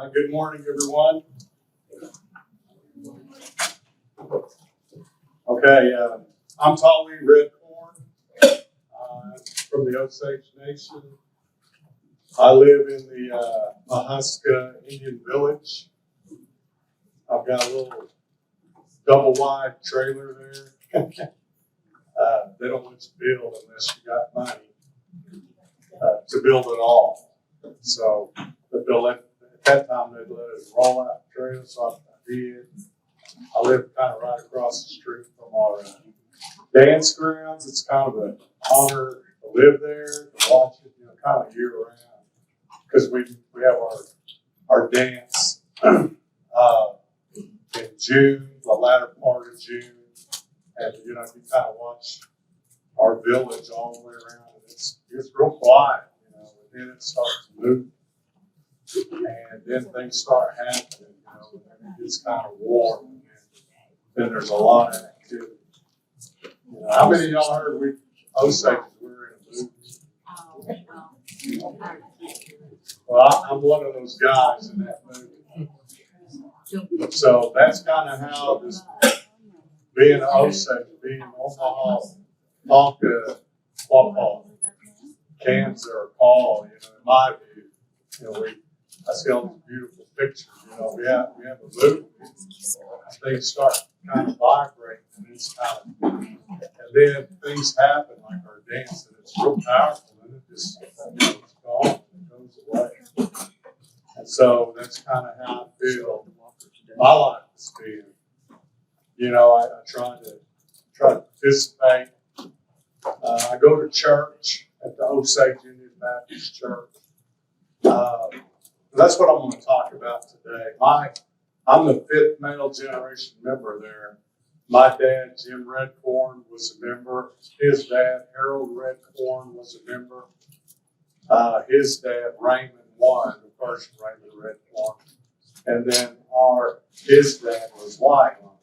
right, good morning, everyone. Okay, I'm Talee, Redcorn, from the Osage Nation. I live in the Pahsetopah Indian Village. I've got a little double wide trailer there. They don't let you build unless you got money to build it all. So, but they'll let, at that time they'd let us roll out the trailer, so I did. I live kind of right across the street from our dance grounds. It's kind of an honor to live there, to watch it, kind of year round. Because we have our dance in June, the latter part of June. And, you kind of watch our village all the way around. And it's real quiet, and then it starts to move. And then things start happening, and it gets kind of warm. And then there's a lot of activity. How many of y'all heard Osage were in a movie? Well, I'm one of those guys in that movie. So that's kind of how this being an Osage, being Omaha, Tonka, Quapaw, Kansas, or Paul, in my view, I see all these beautiful pictures. We have a movement. Things start kind of vibrating, and it's and then things happen like our dance, and it's real powerful, and it just it's gone, it goes away. And so that's kind of how I feel my life has been. I try to participate. I go to church at the Osage Indian Baptist Church. That's what I'm going to talk about today. I'm the fifth male generation member there. My dad, Jim Redcorn, was a member. His dad, Harold Redcorn, was a member. His dad, Raymond, the first Raymond Redcorn. And then his dad was Ligon.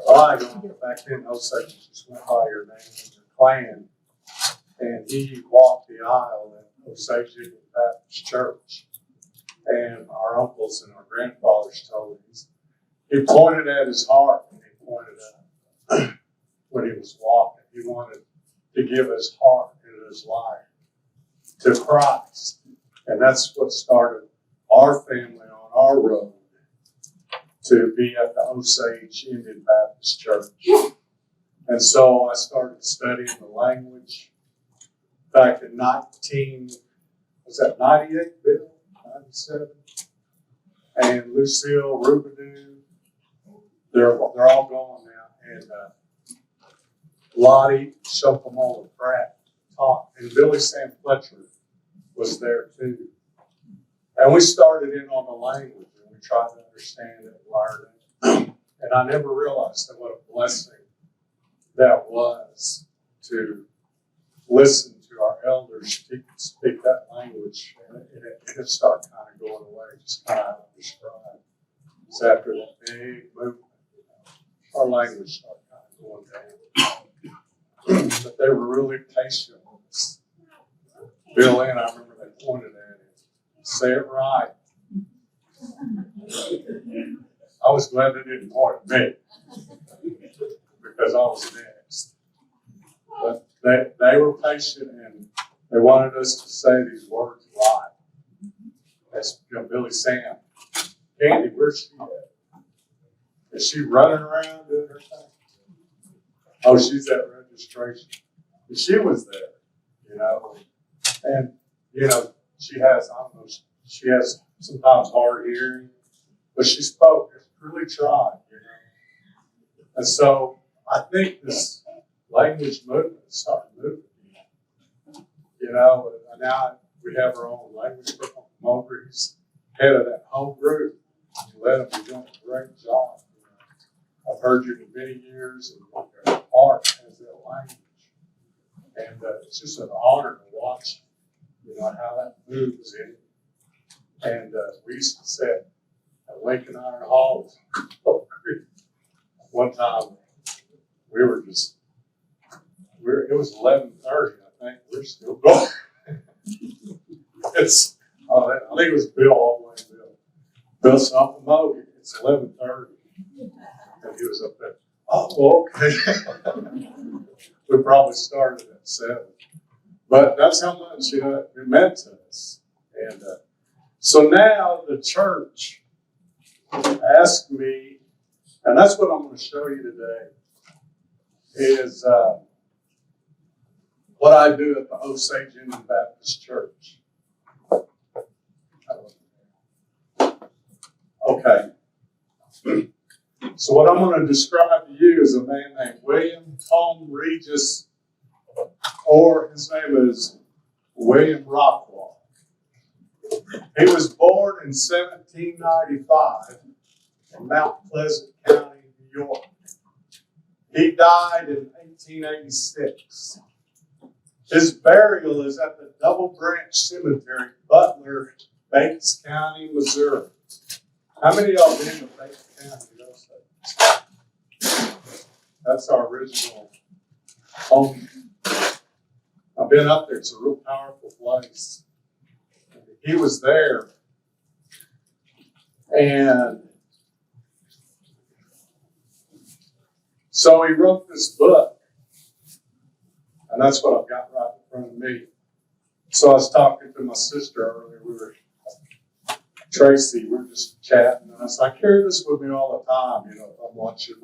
Ligon, back then, Osage just went by your name and your clan. And he walked the aisle at Osage Indian Baptist Church. And our uncles and our grandfathers told him, he pointed at his heart when he pointed at when he was walking. He wanted to give his heart and his life to Christ. And that's what started our family on our road to be at the Osage Indian Baptist Church. And so I started studying the language back in 98, Bill? 97. And Lucille, Rubidoo, they're all gone now. And Lottie, Shopamola Pratt taught. And Billy Sam Fletcher was there too. And we started in on the language and we tried to understand it and learn it. And I never realized that what a blessing that was to listen to our elders speak that language, and it started kind of going away, just kind of described. So after that big movement, our language started kind of going down. But they were really patient with us. Bill and I remember they pointed at it, say it right. I was glad they didn't point at me because I was next. But they were patient and they wanted us to say these words right. That's Billy Sam. Candy, where's she at? Is she running around doing her thing? Oh, she's at registration. And she was there, And, she has, she has sometimes hard hearing, but she spoke. It's really tried, And so I think this language movement started moving. Now we have our own language group on Mulberry's head of that whole group. Let them be doing a great job. I've heard you for many years, and your heart has that language. And it's just an honor to watch, how that moves in. And we used to sit at Lincoln Iron Hall. One time, it was 11:30, I think. We're still going. I think it was Bill all the way Bill. Bill Stump Mogi, it's 11:30. And he was up there. Oh, okay. We probably started at 7. But that's how much, it meant to us. And so now the church asked me, and that's what I'm going to show you today, is what I do at the Osage Indian Baptist Church. Okay. So what I'm going to describe to you is a man named William Tom Regis, or his name is William Rockwell. He was born in 1795 in Mount Pleasant County, New York. He died in 1886. His burial is at the Double Branch Cemetery, Butler, Bates County, Missouri. How many of y'all been to Bates County? That's our original home. I've been up there. It's a real powerful place. He was there. And so he wrote this book. And that's what I've got right in front of me. So I was talking to my sister earlier. Tracy, we were just chatting. And I said, I carry this with me all the time. If I'm watching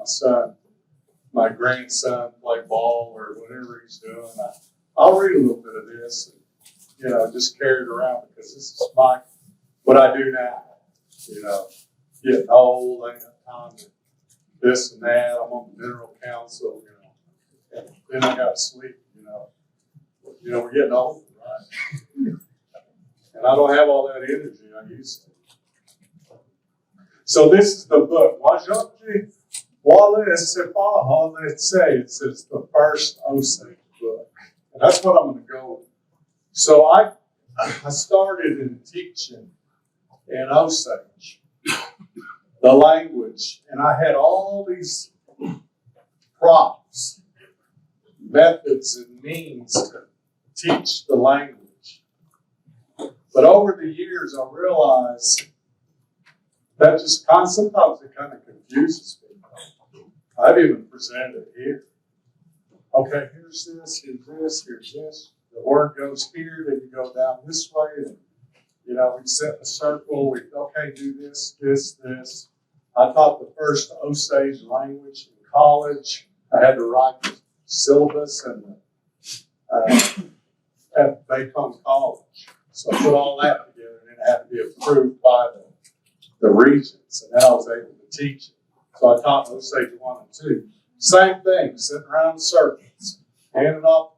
my grandson play ball or whatever he's doing. I'll read a little bit of this and, just carry it around because this is what I do now. Getting old, ain't got time to this and that. I'm on the mineral council, and then I got to sleep, we're getting old, right? And I don't have all that energy I used to. So this is the book. Let's say it says the first Osage book. And that's what I'm going to go with. So I started in teaching in Osage, the language, and I had all these props, methods, and means to teach the language. But over the years, I realized that sometimes it kind of confuses people. I've even presented it here. Okay, here's this, here's this. The word goes here, then you go down this way, and we set a circle, do this, this, this. I taught the first Osage language in college. I had to write the syllabus at Baycombe College. So I put all that together, and it had to be approved by the regents, and then I was able to teach it. So I taught Osage 1 and 2. Same thing, sitting around in circles, handing off,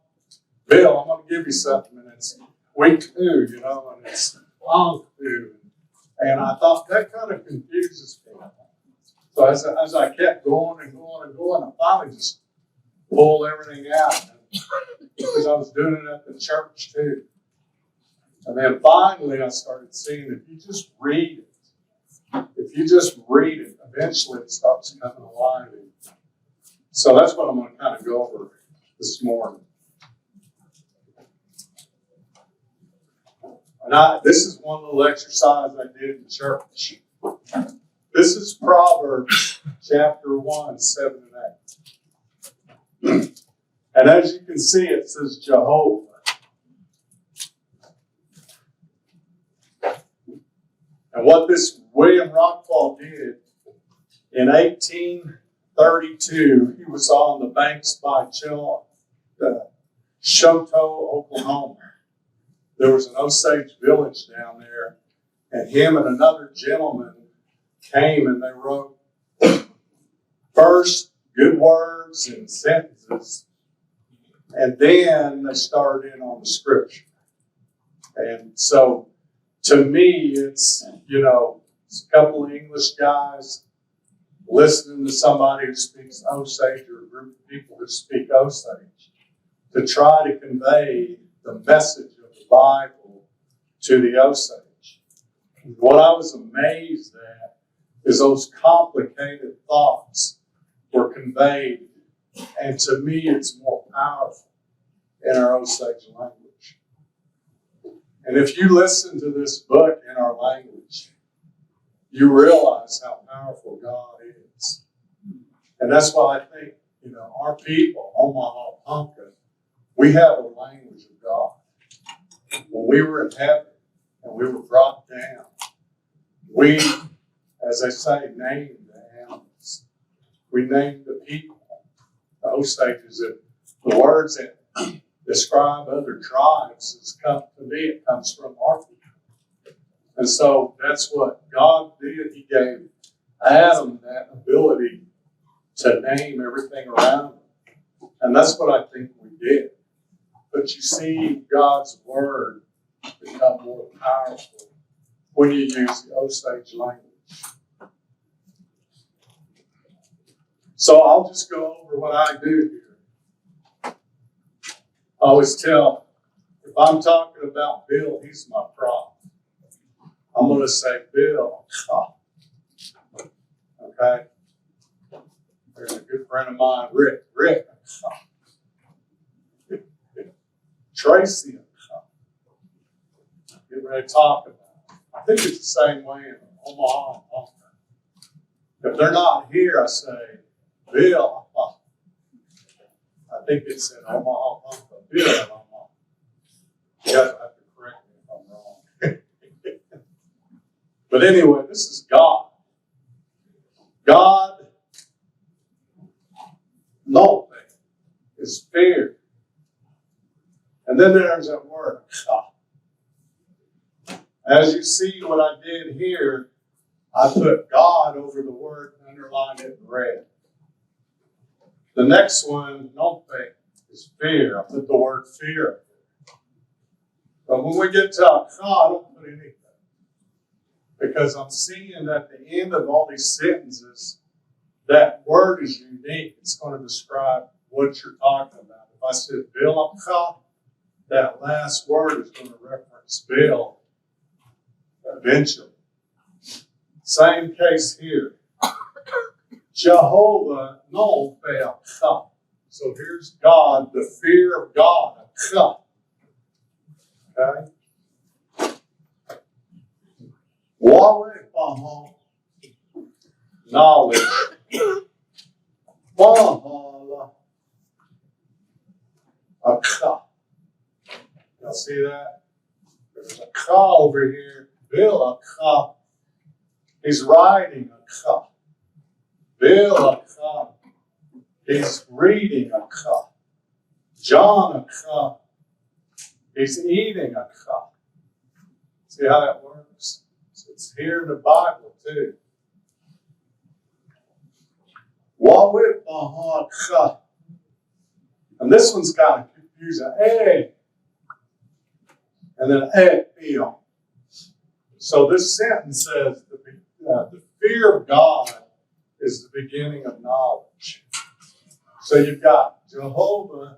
Bill, I'm going to give you something, and it's week 2, and it's long 2. And I thought that kind of confuses people. So as I kept going and going and going, I finally just pulled everything out because I was doing it at the church too. And then finally I started seeing if you just read it, eventually it starts coming alive. So that's what I'm going to kind of go over this morning. And this is one little exercise I did in church. This is Proverbs chapter 1, 7 and 8. And as you can see, it says Jehovah. And what this William Rockwell did in 1832, he was on the banks by Choteau, Oklahoma. There was an Osage village down there, and him and another gentleman came and they wrote first good words and sentences, and then they started in on the scripture. And so to me, it's a couple of English guys listening to somebody who speaks Osage or a group of people who speak Osage to try to convey the message of the Bible to the Osage. What I was amazed at is those complicated thoughts were conveyed, and to me it's more powerful in our Osage language. And if you listen to this book in our language, you realize how powerful God is. And that's why I think, our people, Omaha Pumpkin, we have a language of God. When we were in heaven and we were brought down, we, as they say, named the animals. We named the people. The Osage is that the words that describe other tribes has come to me. It comes from our people. And so that's what God did. He gave Adam that ability to name everything around him. And that's what I think we did. But you see God's word become more powerful when you use the Osage language. So I'll just go over what I do here. I always tell, if I'm talking about Bill, he's my prop. I'm going to say, Bill, okay? There's a good friend of mine, Rick, Tracy, get ready to talk about it. I think it's the same way in Omaha and Pumpkin. If they're not here, I say, Bill, I think it's in Omaha, Pumpkin, Bill in Omaha. You guys have to correct me if I'm wrong. But anyway, this is God. God, no thing, is fear. And then there's that word, as you see what I did here, I put God over the word and underlined it in red. The next one, no thing, is fear. I put the word fear. But when we get to God, I don't put anything. Because I'm seeing at the end of all these sentences, that word is unique. It's going to describe what you're talking about. If I said Uga'xpa, that last word is going to reference Bill eventually. Same case here. Jehovah no fail. So here's God, the fear of God. Okay? Wale knowledge. Bahala Uga'xpa. Y'all see that? There's a ka over here. Bill Uga'xpa. He's riding Uga'xpa. Bill Uga'xpa. He's reading Uga'xpa. John Uga'xpa. He's eating Uga'xpa. See how that works? So it's here in the Bible too. Wawit Uga'xpa. And this one's kind of confusing. Hey. And then feel. So this sentence says the fear of God is the beginning of knowledge. So you've got Jehovah,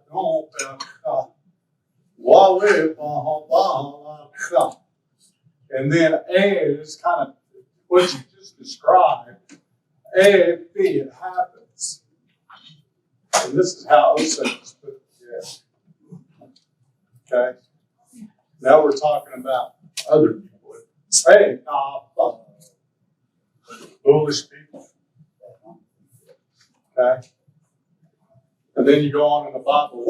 and then is kind of what you just described. It happens. And this is how Osage is put together. Okay? Now we're talking about other people. Foolish people. Okay? And then you go on in the Bible,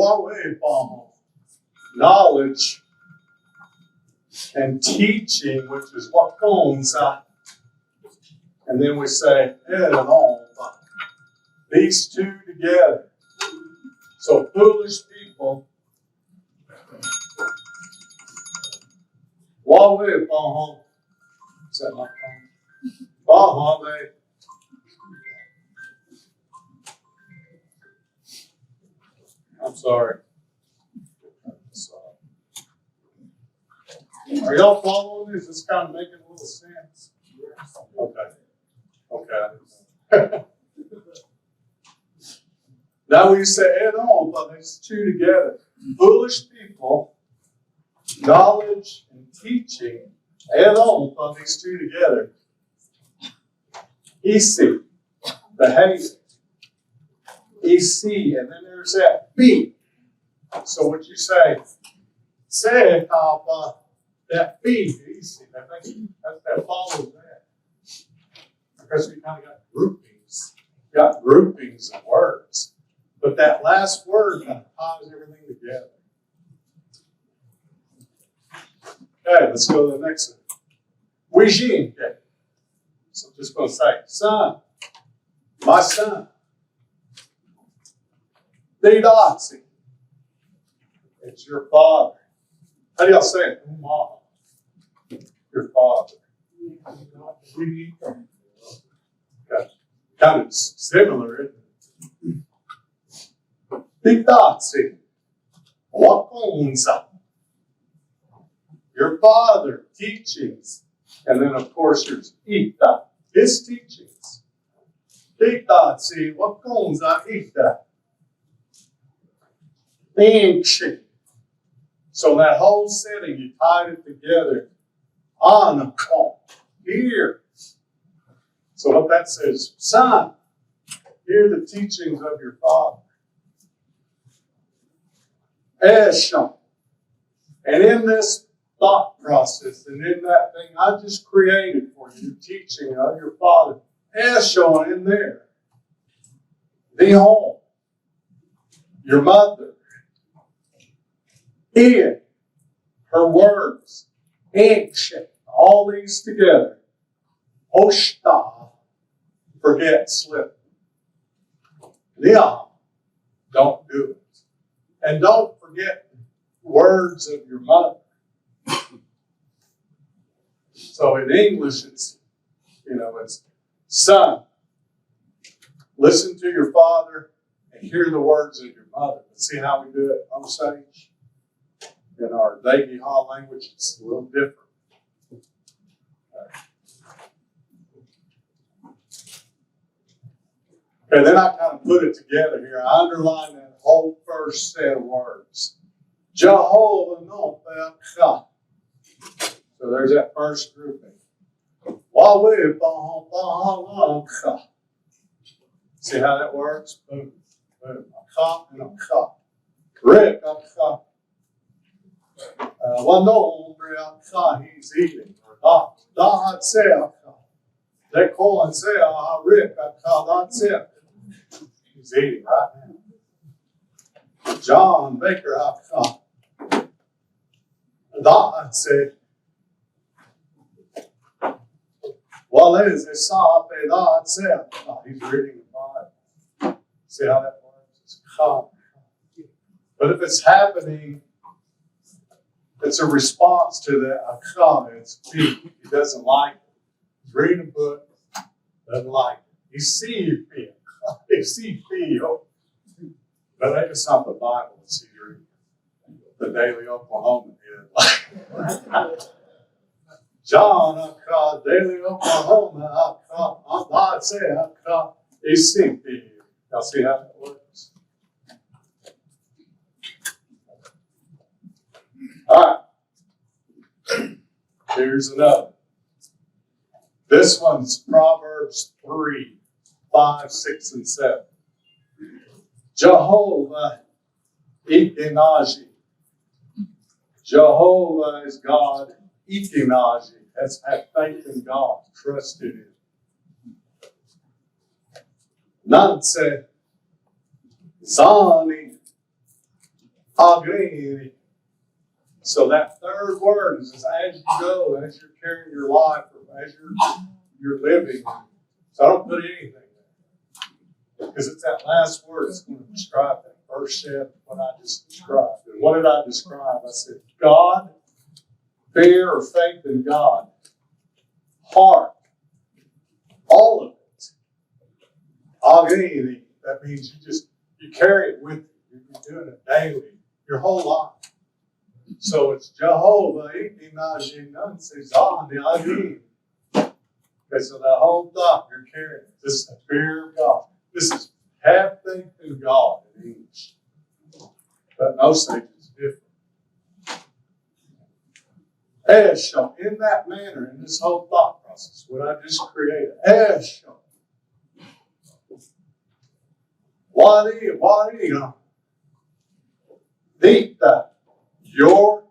knowledge and teaching, which is what comes out. And then we say, these two together. So foolish people. Is that my phone? I'm sorry. Are y'all following this? It's kind of making a little sense. Okay. Now when you say but these two together, foolish people, knowledge and teaching, these two together. Isi, the haze. EC, and then there's that B. So what you say, that B, EC, that follows that. because we kind of got groupings. Got groupings of words. But that last word kind of ties everything together. Okay, let's go to the next one. Wijin. Okay. So I'm just going to say, son, my son. Dhegiha. It's your father. How do y'all say it? Mom. Your father. Okay. Kind of similar, isn't it? Dhegiha. Wakonza. Your father, teachings. And then, of course, there's Ita, his teachings. Dhegiha. Wakonza Ita. Ancient. So that whole setting, you tied it together. Anakon. Here. So what that says, son, hear the teachings of your father. Esham. And in this thought process and in that thing I just created for you, teaching of your father, Esham in there. The home. Your mother. In her words, ancient, all these together. Oshta, forget, slip. Liam, don't do it. And don't forget the words of your mother. So in English, it's son, listen to your father and hear the words of your mother. Let's see how we do it, Osage. In our Dhegiha language, it's a little different. Okay, then I kind of put it together here. I underline that whole first set of words. Jehovah no Uga'xpa. So there's that first grouping. See how that works? Boom, boom. A and a Uga'xpa. One no he's eating. Redcorn he's eating right now. John Baker said, well, is a sop he's reading the Bible. See how that works? It's calm. But if it's happening, it's a response to the akha. It's he doesn't like it. He's reading a book, doesn't like it. He sees it. He sees it. But it's not the Bible. It's the Daily Oklahoma did. John akha, Daily Oklahoma akha. Allah say akha. He sees it. Y'all see how that works? All right. Here's another. This one's Proverbs 3, 5, 6, and 7. Jehovah Ikinaji. Jehovah is God. Ikinaji. That's have faith in God. Trust in Him. Nanse. Zani. Agrini. So that third word is as you go, as you're carrying your life, or as you're living. So I don't put anything there. Because it's that last word that's going to describe that first step, what I just described. And what did I describe? I said, God, fear or faith in God, heart, all of it. Agini, that means you carry it with you. You're doing it daily, your whole life. So it's Jehovah, okay, so the whole thought you're carrying, this is the fear of God. This is have faith in God in English. But in Osage it's different. Esham, in that manner, in this whole thought process, what I just created. Esham. Wadi, Dita. Your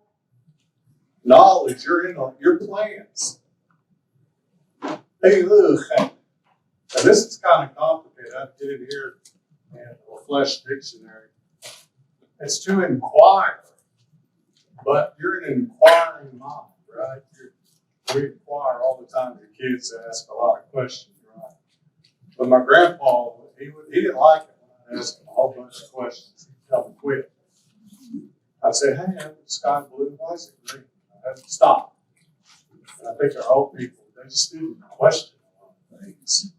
knowledge, your plans. Hey, look, And this is kind of complicated. I did it here in the Flesh Dictionary. It's to inquire, but you're an inquiring mind, right? We inquire all the time. The kids ask a lot of questions, right? But my grandpa, he didn't like it when I asked him a whole bunch of questions. He'd tell me quit. I'd say, hey, the sky blue, why is it green? I had to stop. And I think our old people, they just didn't question a lot of things.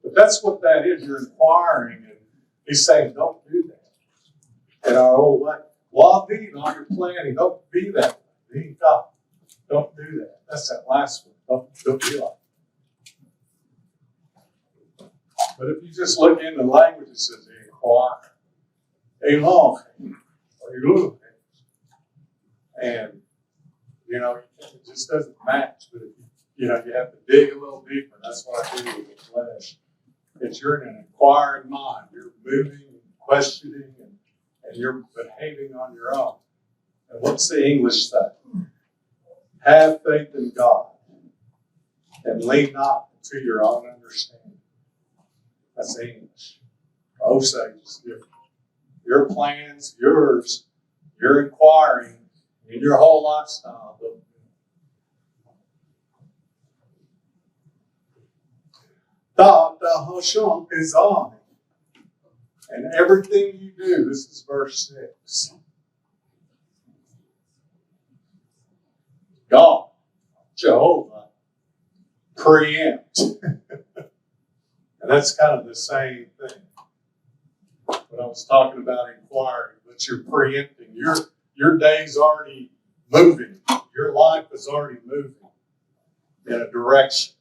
But that's what that is. You're inquiring, and he's saying, don't do that. And our old way, while being on your planning, don't be that way. Be God. Don't do that. That's that last one. Don't be like that. But if you just look in the language, it says, inquire, elong, or you. And, it just doesn't match. But if you have to dig a little deeper. That's what I do with the flesh. It's you're in an inquiring mind. You're moving and questioning and you're behaving on your own. And what's the English say? Have faith in God and lean not to your own understanding. That's English. Osage is different. Your plans, yours, you're inquiring in your whole lifestyle. And everything you do, this is verse 6. God, Jehovah, preempt. And that's kind of the same thing. What I was talking about inquiring, but you're preempting. Your day's already moving. Your life is already moving in a direction.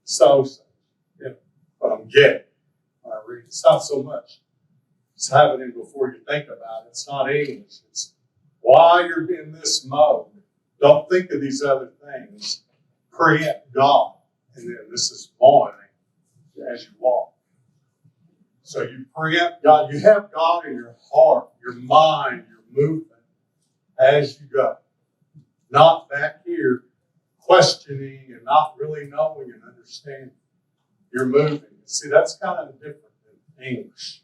So what I'm getting when I read, it's not so much it's happening before you think about it. It's not English. It's while you're in this mode. Don't think of these other things. Preempt God. And then this is morning as you walk. So you preempt God. You have God in your heart, your mind, your movement as you go. Not back here questioning and not really knowing and understanding. You're moving. See, that's kind of different than English.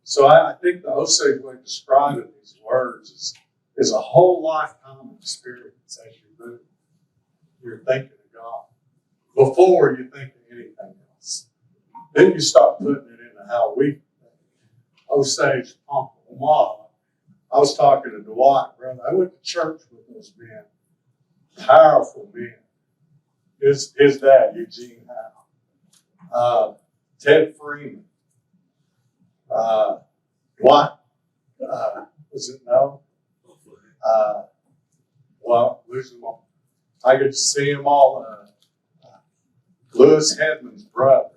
So I think the Osage way of describing these words is a whole lifetime experience as you move. You're thinking of God before you think of anything else. Then you start putting it into how we think. Osage, Quapaw. I was talking to Dwight, brother. I went to church with those men. Powerful men. His dad, Eugene Howe. Ted Freeman. Dwight. Was it no? Losing them all. I get to see them all. Lewis Hedman's brother.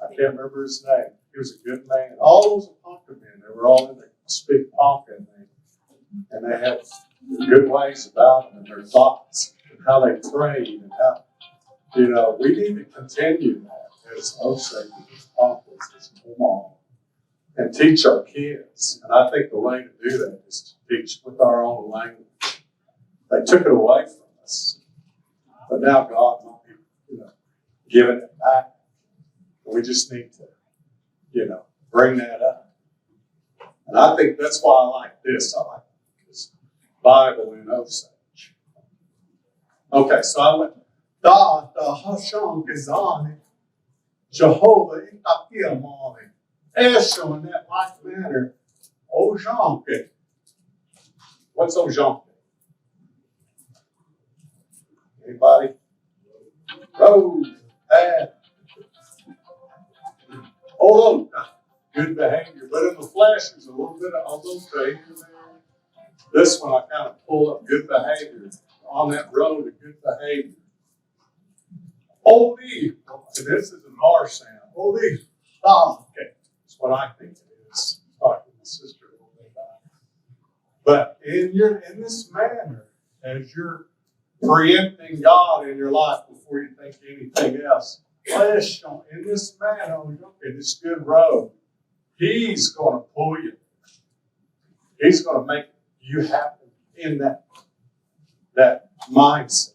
I can't remember his name. He was a good man. All those Ponca men, they were all in the speak Ponca, and they had good ways about them and their thoughts and how they prayed and how, we need to continue that as Osage, as Poncas, as Quapaw, and teach our kids. And I think the way to do that is to teach with our own language. They took it away from us, but now God might be, giving it back. We just need to, bring that up. And I think that's why I like this. I like this Bible in Osage. Okay, so I went, Da Hashon Gazani, Jehovah Uga'xpa, Esho in that like manner, O-gah-pah. What's O-gah-pah? Anybody? Road, path. Hold on. Good behavior. But in the flesh, there's a little bit of all those behavior there. This one, I kind of pull up good behavior. On that road, a good behavior. Holy. This is an R sound. Holy. Okay. That's what I think it is. Talking to my sister a little bit about it. But in this manner, as you're preempting God in your life before you think anything else, flesh in this manner, in this good road, He's going to pull you. He's going to make you happen in that mindset.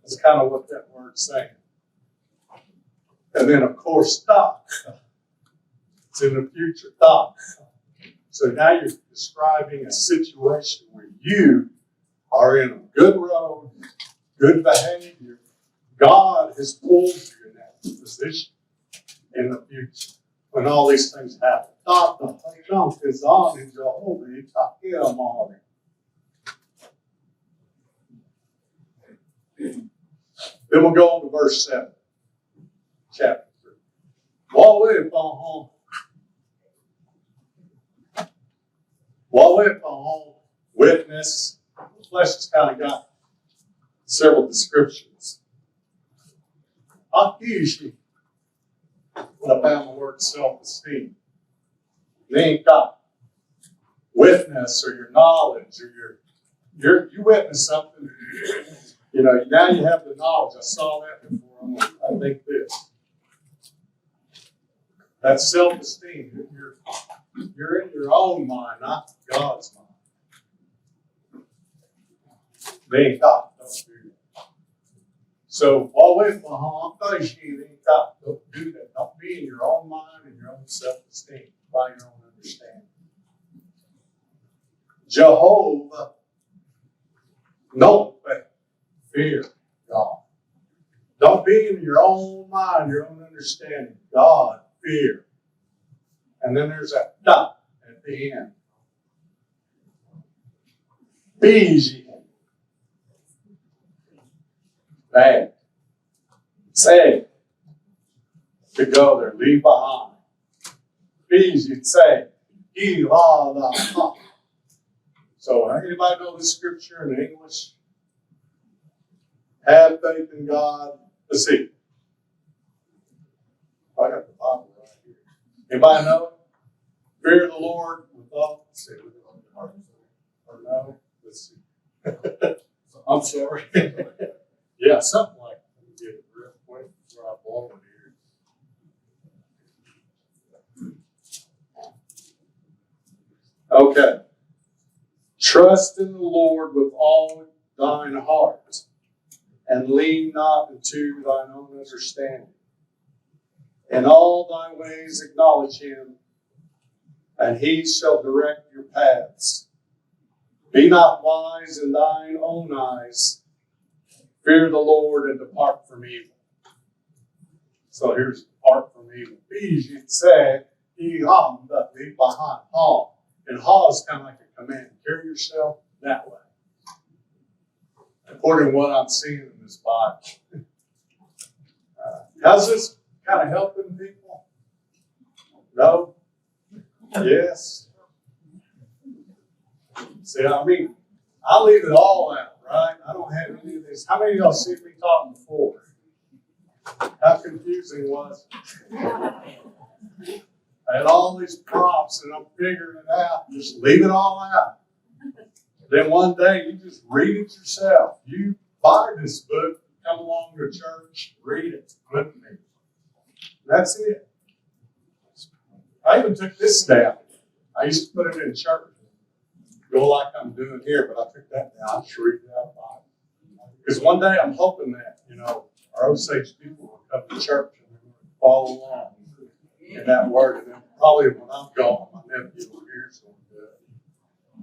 That's kind of what that word's saying. And then, of course, thought. It's in the future, thought. So now you're describing a situation where you are in a good road, good behavior. God has pulled you in that position in the future when all these things happen. Thought the junk is on in Jehovah, you talk him on it. Then we'll go on to verse 7, chapter 3. Witness. The flesh has kind of got several descriptions. Akishi. When I found the word self-esteem. Then got witness or your knowledge or you witness something. You know, now you have the knowledge. I saw that before. I think this. That's self-esteem. You're in your own mind, not God's mind. They got don't do that. So always don't do that. Don't be in your own mind and your own self-esteem by your own understanding. Jehovah, no fear God. Don't be in your own mind, your own understanding. God, fear. And then there's a dot at the end. Fiji. Bad. Say. To go there. Leave behind. Fiji. Say. So anybody know this scripture in English? Have faith in God. Let's see. I got the Bible right here. Anybody know it? Fear the Lord with all. Let's see. Or no? Let's see. I'm sorry. Yeah, something like that. Let me get it real quick before I blow it here. Okay. Trust in the Lord with all thine heart, and lean not into thine own understanding. In all thy ways acknowledge him, and he shall direct your paths. Be not wise in thine own eyes. Fear the Lord and depart from evil. So here's depart from evil. Say, leave behind. Ha. And ha is kind of like a command. Carry yourself that way. According to what I'm seeing in this Bible. How's this kind of helping people? No? Yes? See, I mean, I leave it all out, right? I don't have any of this. How many of y'all see me talk before? How confusing was it? I had all these props and I'm figuring it out. Just leave it all out. Then one day you just read it yourself. You buy this book, come along to church, read it with me. That's it. I even took this down. I used to put it in church. Go like I'm doing here, but I took that down. I just read it out Bible. Because one day I'm hoping that, our Osage people will come to church and they're going to follow along in that word. And then probably when I'm gone, my nephew will hear something good.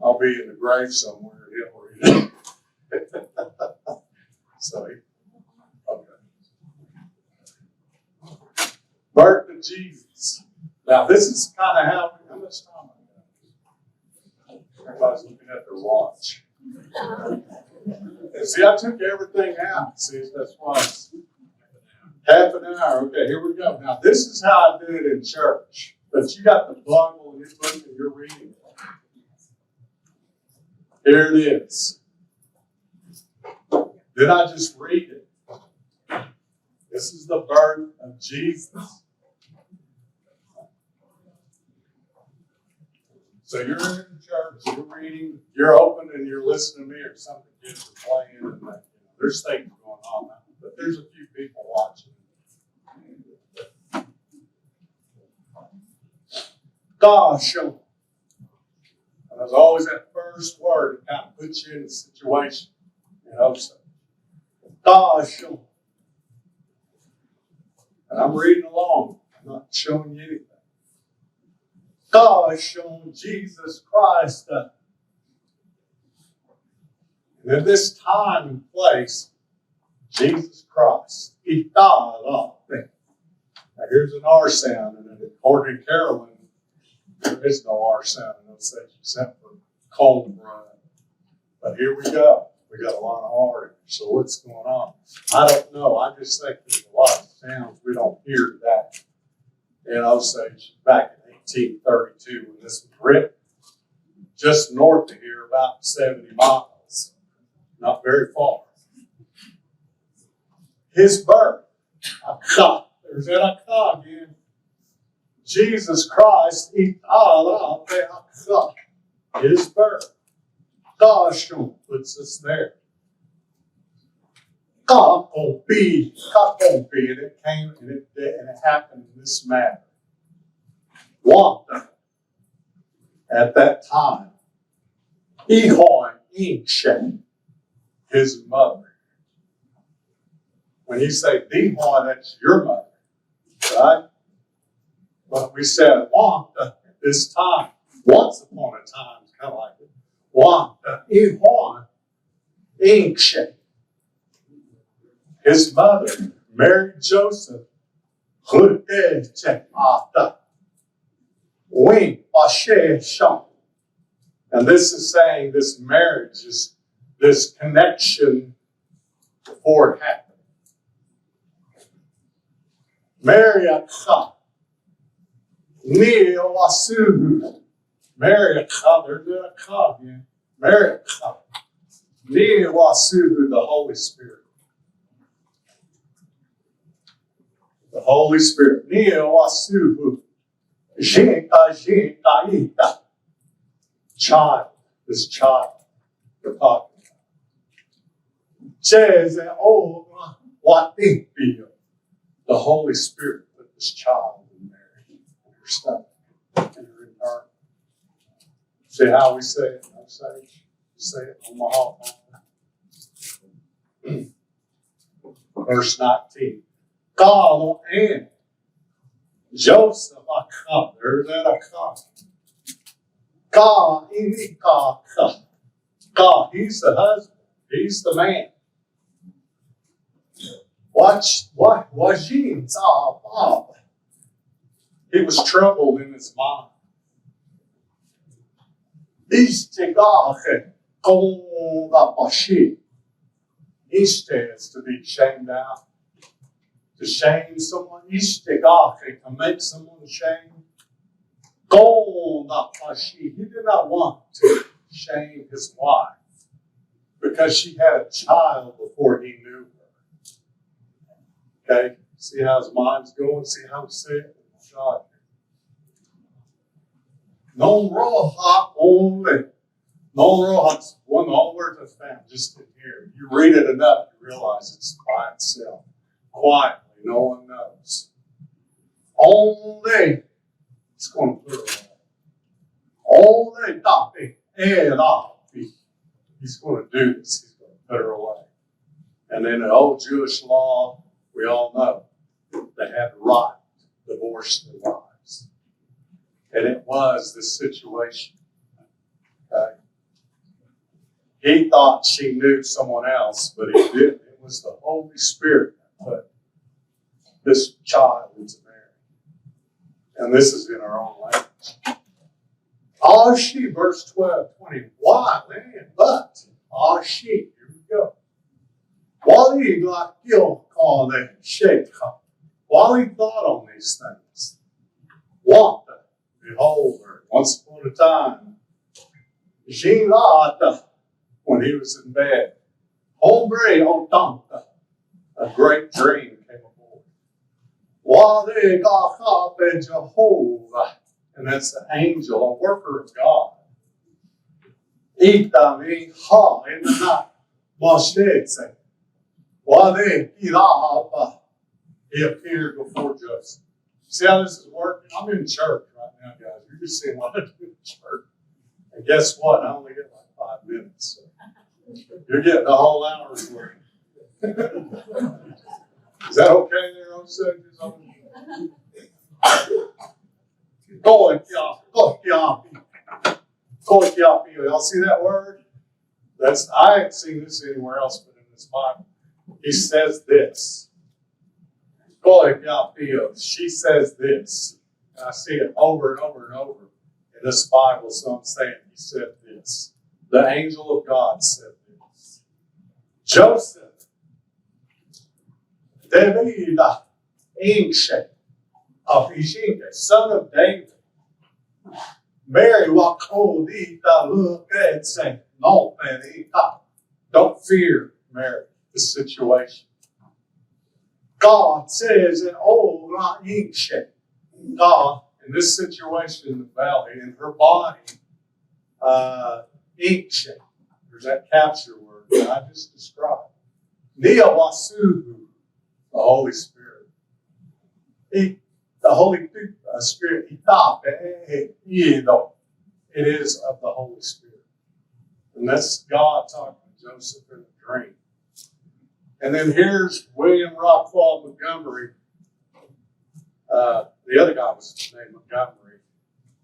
I'll be in the grave somewhere and he'll read it. So, okay. Birth of Jesus. Now, this is kind of how much time I got? Everybody's looking at their watch. And see, I took everything out. See, that's why it's half an hour. Okay, here we go. Now, this is how I do it in church. But you got the Bible in your book and you're reading it. Here it is. Did I just read it? This is the birth of Jesus. So you're in church, you're reading, you're open, and you're listening to me, or something kids are playing, and there's things going on now. But there's a few people watching. Gosh, and there's always that first word that kind of puts you in a situation, So gosh, And I'm reading along. I'm not showing you anything. God has shown Jesus Christ. And in this time and place, Jesus Christ. Now here's an R sound, and according to Carolyn, there is no R sound in Osage except for colon run. But here we go. We got a lot of R in here. So what's going on? I don't know. I just think there's a lot of sounds we don't hear today in Osage back in 1832 when this was written. Just north of here, about 70 miles. Not very far. His birth. There's that Uga'xpa again. Jesus Christ, his birth. Gosh, puts us there. And it came and it happened in this manner. Wanda, at that time, his mother. When you say Dhegiha, that's your mother, right? But we said Wanda at this time. Once upon a time, it's kind of like it. Wanda, his mother married Joseph. And this is saying this marriage is this connection before it happened. Uga'xpa. Uga'xpa. There's an Uga'xpa again. Uga'xpa. The Holy Spirit. The Holy Spirit. Child. This child we're talking about. The Holy Spirit put this child in Mary. Her stomach. And her in her. See how we say it in Osage? We say it in Omaha. Verse 19. God and Joseph, there's that Uga'xpa. God, God, he's the husband. He's the man. What was he? He was troubled in his mind. Is to be shamed out. To shame someone. To make someone ashamed. He did not want to shame his wife because she had a child before he knew her. Okay? See how his mind's going? See how he said it? God. Non roha only. Non roha. One of all words I found just in here. You read it enough, you realize it's by itself. Quietly, no one knows. Only. It's going to put it away. Only topic. He's going to do this. He's going to put her away. And then the old Jewish law, we all know, they had the right to divorce their wives. And it was this situation. Okay? He thought she knew someone else, but he didn't. It was the Holy Spirit that put this child into Mary. And this is in our own language. She, verse 12, 20. Why, man? But, she, here we go. While he thought on these things, behold her, once upon a time, when he was in bed, a great dream came aboard. Jehovah, and that's the angel, a worker of God. In the night, he appeared before Joseph. See how this is working? I'm in church right now, guys. You're just seeing what I do in church. And guess what? I only get like 5 minutes. So you're getting a whole hour's worth. Is that okay there, Osage? O-Guah-Pah. Y'all see that word? I ain't seen this anywhere else but in this Bible. He says this. O-Guah-Pah. She says this. And I see it over and over and over in this Bible, so I'm saying he said this. The angel of God said this. Joseph, Dhegiha, of Ishinka, son of David. Mary walked home, look and say, no, man, don't fear, Mary, the situation. God says in O-gah-pah, God, in this situation in the valley, in her body, ancient. There's that capture word that I just described. Niawasuhu, the Holy Spirit. The Holy Spirit, it is of the Holy Spirit. And that's God talking to Joseph in a dream. And then here's William Rockwell Montgomery. The other guy was named Montgomery,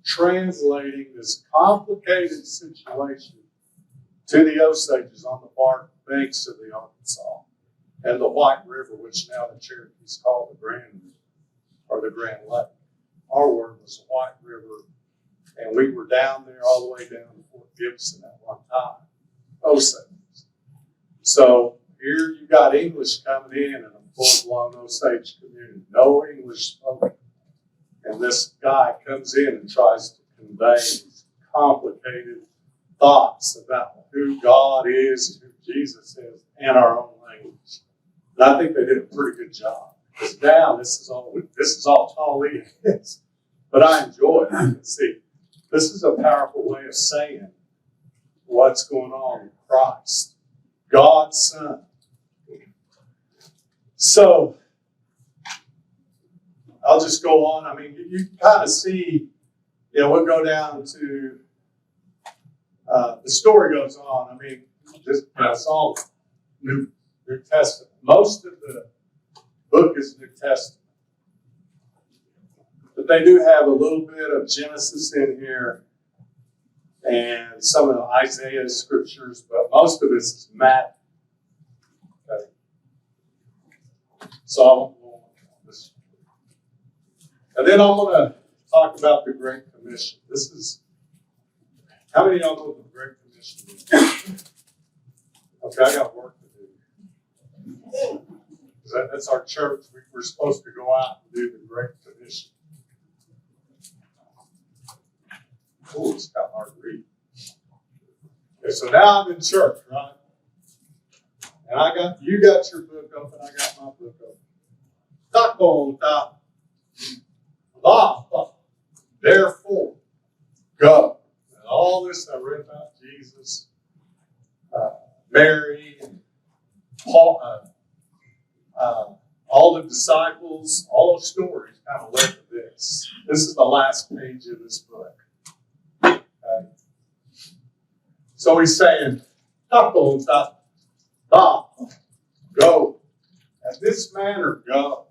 translating this complicated situation to the Osages on the far banks of the Arkansas and the White River, which now the Cherokees call the Grand River or the Grand Lake. Our word was the White River, and we were down there all the way down to Fort Gibson at one time. Osages. So here you got English coming in and a full-blown Osage community, no English spoken. And this guy comes in and tries to convey these complicated thoughts about who God is and who Jesus is in our own language. And I think they did a pretty good job. Because now this is all Talee is. But I enjoy it. I can see this is a powerful way of saying what's going on in Christ, God's Son. So I'll just go on. I mean, you kind of see, we'll go down to, the story goes on. I mean, it's all New Testament. Most of the book is New Testament. But they do have a little bit of Genesis in here and some of the Isaiah scriptures, but most of it is Matthew. Okay. So I won't go on this. And then I'm going to talk about the Great Commission. How many of y'all know what the Great Commission is? Okay, I got work to do. That's our church. We're supposed to go out and do the Great Commission. Oh, it's kind of hard to read. Okay, so now I'm in church, right? And you got your book open, I got my book open. Therefore, go. And all this I read about Jesus, Mary, and Paul, all the disciples, all those stories kind of led to this. This is the last page of this book. Okay. So he's saying, go. As this manner go.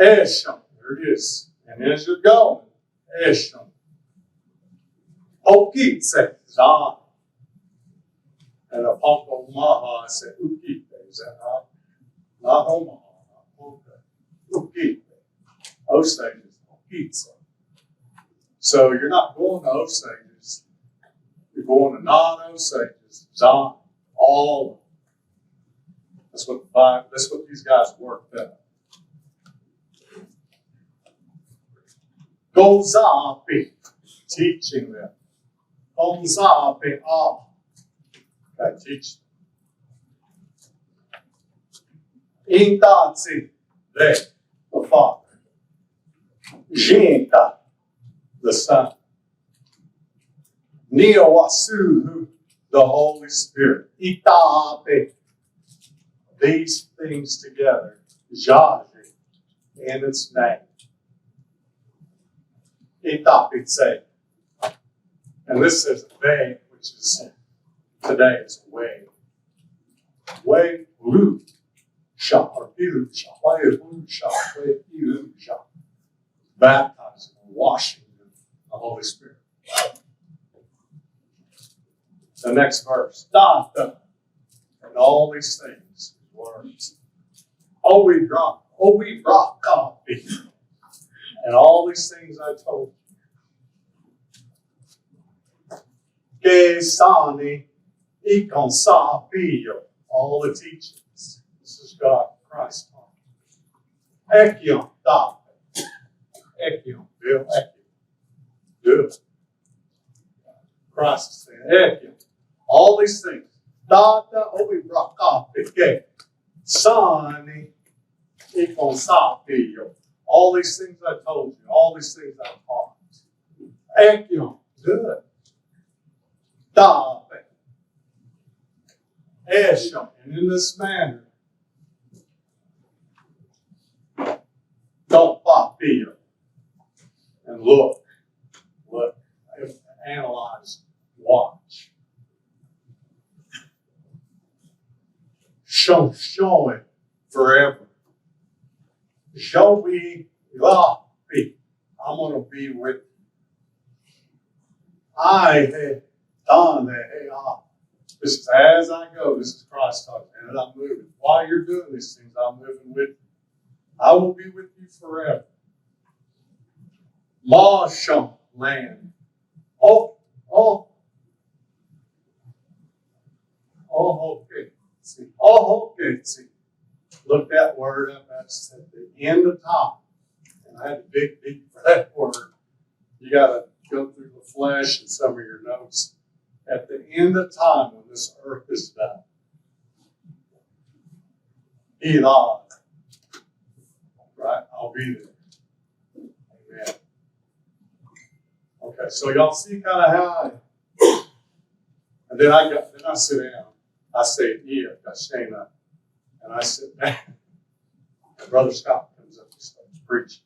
Esham. There it is. And as you're going, Esham. Okitse. Zah. And a Omaha said, Ukite. Is that right? Not Omaha. Ukite. Osage is Okitse. So you're not going to Osages. You're going to non-Osages. Zah. All of them. That's what these guys worked out. Gozapi, teaching them. Gozapi, okay, teach them. Intatsi, they, the Father. Jinta, the Son. Niawasuhu, the Holy Spirit. Itape, these things together. Jaji, in its name. Itapitse. And this is way, which is today is way. Way, blue. baptizing or washing in the Holy Spirit. The next verse, Data, and all these things, words. We rock coffee, and all these things I told you. Que sani y consapio, all the teachings. This is God, Christ. Ekion, Data. Ekion, Bill, Ekion. Do it. Christ is saying, Ekion. All these things. Data, we rock coffee, que sani y consapio. All these things I told you, all these things I taught. Ekion, do it. Dave, Esha, and in this manner, don't fear. And look, analyze, watch. Show it forever. Show me love. I'm going to be with you. I have done that. This is as I go. This is Christ talking. And I'm moving. While you're doing these things, I'm moving with you. I will be with you forever. Masham land. Okay. See. Look that word up. That's at the end of time. And I had to dig deep for that word. You got to go through the flesh and some of your notes. At the end of time, when this earth is done, Elon, right? I'll be there. Amen. Okay, so y'all see kind of how and then I sit down. I say, Kashena, and I sit down. And Brother Scott comes up and starts preaching.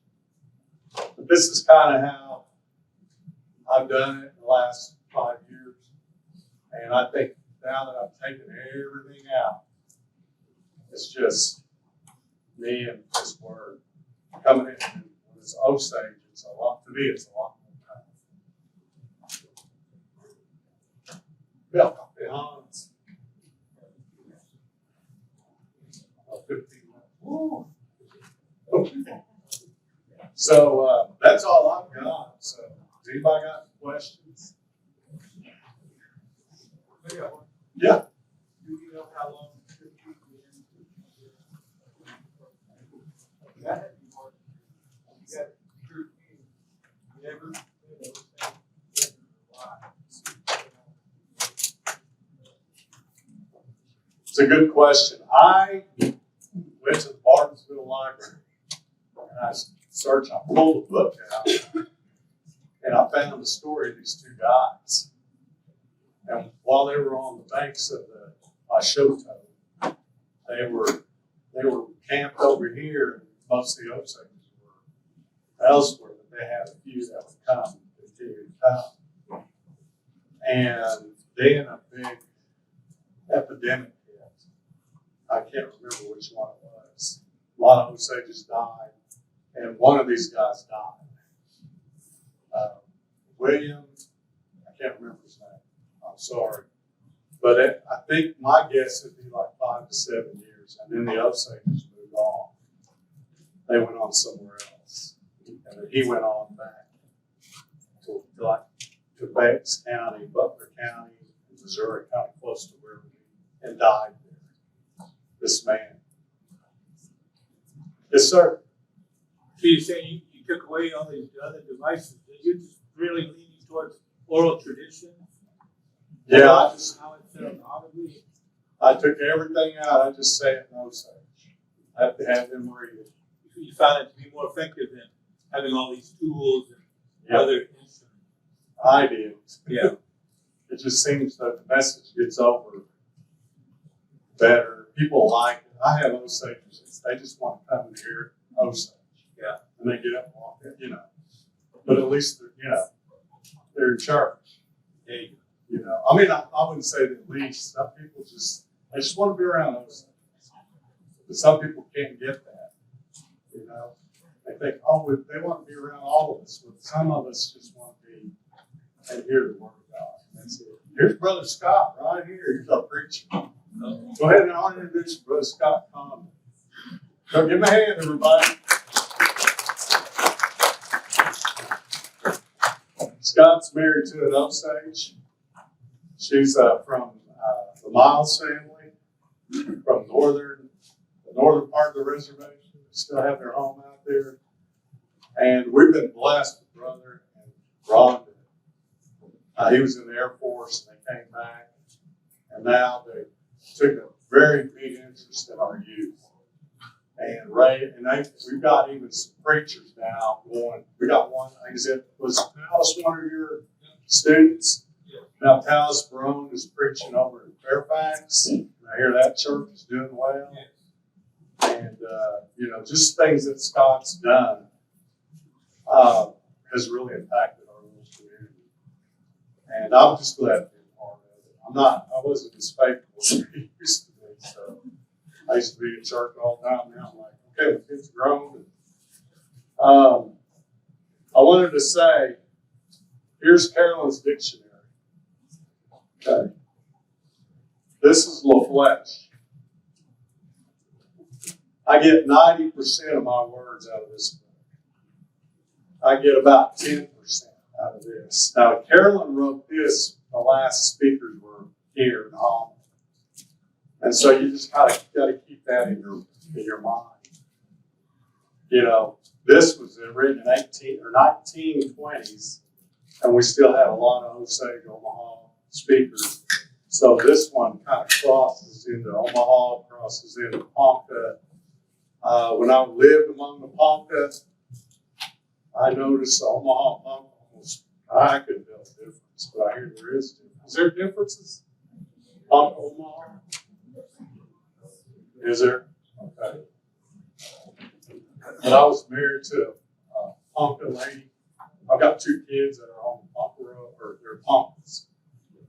But this is kind of how I've done it in the last 5 years. And I think now that I've taken everything out, it's just me and this word coming in. And when it's Osage, it's a lot, to me, it's a lot more powerful. Welcome, Hans. 15 minutes. So that's all I've got. So, has anybody got questions? Yeah. Do you know how long it took you to get into you got true never It's a good question. I went to the Barnesville Library and I pulled the book out and I found the story of these two guys. And while they were on the banks of the Pahsetopah, they were camped over here, and most of the Osages were elsewhere, but they had a few that would come to continue to come. And then a big epidemic hit. I can't remember which one it was. A lot of Osages died, and one of these guys died. William, I can't remember his name. I'm sorry. But I think my guess would be like 5 to 7 years. And then the Osages moved on. They went on somewhere else. And then he went on back to Banks County, Butler County, Missouri County, close to where we, and died there. This man. Yes, sir. So you're saying you took away all these other devices. You're just really leaning towards oral tradition? Yeah, I took everything out. I just say it in Osage. I have to have them read it. You found it to be more effective than having all these tools and other instruments. I did. Yeah. It just seems that the message gets over better. People like it. I have Osages. They just want to come and hear Osage. Yeah. And they get up and walk in, But at least they're in church. Yeah. I mean, I wouldn't say that at least. Some people they just want to be around Osage. But some people can't get that, you know. They think, oh, they want to be around all of us. But some of us just want to be and hear the word of God. That's it. Here's Brother Scott right here. He's our preacher. Go ahead and I'll introduce Brother Scott Conley. So give him a hand, everybody. Scott's married to an Osage. She's from the Miles family, from the northern part of the reservation. They still have their home out there. And we've been blessed with Brother and Rhonda. He was in the Air Force and they came back. And now they took a very big interest in our youth. And we've got even some preachers now going. We got one, was Talee one of your students? Yeah. Now Talee Barone is preaching over in Fairfax. And I hear that church is doing well. Yeah. And, just things that Scott's done has really impacted our little community. And I'm just glad to be a part of it. I wasn't as faithful as I used to be. So I used to be in church all the time. Now I'm like, okay, the kids are grown. I wanted to say, here's Carolyn's dictionary. Okay. This is La Fleche. I get 90% of my words out of this book. I get about 10% out of this. Now, Carolyn wrote this, the last speakers were here in the hall. And so you just got to keep that in your mind. You know, this was written in 1920s, and we still have a lot of Osage, Omaha speakers. So this one kind of crosses into Omaha, crosses into Ponca. When I lived among the Ponca, I noticed the Omaha Ponca almost, I couldn't tell the difference, but I hear there is difference. Is there differences? Ponca, Omaha? Is there? Okay. But I was married to a Ponca lady. I've got 2 kids that are on the Ponca road, or they're Poncas.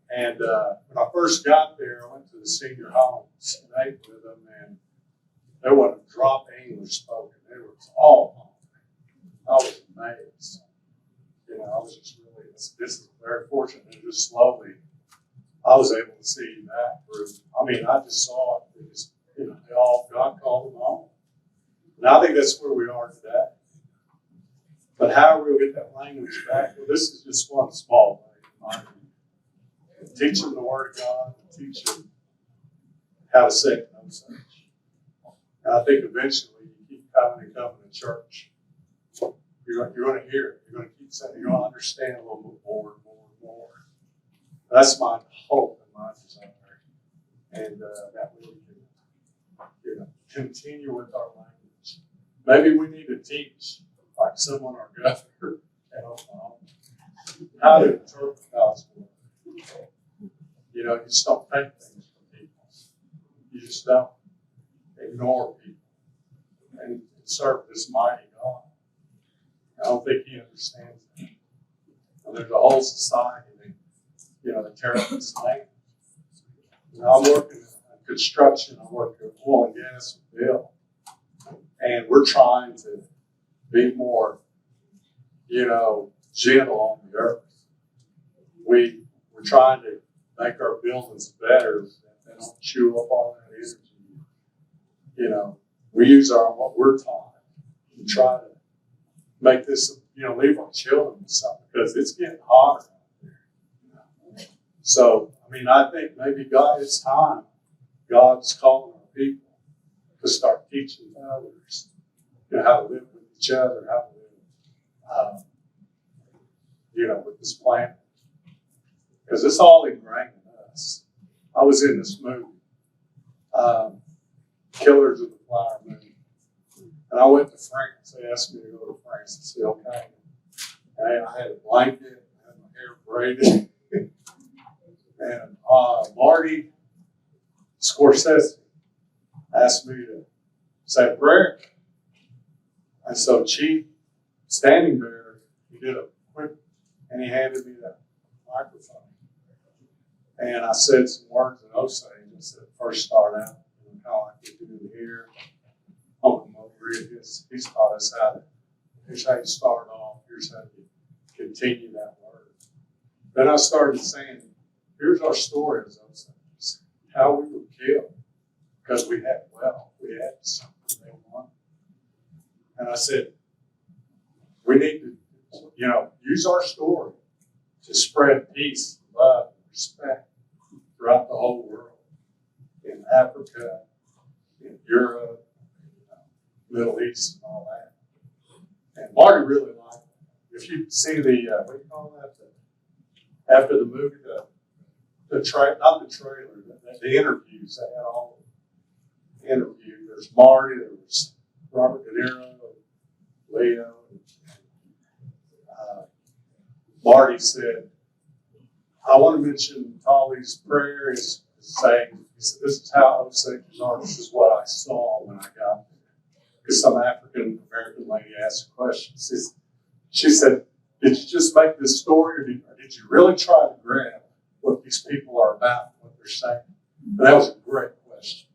And when I first got there, I went to the senior homes and ate with them, and there wasn't a drop of English spoken. It was all Ponca. I was amazed. You know, I was just really, this is very fortunate. And just slowly, I was able to see that group. I mean, I just saw it. It just, God called them home. And I think that's where we are today. But how we'll get that language back? Well, this is just one small way. Teach them the Word of God, and teach them how to say it in Osage. And I think eventually you keep coming to church. You're going to hear it. You're going to keep saying, you're going to understand a little bit more and more and more. That's my hope and my desire. And that we can continue with our language. Maybe we need to teach, like someone our governor at Oklahoma, how to interpret God's word. You just don't take things from people. You just don't ignore people and serve this mighty God. I don't think he understands that. And there's a whole society that tear up this language. I'm working in construction. I work in oil and gas with Bill. And we're trying to be more, gentle on the earth. We're trying to make our buildings better. They don't chew up all that energy. We use what we're taught and try to make this, leave our children with something, because it's getting hotter out there. So, I think maybe it's time. God's calling our people to start teaching others, how to live with each other, how to live, with this planet. Because it's all ingrained in us. I was in this movie, Killers of the Flower Moon. And I went to France. They asked me to go to France. I said, okay. And I had a blanket, I had my hair braided. And Marty Scorsese asked me to say a prayer. And so Chief, standing there, he did a quick, and he handed me that microphone. And I said some words in Osage. I said, first start out, of like we do here. Uncle Mowbray, he's taught us here's how you start off, here's how you continue that word. Then I started saying, here's our story as those things, how we were killed because we had something they wanted. And I said, we need to, use our story to spread peace, love, and respect throughout the whole world, in Africa, in Europe, Middle East, and all that. And Marty really liked it. If you see the, what do you call that? After the movie, not the trailer, the interviews, they had all the interviews. There's Marty, there was Robert De Niro, Leo. Marty said, I want to mention Talee's prayer is saying, he said, this is how Osages are. This is what I saw when I got there. Because some African American lady asked a question. She said, did you just make this story, or did you really try to grab what these people are about, what they're saying? And that was a great question.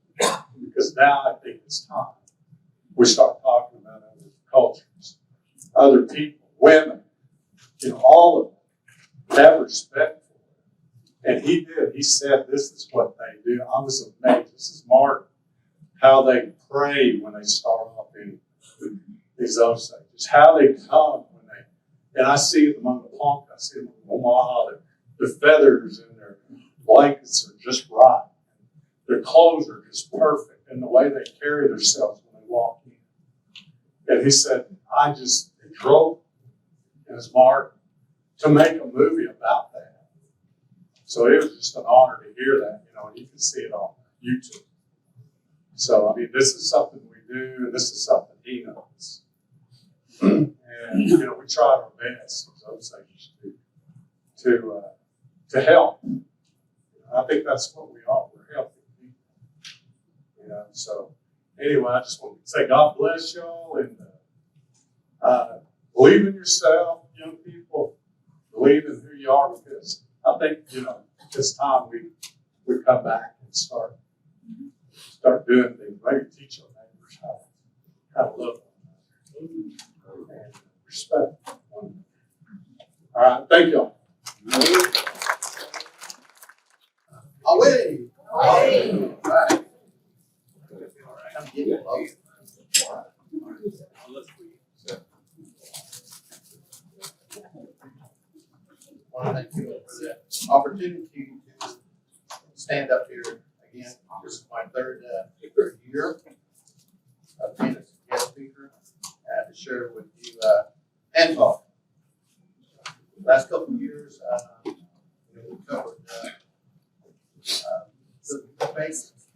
Because now I think it's time we start talking about other cultures, other people, women, all of them. Have respect for it. And he did. He said, this is what they do. I was amazed. This is Martin. How they pray when they start off in these Osages. How they come when they, and I see it among the Ponca, I see it among the Omaha, the feathers in their blankets are just right. Their clothes are just perfect, and the way they carry themselves when they walk in. And he said, it drove as Martin to make a movie about that. So it was just an honor to hear that, and you can see it on YouTube. So, this is something we do, and this is something he knows. And, we tried our best, as Osages do, to help. I think that's what we are. We're helping people. So, anyway, I just want to say God bless y'all, and believe in yourself, young people. Believe in who you are, because I think, it's time we come back and start doing things. Maybe teach our neighbors how to love one another and respect one another. All right, thank y'all. Away! Away! All right. I'm getting close. I want to thank you for the opportunity to stand up here again. This is my third year of being a guest speaker and to share with you and talk. Last couple of years, we covered the basics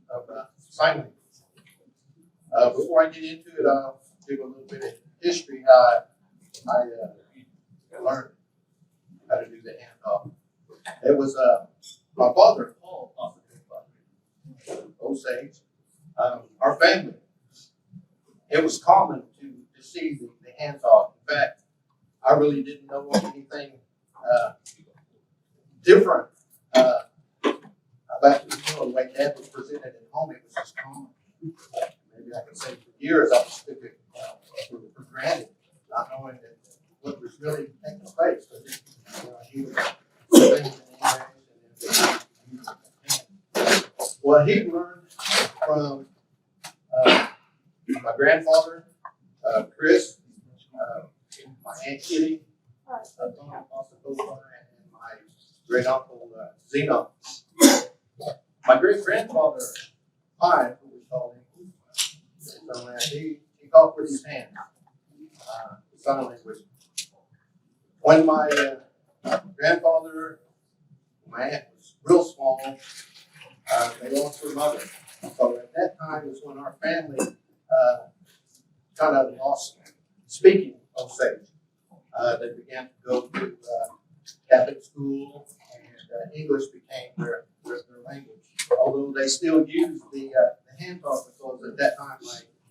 of sign language. Before I get into it, I'll give a little bit of history how I learned how to do the handoff. It was my father, Paul Pahsetopah, Osage. Our family, it was common to see the hands-off. In fact, I really didn't know anything different about the way Dad was presented at home. It was just common. Maybe I could say for years I was took it for granted, not knowing what was really taking place. But he was well, he learned from my grandfather, Chris, my Aunt Kitty, Pahsetopah, and my great uncle Zeno. My great grandfather, Pi, who we called him, he talked with his hands, sign language. When my grandfather, my aunt was real small, they lost their mother. So at that time was when our family kind of lost speaking Osage. They began to go to Catholic school, and English became their language. Although they still used the hand talk, because at that time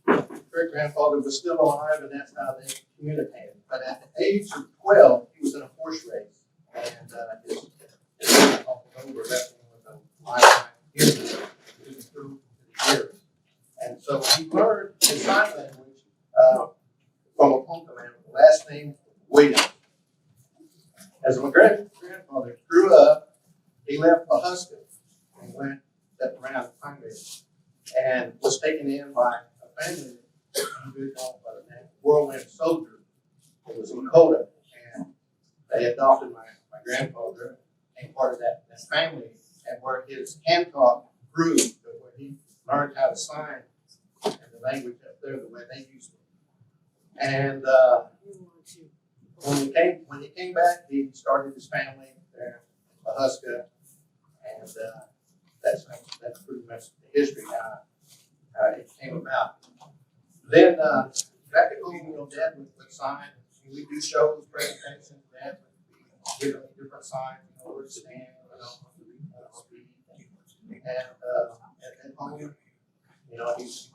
my great grandfather was still alive, and that's how they communicated. But at the age of 12, he was in a horse race, and his uncle over left him with a lifetime injury through the As my grandfather grew up, he left Pahsetopah and went up around the Pine Ridge and was taken in by a family individual by the name of Whirlwind Soldier. It was Lakota, and they adopted my grandfather and part of that family, and where his hand taught grew, where he learned how to sign and the language up there the way they used it. And when he came back, he started his family there in Pahsetopah, and that's pretty much the history how it came about. Then back at home, Dad would sign. We do shows, presentations. Dad would give me different signs, where to stand, speak, and at home, he's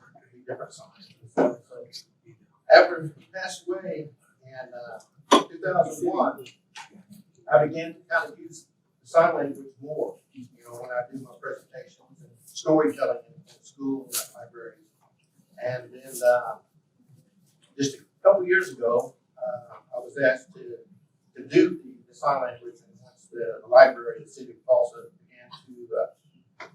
different signs. So after he passed away in 2001, I began to kind of use the sign language more. When I do my presentations and storytelling in school and libraries. And then just a couple years ago, I was asked to do the sign language, and once the library, the city of Tulsa, began to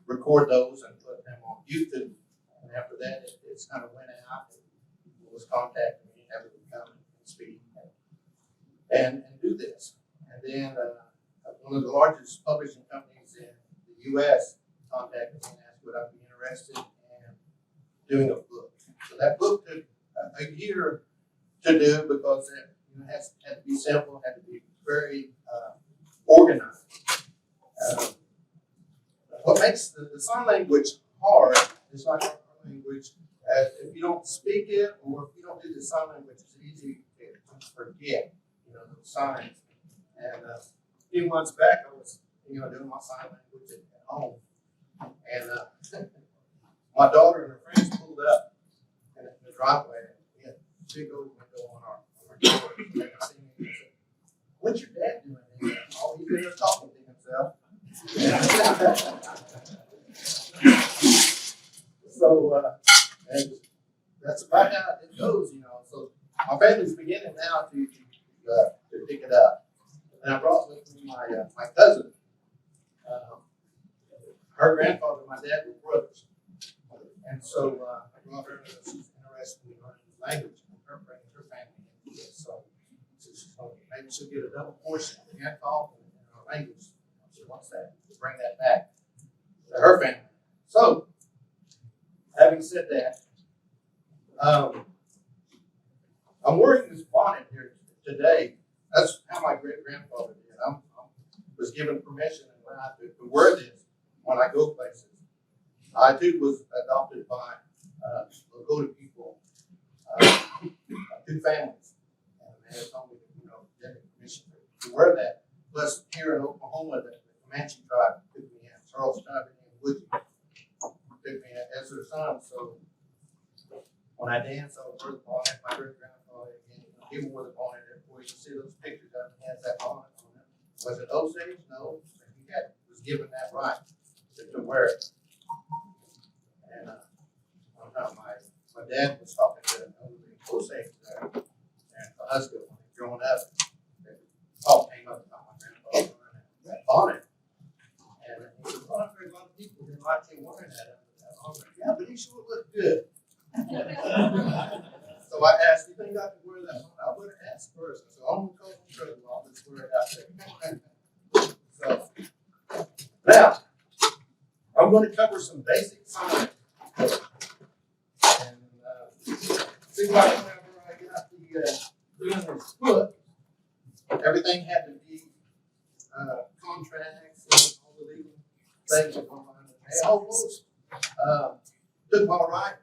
record those and put them on YouTube. And after that, it's kind of went out. It was contacting me, having me come and speak and do this. And then one of the largest publishing companies in the U.S. contacted me and asked would I be interested in doing a book. So that book took a year to do because it had to be simple, had to be very organized. What makes the sign language hard is like our language. If you don't speak it or if you don't do the sign language, it's easy to forget, the signs. And a few months back, I was, doing my sign language at home. And my daughter and her friends pulled up in the driveway, and we had a big old window on our door. And they could see me and said, "What's your dad doing here?" Oh, he's in there talking to himself. So, and that's about how it goes, So my family's beginning now to pick it up. And I brought with me my cousin. Her grandfather and my dad were brothers. And so I brought her, she's interested in learning the language, and her bringing her family into it. So maybe she'll get a double portion of the hand talk and her language. She wants that, to bring that back to her family. So, having said that, I'm wearing this bonnet here today. That's how my great-grandfather did. I was given permission and allowed to wear this when I go places. I too was adopted by Lakota people, two families, and they had told me to, get permission to wear that. Plus, here in Oklahoma, the Comanche tribe took me in. Charles tribe and Woodie took me in as their son. So when I dance, I would wear the bonnet. My great grandfather, he wore the bonnet. Where you see those pictures of him, he has that bonnet on him. Was it Osage? No, he was given that right to wear it. And one time my dad was talking to Osage there, and the husband, when he growing up, Paul came up about my grandfather wearing that bonnet. And he said, "Well, I've heard a lot of people didn't like him wearing that." I was like, "Yeah, but he sure looked good." So I asked, "You think I can wear that?" I would have asked first. I said, "I'm going to call him trouble. I'll just wear it out there." So now, I'm going to cover some basic signs. And see, like whenever I got doing this book, everything had to be contracts and all the legal things that went on. They almost took my right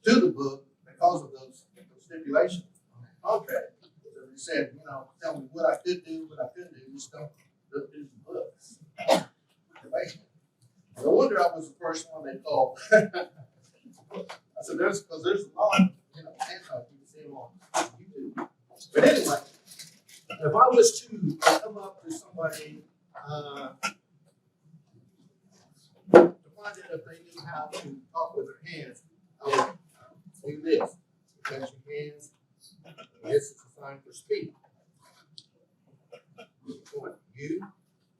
to the book because of those stipulations on that contract. So they said, tell me what I could do, what I couldn't do, just don't do the books. No wonder I was the first one they called. I said, there's a lot of, hands-on, you can see them on YouTube. But anyway, if I was to come up to somebody to find out if they knew how to talk with their hands, I would do this. Touch your hands. This is a sign for speak. Point you.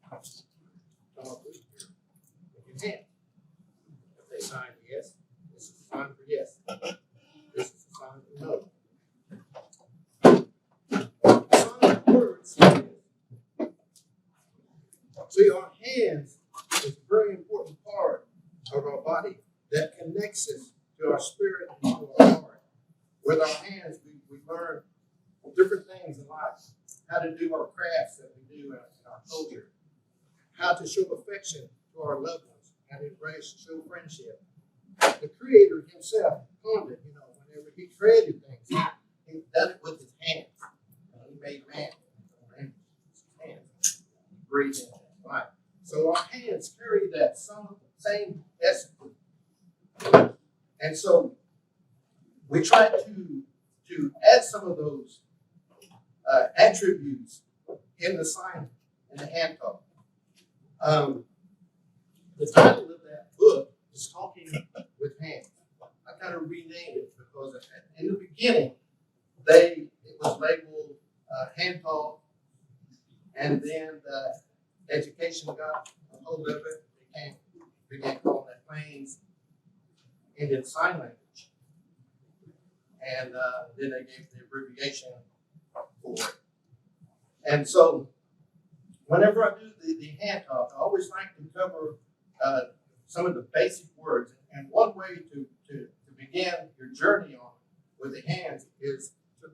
Come up with your hand. If they sign yes, this is a sign for yes. This is a sign for no. Sign words. See, our hands is a very important part of our body that connects us to our spirit and to our heart. With our hands, we learn different things in life. How to do our crafts that we do in our culture. How to show affection to our loved ones. How to embrace and show friendship. The Creator himself, whenever he created things, he done it with his hands. He made man with his hands. He breathed in life. So our hands carry that same essence. And so we try to add some of those attributes in the sign, in the hand talk. The title of that book is Talking with Hands. I kind of renamed it because in the beginning, it was labeled hand talk, and then the education got a hold of it. They began calling it plains Indian Sign Language. And then they gave the abbreviation for it. And so whenever I do the hand talk, I always like to cover some of the basic words. And one way to begin your journey on with the hands is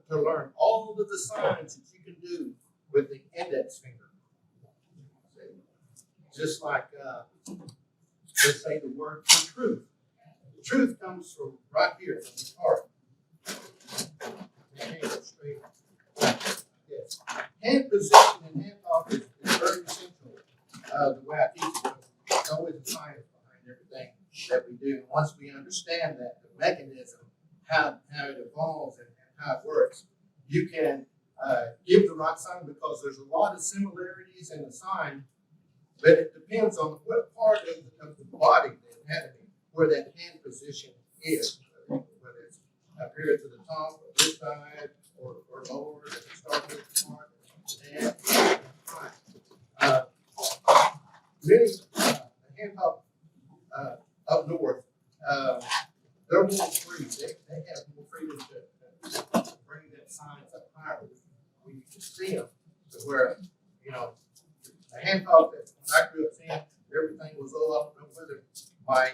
to learn all of the signs that you can do with the index finger. Just like, let's say the word for truth. The truth comes from right here, from the heart. Straight. Yes. Hand position and hand talk is very essential. The way I teach it, there's always a science behind everything that we do. And once we understand that, the mechanism, how it evolves and how it works, you can give the right sign because there's a lot of similarities in the sign, but it depends on what part of the body, the anatomy, where that hand position is, whether it's up here to the top, or this side, or lower, if you start with the part, many hand up north, they're more free. They have more freedom to bring that signs up higher. We can see them to where, the hand talk that when I grew up seeing, everything was all up with it. My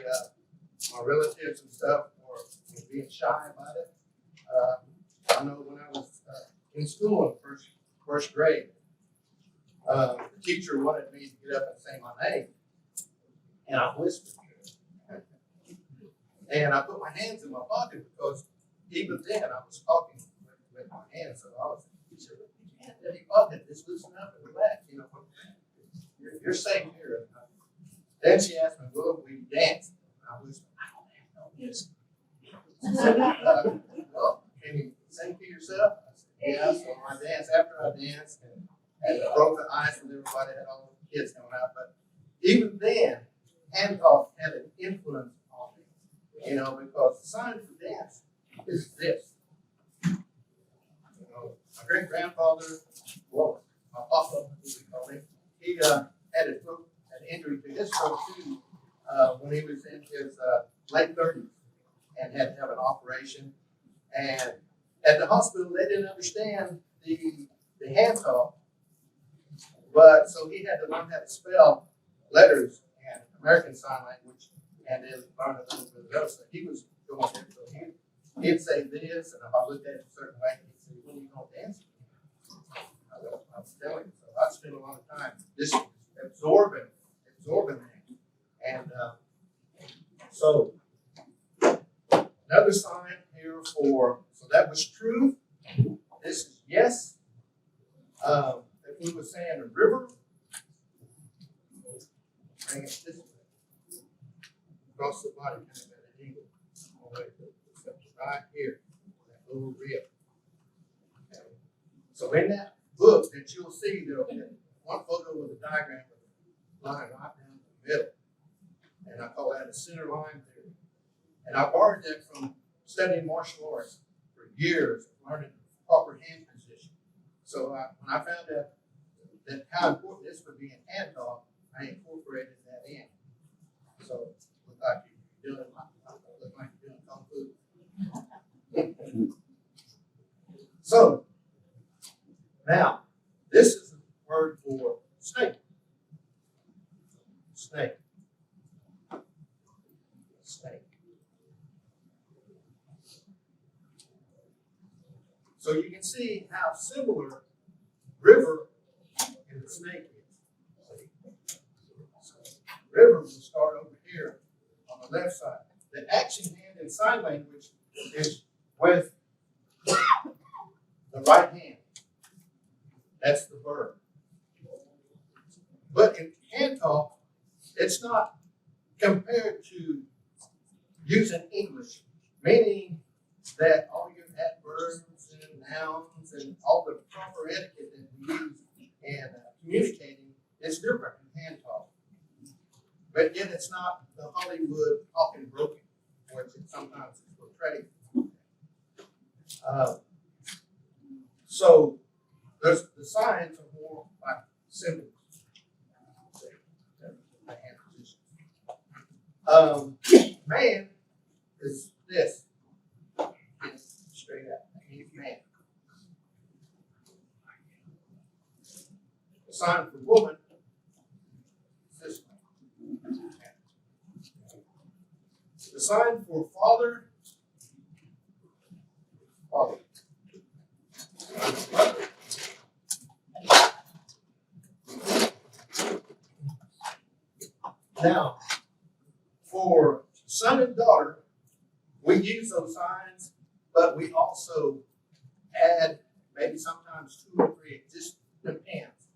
relatives and stuff were being shy about it. I know when I was in school in first grade, the teacher wanted me to get up and say my name, and I whispered. And I put my hands in my pocket because even then I was talking with my hands. So I was saying, you can't in your pocket, just loosen up and relax. You're safe here. Then she asked me, well, we dance. I whispered, I don't dance. Well, can you sing to yourself? I said, yeah. So I danced after I danced and broke the ice with everybody, had all the kids coming out. But even then, hand talk had an influence on me, because the sign for dance is this. My great grandfather, well, my papa, as we call him, he had an injury to his throat too when he was in his late 30s and had to have an operation. And at the hospital, they didn't understand the hand talk, but so he had to learn how to spell letters and American Sign Language, and then learn a little bit of those. So he was going there. So he'd say this, and if I looked at it a certain way, he'd say, when are you going to dance? I was telling you. So I spent a lot of time just absorbing that. And so another sign here so that was truth. This is yes. If we were saying a river, bring it this way. Across the body, kind of at an angle. All the way right here, that little rib. Okay. So in that book that you'll see, there'll be one photo with a diagram with a line right down the middle. And I call that a center line theory. And I borrowed that from studying martial arts for years, learning the proper hand position. So when I found out that how important this would be in hand talk, I incorporated that in. So look like you're doing kung fu. So now this is a word for snake. Snake. Snake. So you can see how similar river and the snake is. So river will start over here on the left side. The action hand in sign language is with the right hand. That's the verb. But in hand talk, it's not compared to using English, meaning that all your adverbs and nouns and all the proper etiquette that we use in communicating is different in hand talk. But yet it's not the Hollywood talking broken, which it sometimes is portrayed. So there's the signs are more like symbols. The hand position. Man is this. It's straight up. He's man. The sign for woman is this one. The sign for father. Father. Now, for son and daughter, we use those signs, but we also add maybe sometimes 2 or 3. It just depends.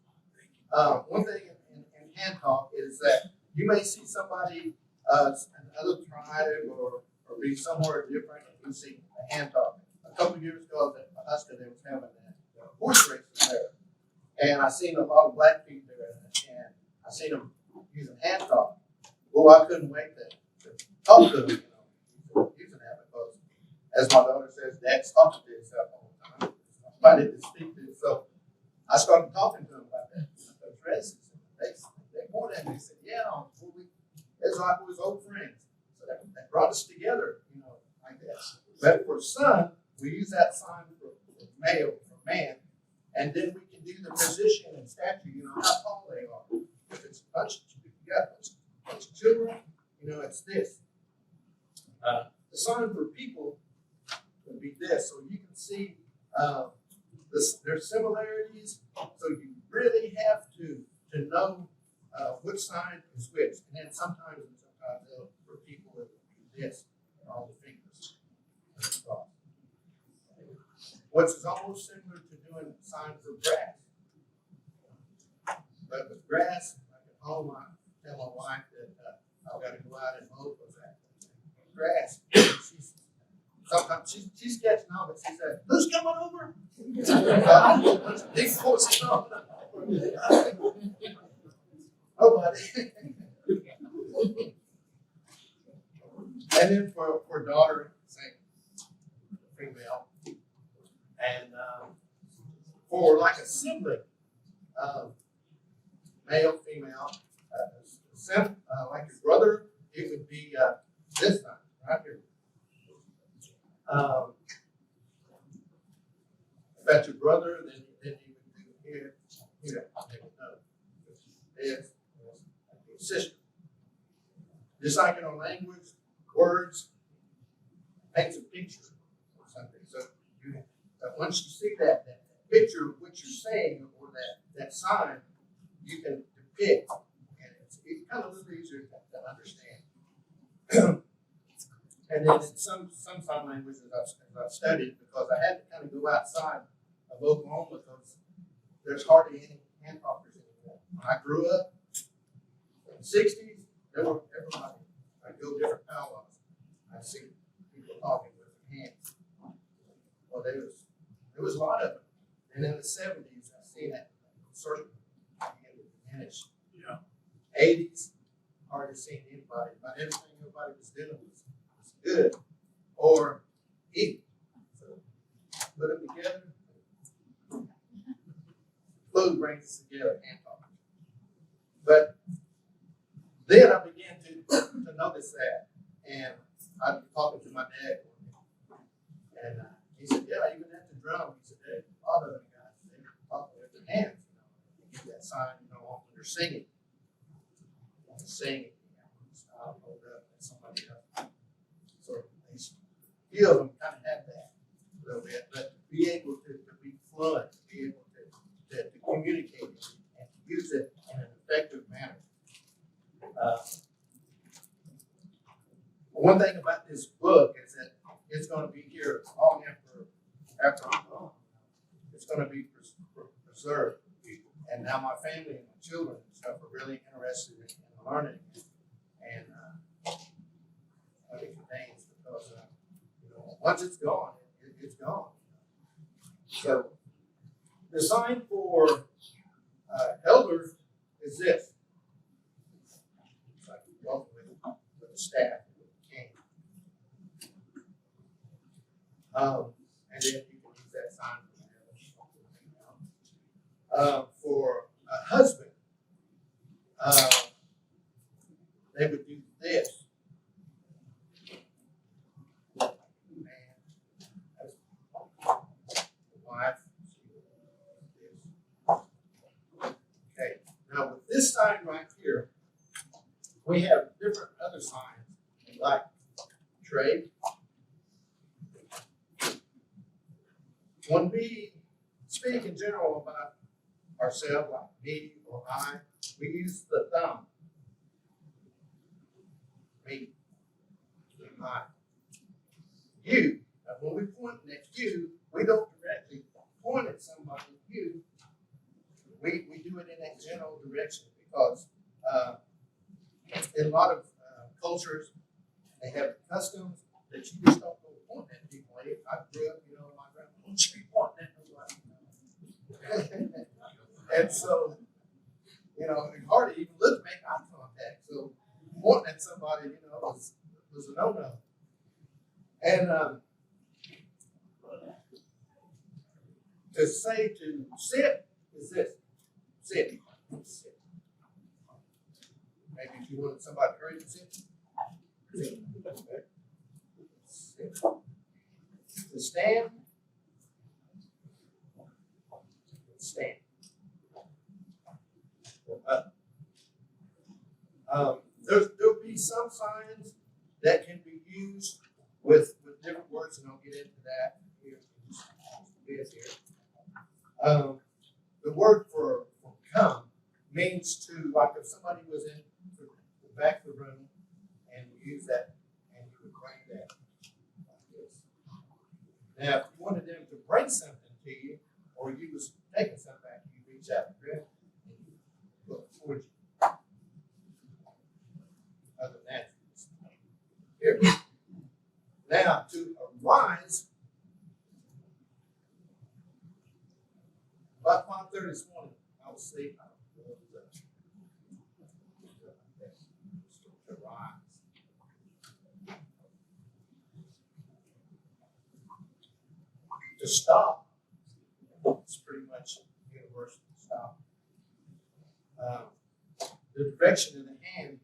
One thing in hand talk is that you may see somebody, another tribe or be somewhere different, and you see a hand talk. A couple of years ago at Pahsetopah, they was having that horse races there. And I seen a lot of black people there, and I seen them using hand talk. Well, I couldn't wait to talk to them, using that because, as my daughter says, Dad's talking to himself all the time. Somebody to speak to. So I started talking to them about that. Those races. They pointed at me and said, yeah, it's like we was old friends. So that brought us together, like that. But for son, we use that sign for male, for man, and then we can do the position and stature, how tall they are. If it's a bunch of children, it's this. The sign for people would be this. So you can see there's similarities. So you really have to know which sign is which. And then sometimes for people it would be this, all the fingers. What's almost similar to doing a sign for grass. But with grass, like at home, I tell my wife that I've got to go out and mow because that grass. She's catching on, but she said, "Who's coming over?" Big horse coming over. Nobody. And then for daughter, same female. And for like a sibling, male, female, like your brother, it would be this time, right here. If that's your brother, then you would do here, they would know. This, your sister. Just like in our language, words paints a picture or something. So once you see that picture of what you're saying or that sign, you can depict, and it's kind of a little easier to understand. And then in some sign languages I've studied, because I had to kind of go outside of Oklahoma because there's hardly any hand talkers anymore. When I grew up in the 60s, there were everybody. I'd go different powwows. I'd see people talking with their hands. Well, there was a lot of them. And in the 70s, I seen that sort of began to diminish. Yeah. 80s, hardly seen anybody. About everything everybody was doing was good or evil. So put them together. food brings us together and talk. But then I began to notice that, and I was talking to my dad, and he said, "Yeah, even at the drum," he said, "Hey, a lot of the guys, they talk with their hands, they get that sign, when they're singing. When they're singing, I'll hold up and somebody else." So a few of them kind of have that a little bit, but to be able to be fluent, to be able to communicate and to use it in an effective manner. One thing about this book is that it's going to be here long after I'm gone. It's going to be preserved. And now my family and my children and stuff are really interested in learning and what it contains, because once it's gone, it's gone. So the sign for elders is this. It's like you walk with a staff, with a cane. And then you can use that sign for a husband. They would do this. Wife. Okay, now with this sign right here, we have different other signs like trade. When we speak in general about ourselves, like me or I, we use the thumb. Me, I. You. Now when we point at you, we don't directly point at somebody, you. We do it in that general direction because in a lot of cultures, they have customs that you just don't go pointing at people. I grew up, my grandma, don't you be pointing at nobody. And so, it's hard to even look, make eye contact. So pointing at somebody, was a no-no. And to say to sit is this. Sit. Sit. Maybe if you wanted somebody to hurry to sit. Sit. Sit. To stand. Stand. There'll be some signs that can be used with different words, and I'll get into that here. The word for come means to, like if somebody was in the back of the room and you use that and you would bring that like this. Now, if you wanted them to bring something to you, or you was taking something back, you reach out and grab it and you look towards you. Other than that, here. Now, to arise, about 5:30 this morning, I was asleep. To rise. To stop. It's pretty much universal. To stop. The direction of the hand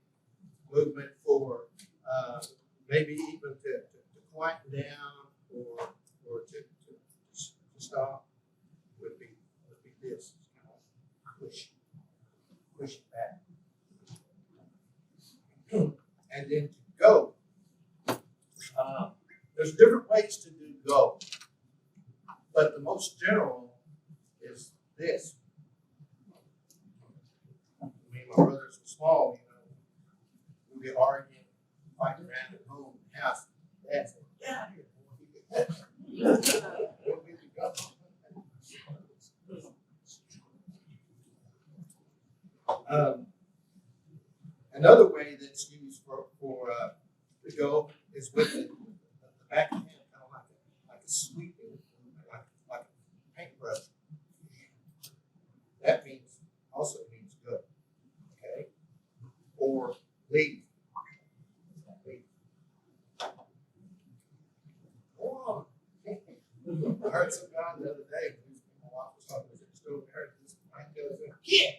movement for maybe even to quieten down or to stop would be this. Kind of push it back. And then to go. There's different ways to do go. But the most general is this. Me and my brothers were small, we'd be arguing, fighting around at home in the house. Dad said, "Get out of here, boy." Another way that's used for to go is with the back of the hand, kind of like a sweeping, like a paintbrush. That also means go. Okay? Or leave. I heard some guy the other day, my wife was talking to him, still married, this blanket. goes, "Kid."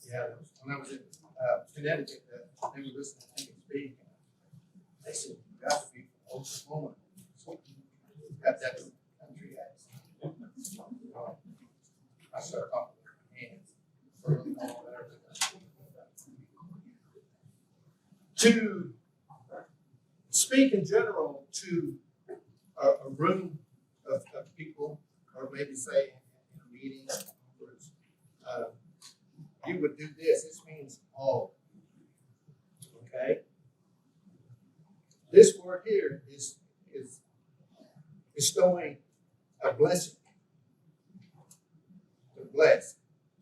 Yeah, when I was in Connecticut, they were listening to me speak. They said, "You got to be from Oklahoma. You got that country accent." I started talking with my hands. To speak in general to a room of people, or maybe say in a meeting, you would do this. This means all. Okay? This word here is showing a blessing. To bless.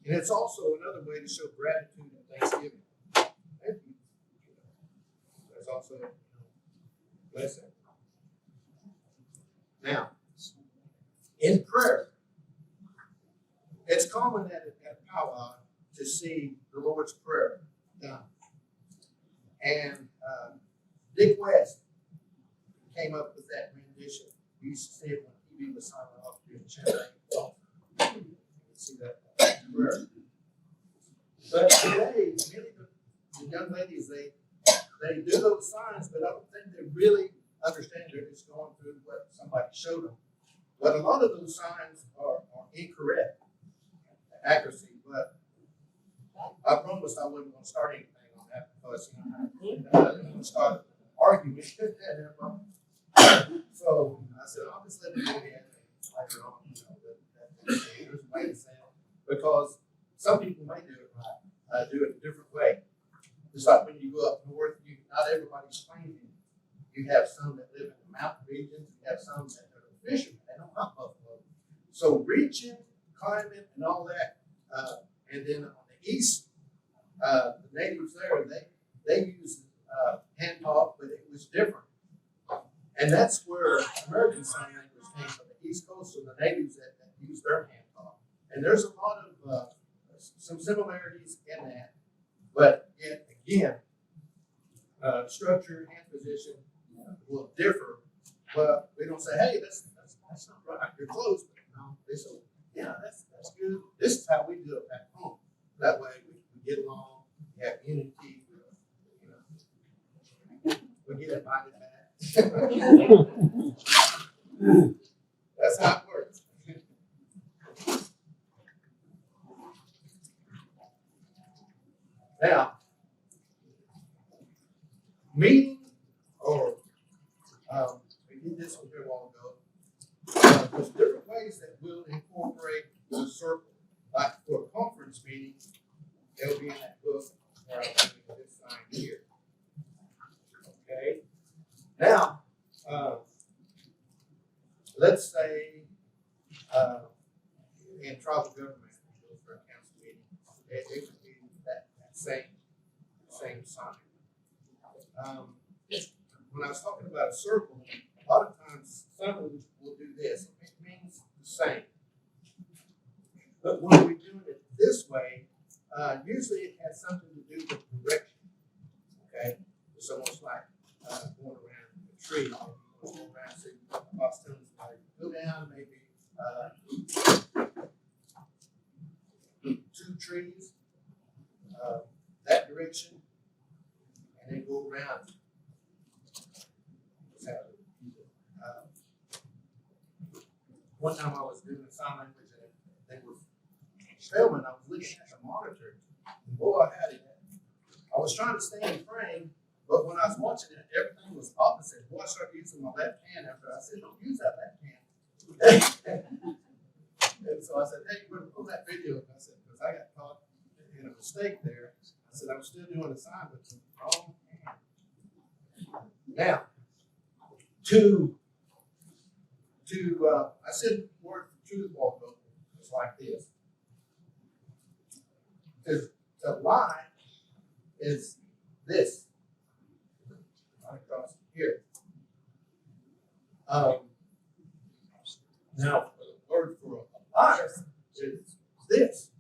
And it's also another way to show gratitude and thanksgiving. Thank you. There's also blessing. Now, in prayer, it's common at Powwow to see the Lord's Prayer done. And Dick West came up with that rendition. We used to see it when TV was signing off during Channel 8. You can see that prayer. But today, many of the young ladies, they do those signs, but I don't think they really understand. They're just going through what somebody showed them. But a lot of those signs are incorrect accuracy. But I promised I wasn't going to start anything on that because I didn't want to start arguing. So I said, I'll just let it go ahead later on. There's a way to say it because some people may do it right, do it a different way. It's like when you go up north, not everybody's plain. You have some that live in the mountain regions. You have some that are fishermen. They don't hunt buffalo. So reaching, climbing, and all that. And then on the east, the natives there, they use hand talk, but it was different. And that's where American Sign Language came from the East Coast, so the natives that use their hand talk. And there's a lot of some similarities in that, but yet again, structure, hand position will differ. But we don't say, "Hey, that's not right. You're close." But no, they say, "Yeah, that's good. This is how we do it back home." That way we get along, we have unity. We get invited back. That's how it works. Now, meeting, or we did this one here a while ago. There's different ways that we'll incorporate the circle. Like for a conference meeting, it'll be in that book where I'm putting this sign here. Okay. Now, let's say in tribal government, for a council meeting, it could be that same sign. When I was talking about a circle, a lot of times some will do this. It means the same. But when we're doing it this way, usually it has something to do with direction. Okay? It's almost like going around a tree. Going around, so go down maybe 2 trees, that direction, and then go around. One time I was doing sign language and they were filming. I was looking at the monitor, and boy, I was trying to stay in frame, but when I was watching it, everything was opposite. Boy, I started using my left hand after I said, "Don't use that left hand." And so I said, "Hey, you better pull that video." I said, because I got caught in a mistake there. I said, I'm still doing the sign, but it's the wrong hand. Now, I said the word for truth walk over. It's like this. Because to lie is this. Right across here. Now, the word for a liar is this.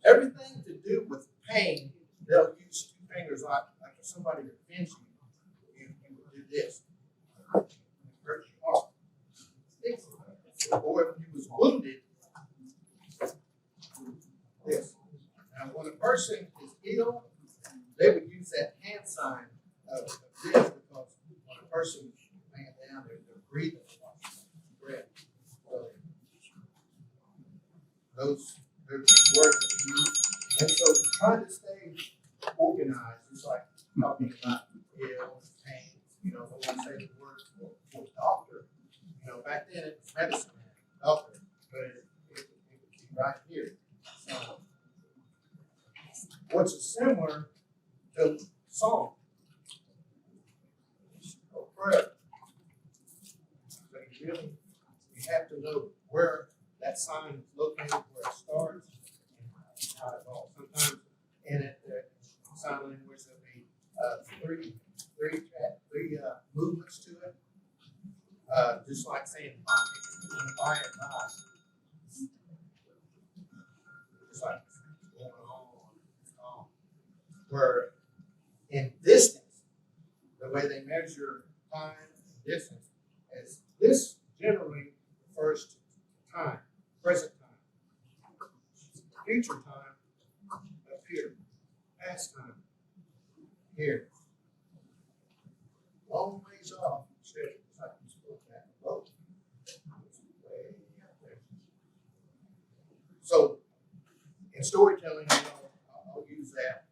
Everything to do with pain, they'll use fingers like if somebody offends you, you would do this. Hurt your arm. The boy, when he was wounded, this. Now, when a person is ill, they would use that hand sign of this because when a person is laying down, they're breathing a lot. Breath. So, those are the words that we use. And so, trying to stay organized is like talking about ill, pain. You know, when we say the word for doctor, you know, back then it was medicine, doctor, but it would be right here. So, what's similar to song or prayer? But you have to know where that sign is located, where it starts, and how it goes. Sometimes in it, the sign language there'll be three movements to it, just like saying by and by. Just like going on. Where in distance, the way they measure time and distance is this generally refers to time, present time, future time up here, past time here. Long ways off, instead it's like you spoke that low. Way up there. So in storytelling, you know, I'll use that.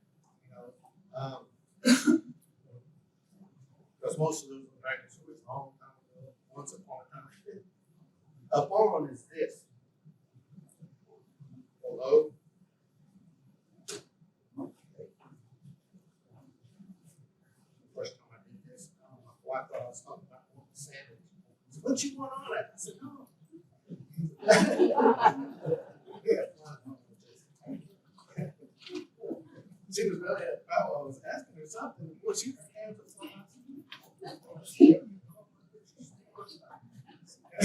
Because most of those American stories a long time ago, once upon a time. Upon is this. Below. Okay. First time I did this, my wife thought I was talking about wanting a sandwich. She said, what you want on it? I said, no. Yeah. She was really at power. I was asking her something. Was she hands up? I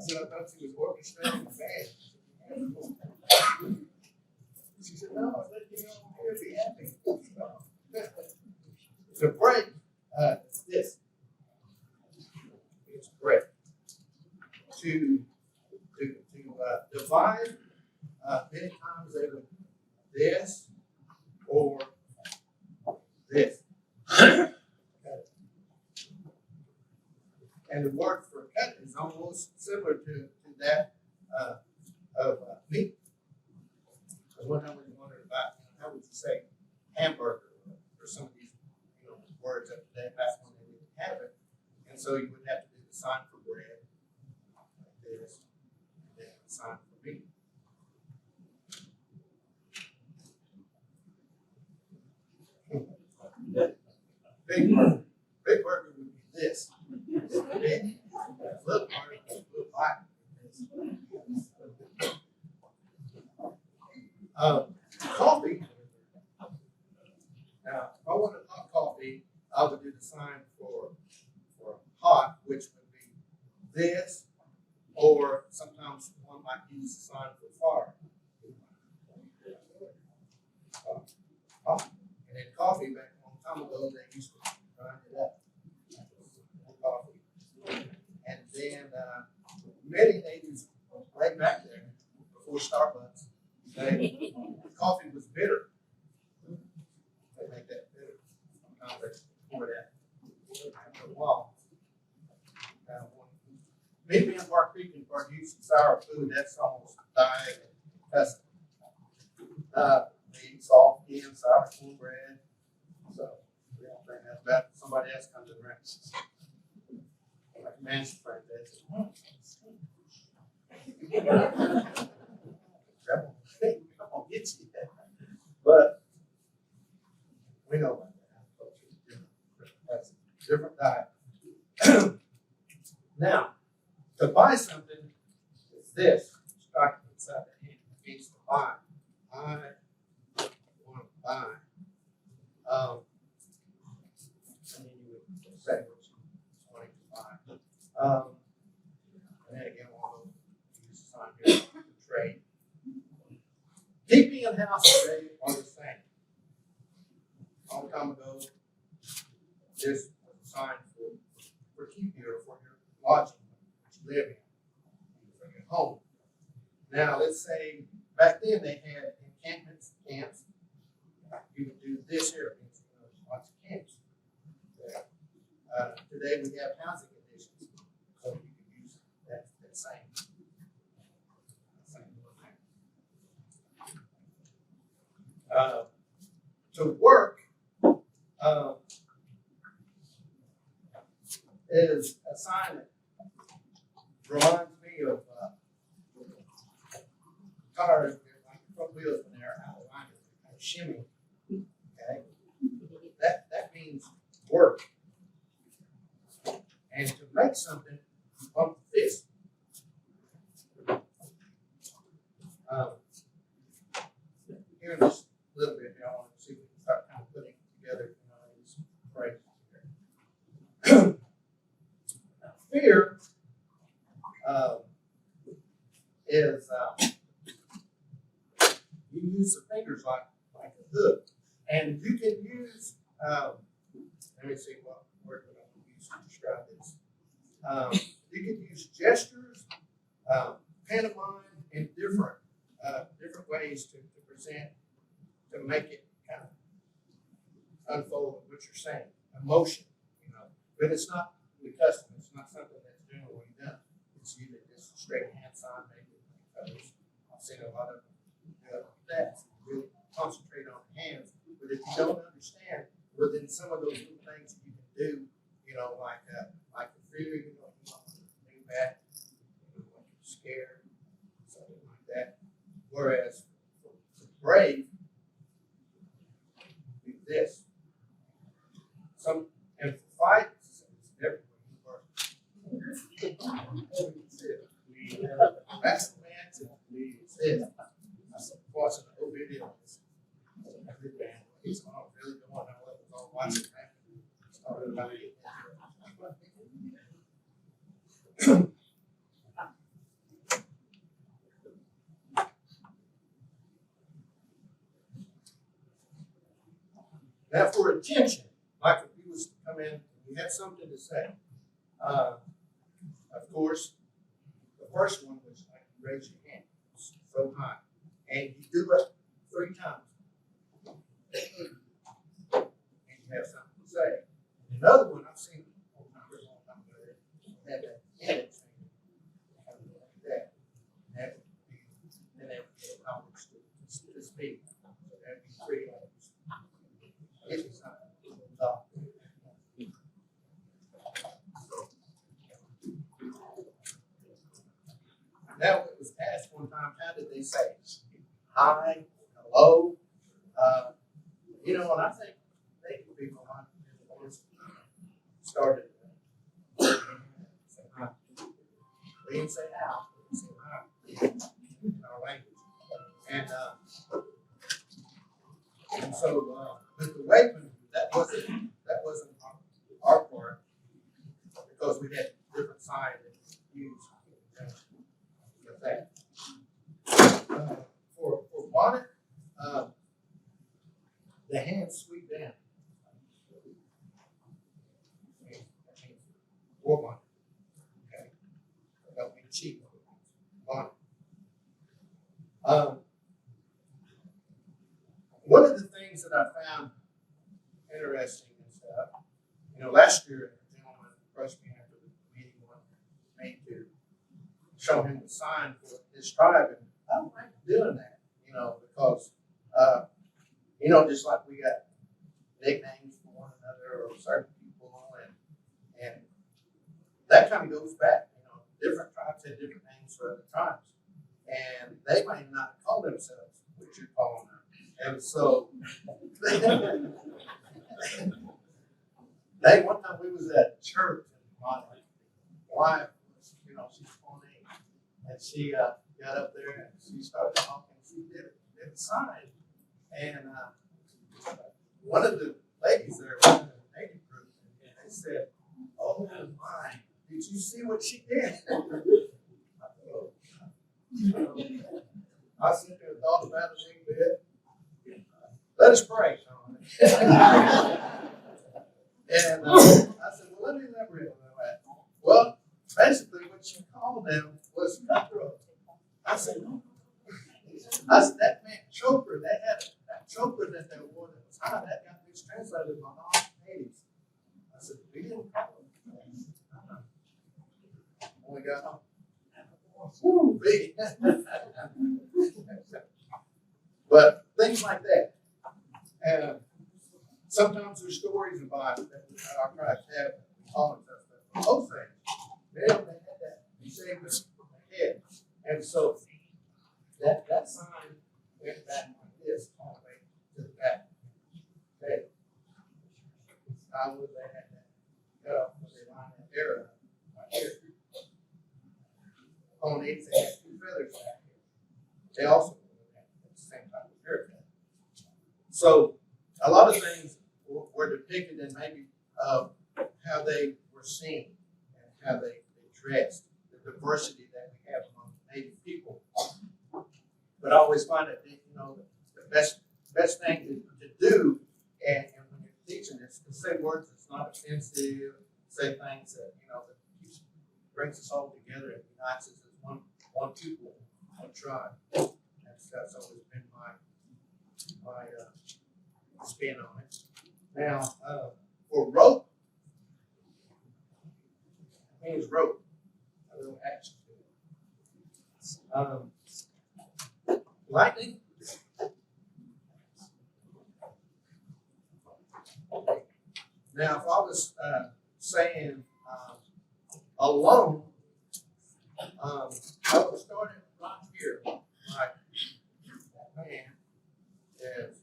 said, I thought she was orchestrating the band. She said, no, I was letting you know I'm here to be happy. To break, it's this. It's break. To divide. Many times they would this or this. And the word for cut is almost similar to that of meat. Because one time we wondered about, how would you say hamburger or some of these words up to that past when they didn't have it. And so you would have to do the sign for bread, like this, and then the sign for meat. Big burger would be this. Big. Little burger would be like this. Coffee. Now, if I wanted hot coffee, I would do the sign for hot, which would be this, or sometimes one might use the sign for fire. And then coffee, back a long time ago, they used to grind it up. Coffee. And then many natives right back there, before Starbucks, coffee was bitter. They make that bitter. Sometimes they pour that after a while. Me being Park Creek and Park used sour food, that's almost diet and custom. They eat soft and sour cornbread. So we don't think that's bad. Somebody else comes in around. Like mashed potatoes. I'll get you that. But we know about that. That's a different diet. Now, to buy something, it's this. Stock inside the hand. It means to buy. I want to buy. And then you would say what you want to buy. And then again, we'll use the sign here to trade. Keeping in house today long time ago, this was a sign for keep you, for your lodging, that you live in, for your home. Now, let's say back then they had encampments, camps. You would do this here, lots of camps. Today we have housing conditions, so you can use that same little thing. To work is a sign that reminds me of cars, like the front wheels when they're out of line, kind of shimmy. Okay, that means work. And to make something, you bump this. Here in this little bit, I want to see if we can start kind of putting together these phrases here. Fear is you use the fingers like a hook, and you can use. Let me see what word would I use to describe this. You can use gestures, pantomime, and different ways to present, to make it kind of unfold what you're saying. Emotion, but it's not the custom. It's not something that's generally done. It's either just straight hand sign, maybe others. I've seen a lot of that. Really concentrate on the hands, but if you don't understand, well, then some of those little things that you can do, like the fear, you want to do that, like you're scared, something like that. Whereas for brave, do this. And for fight, it's everywhere you work. That's the man to it's this. I was watching the whole video. Every band, he's all really going. I was all watching that. Started about it. Now, for attention, like if you was to come in and you had something to say, of course, the first one was like you raise your hand so high, and you do it 3 times, and you have something to say. Another one I've seen a long time ago, had that index finger, like that. That would be, then they would get knowledge to speak. So that'd be 3 others. It's not top. Now it was asked one time, how did they say it? Hi, hello. And I think native people started say hi. They didn't say how, they said hi in our language. And so, but the Wakeman, that wasn't our part, because we had different signs that we used with that. For bonnet, the hands sweep down. War bonnet. Okay. Don't mean cheap. Bonnet. One of the things that I found interesting is, last year a gentleman approached me after the meeting wanted me to show him the sign for his tribe, and I don't like doing that, because just like we got nicknames for one another or certain people, and that kind of goes back. Different tribes have different names for other tribes, and they might not call themselves what you're calling them. And so, one time we was at church, and my wife was, she's 20, and she got up there and she started talking. She did a sign, and one of the ladies there was in the native group, and they said, "Oh my, did you see what she did?" I sit there and thought about it a little bit. Let us pray. And I said, well, let me elaborate on that. Well, basically, what she called them was cutthroat. I said, no. I said, that man choker, they had that choker that they wore that was high, that got mistranslated by non-natives. I said, we didn't call them. When we got home, woo, big. But things like that. And sometimes there's stories about that our Christ have calling us that Osage. They had that shaved their head. And so that sign went back like this all the way to the back. Okay. I would they had that cut off because they lined that hair up right here. On it, they had two feathers back here. They also had the same type of haircut. So a lot of things were depicted in maybe how they were seen and how they dressed, the diversity that we have among Native people. But I always find that the best thing to do, and when you're teaching is to say words that's not offensive, say things that that brings us all together and unites us as one people, one tribe. That's always been my spin on it. Now, for rope, it means rope, a little action to it. Lightning. Now, if I was saying alone, I would start it right here. Like that man is.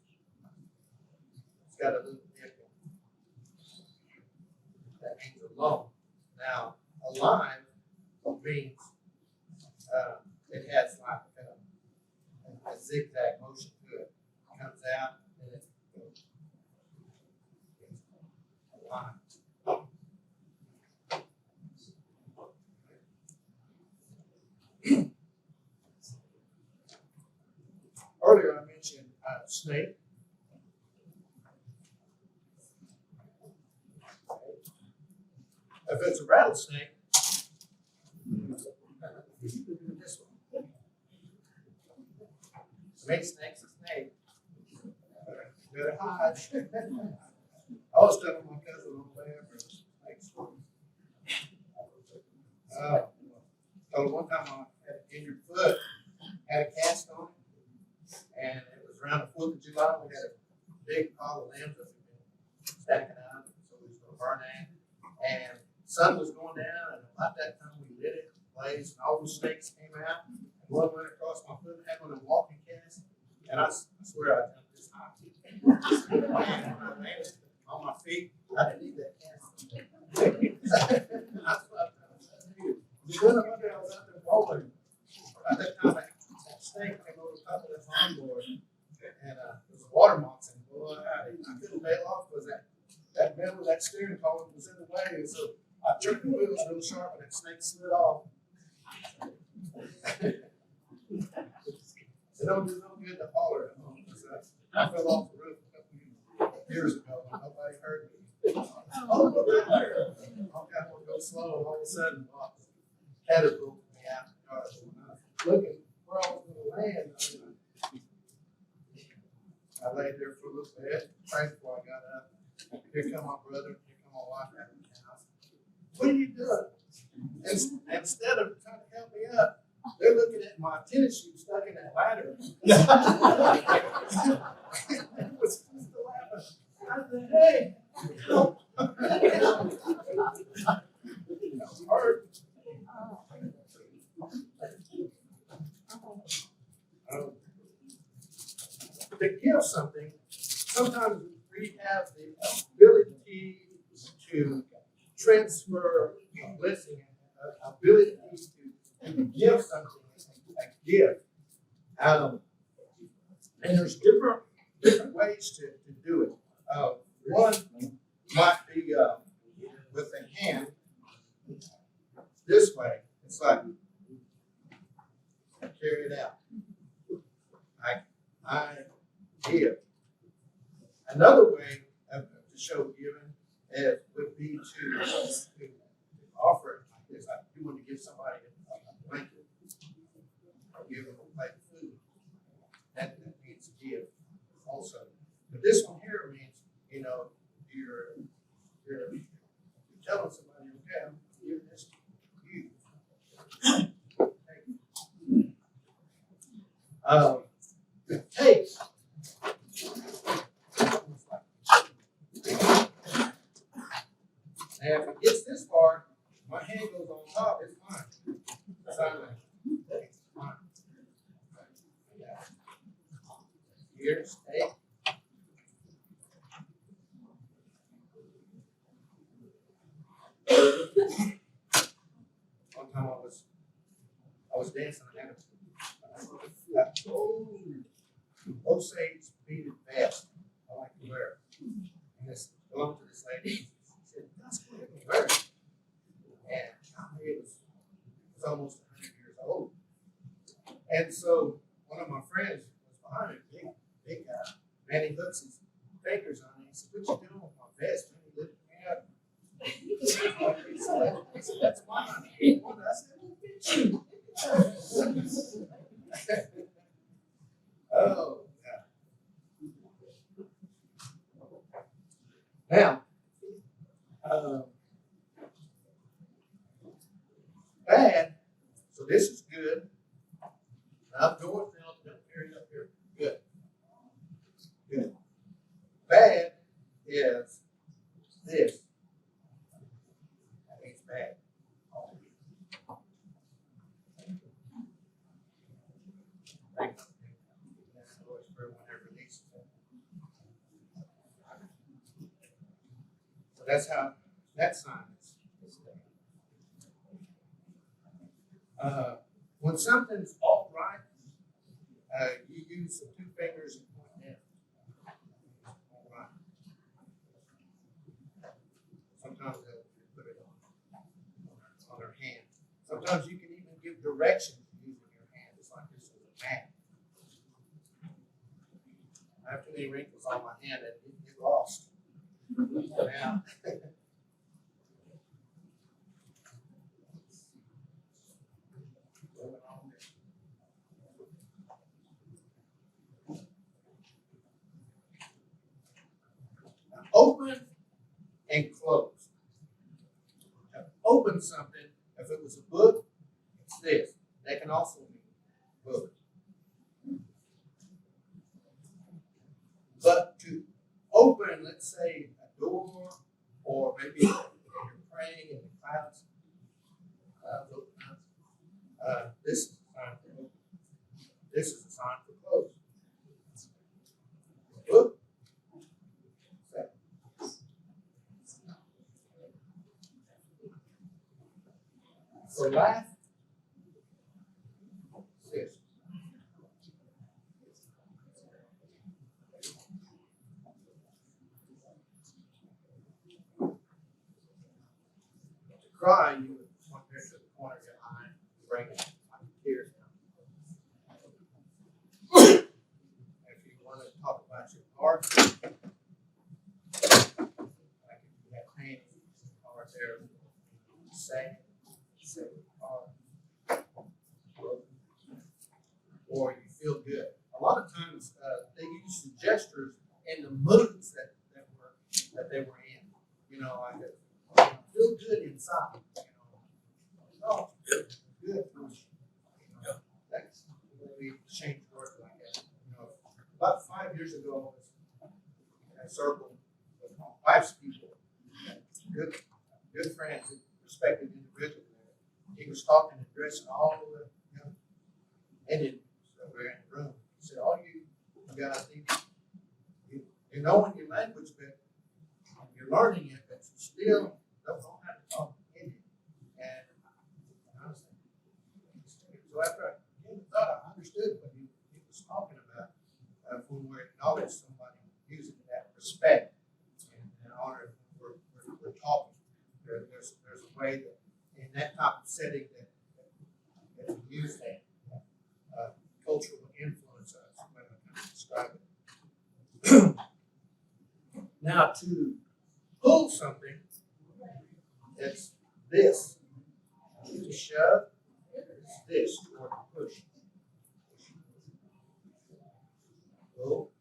Got a little nickel. That means alone. Now, alive means it has like a zigzag motion to it. It comes out and it goes. It's alive. Earlier I mentioned snake. If it's a rattlesnake, this one. Snake, snake's a snake. Better hide. I was telling my cousin on the way for snake stories. So one time I had an injured foot, had a cast on it, and it was around the 4th of July. We had a big pile of limbs that we'd been stacking up, so we was going to burn that. And sun was going down, and about that time we lit it, blazed, and all the snakes came out. And one went across my foot, had one of them walking cast, and I swear I jumped this high. On my feet, I didn't need that cast. That's what I was doing. One day I was out there bowling. At that time, that snake came over the top of that longboard, and there was a water moccasin. Boy, I couldn't bail off because that middle of that steering column was in the way, and so I turned the wheels real sharp and that snake slid off. It don't do no good to holler at home. I fell off the roof a couple years ago and nobody heard me. Oh, okay, we'll go slow, and all of a sudden, caterpillar me out in the car. So when I was looking where I was going to land, I laid there for a little bit, prayed before I got up. Here come my brother, here come my wife out of the house. What are you doing? Instead of trying to help me up, they're looking at my tennis shoes stuck in that ladder. It was just laughing. I said, hey, help. Hurt. To give something, sometimes we have the ability to transfer a blessing, ability to give something, a gift. And there's different ways to do it. One might be with the hand this way. It's like carry it out. I give. Another way show giving would be to offer it like this. Like you want to give somebody a blanket or give them a plate of food. That means give also. But this one here means, you know, you're telling somebody, okay, I'm giving this to you. Take. Now, if it gets this far, my hand goes on top, it's fine. It's fine. Here's take. One time I was dancing, I had a old Osage beaded vest I like to wear. And this belonged to this lady. She said, that's what I can wear. And it was almost 100 years old. And so one of my friends was behind me, big guy. Man, he looks his fingers on it. He said, what you doing with my vest? Man, he lifted me up. He said, that's mine. I said, well, bitch, you. Oh, yeah. Now, bad. So this is good. Up north now, down here, up here. Good. Good. Bad is this. That means bad. So that's how that sign is. When something's all right, you use the two fingers and point down. All right. Sometimes they'll put it on their hand. Sometimes you can even give directions using your hand. It's like this is a map. I have too many wrinkles on my hand that you get lost. Now, open and close. Now, open something, if it was a book, it's this. That can also mean book. But to open, let's say, a door, or maybe you're praying in the clouds, this is a sign for open. This is a sign for close. Book. For laugh, this. To cry, you would point there to the corner of your eye, bring it like tears down. If you want to talk about your heart, like if you have pain, or there, say or you feel good. A lot of times they use the gestures and the moods that they were in. You know, I feel good inside. You know, oh, good. You know, that's we changed words like that. You know, about 5 years ago, I was in a circle with my wife's people, good friends, respected individuals. He was talking and dressing all the Indians that were in the room. He said, all you guys need, you know in your language, but you're learning it, but you still don't know how to talk Indian. And I was thinking, so after I thought I understood what he was talking about, when we acknowledge somebody using that respect and honor when we're talking, there's a way that in that type of setting that we use that cultural influence, when I kind of describe it. Now to pull something, it's this. To shove, it's this, or to push. Pull.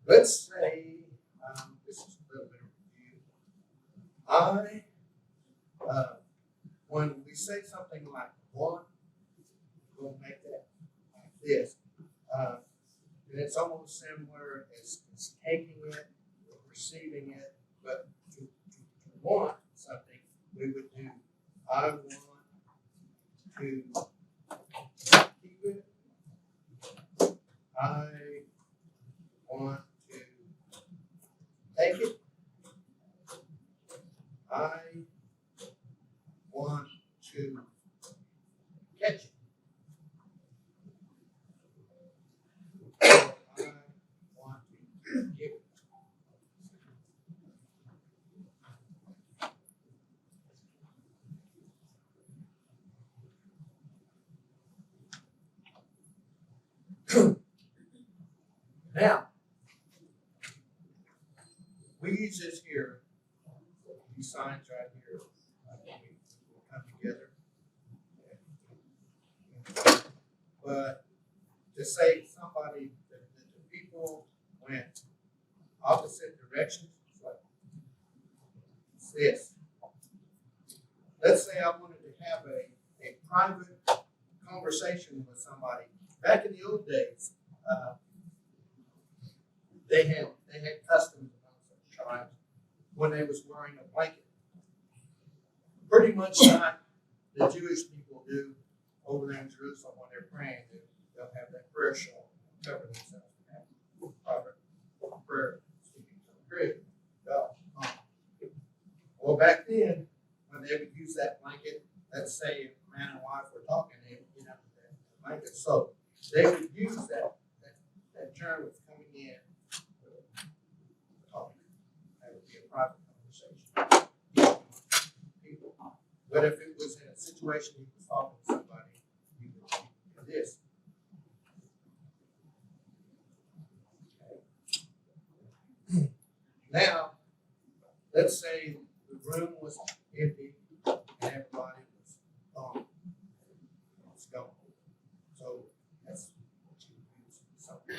Let's say, this is a little bit of review. When we say something like one, we'll make that like this. And it's almost similar as taking it, receiving it, but to want something, we would do, I want to keep it. I want to take it. I want to catch it. Or I want to give it. Now, we use this here, these signs right here, we come together. But to say somebody, that the people went opposite directions, it's like this. Let's say I wanted to have a private conversation with somebody. Back in the old days, they had customs among some tribes when they was wearing a blanket. Pretty much like the Jewish people do over there in Jerusalem when they're praying. They'll have that prayer shawl, cover themselves, and have private prayer, speaking to the Creator, God. Well, back then, when they would use that blanket, let's say if a man and wife were talking, they would get under that blanket. So they would use that term of coming in, talking. That would be a private conversation. People. But if it was in a situation he was talking to somebody, he would do this. Okay. Now, let's say the room was empty and everybody was gone. It's gone. So that's what you use something.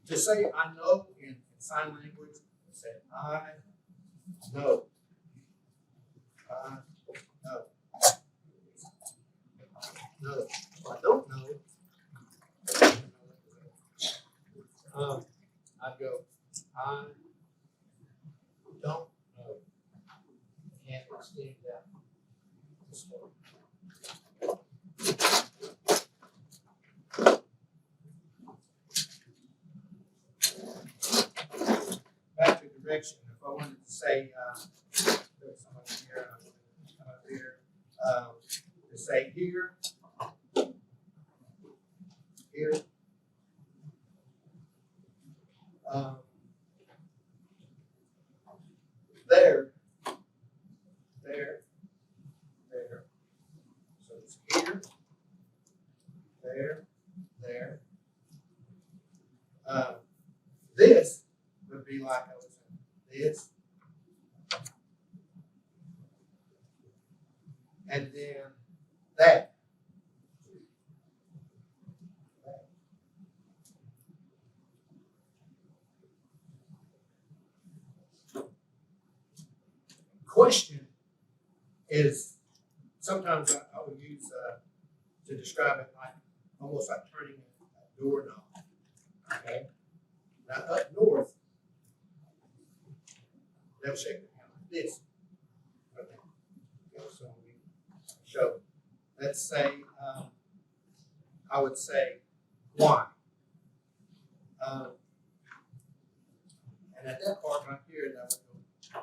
To say I know in sign language, say I know. I know. No. If I don't know, I go, I don't know. Can't extend that this way. Back to direction. If I wanted to say, there's someone here, I wanted to come up here, to say here, here, there, there, there. So it's here, there, there. This would be like I was in this. And then that. Question is sometimes I would use to describe it like almost like turning a doorknob. Okay. Now up north, they'll shake their hand like this. Okay. So we show. Let's say I would say why. And at that part right here, that would go.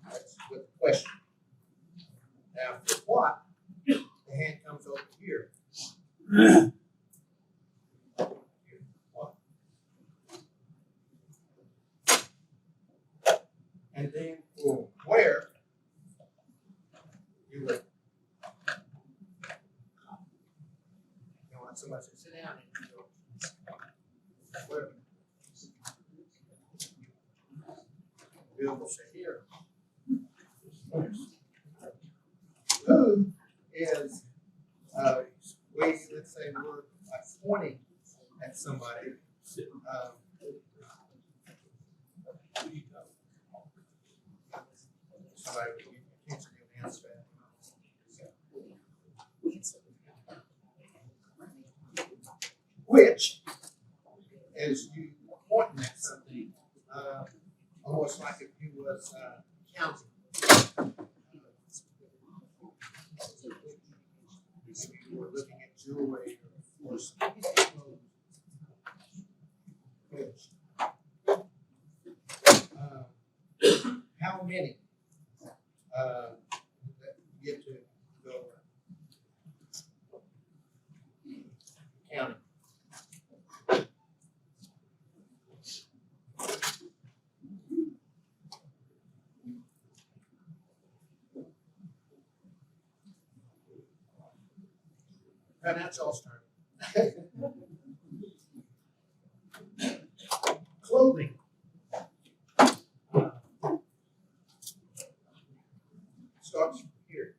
That's with the question. Now for what, the hand comes over here. What? And then for I said, sit down and go. Where? Bill will say, here. Who is, let's say we're like pointing at somebody. Somebody with intensity of hand span. Which, as you pointing at something, almost like if you was counting. If you were looking at jewelry or something. Which, how many that you get to go counting? And that's all started. Clothing. Starts from here.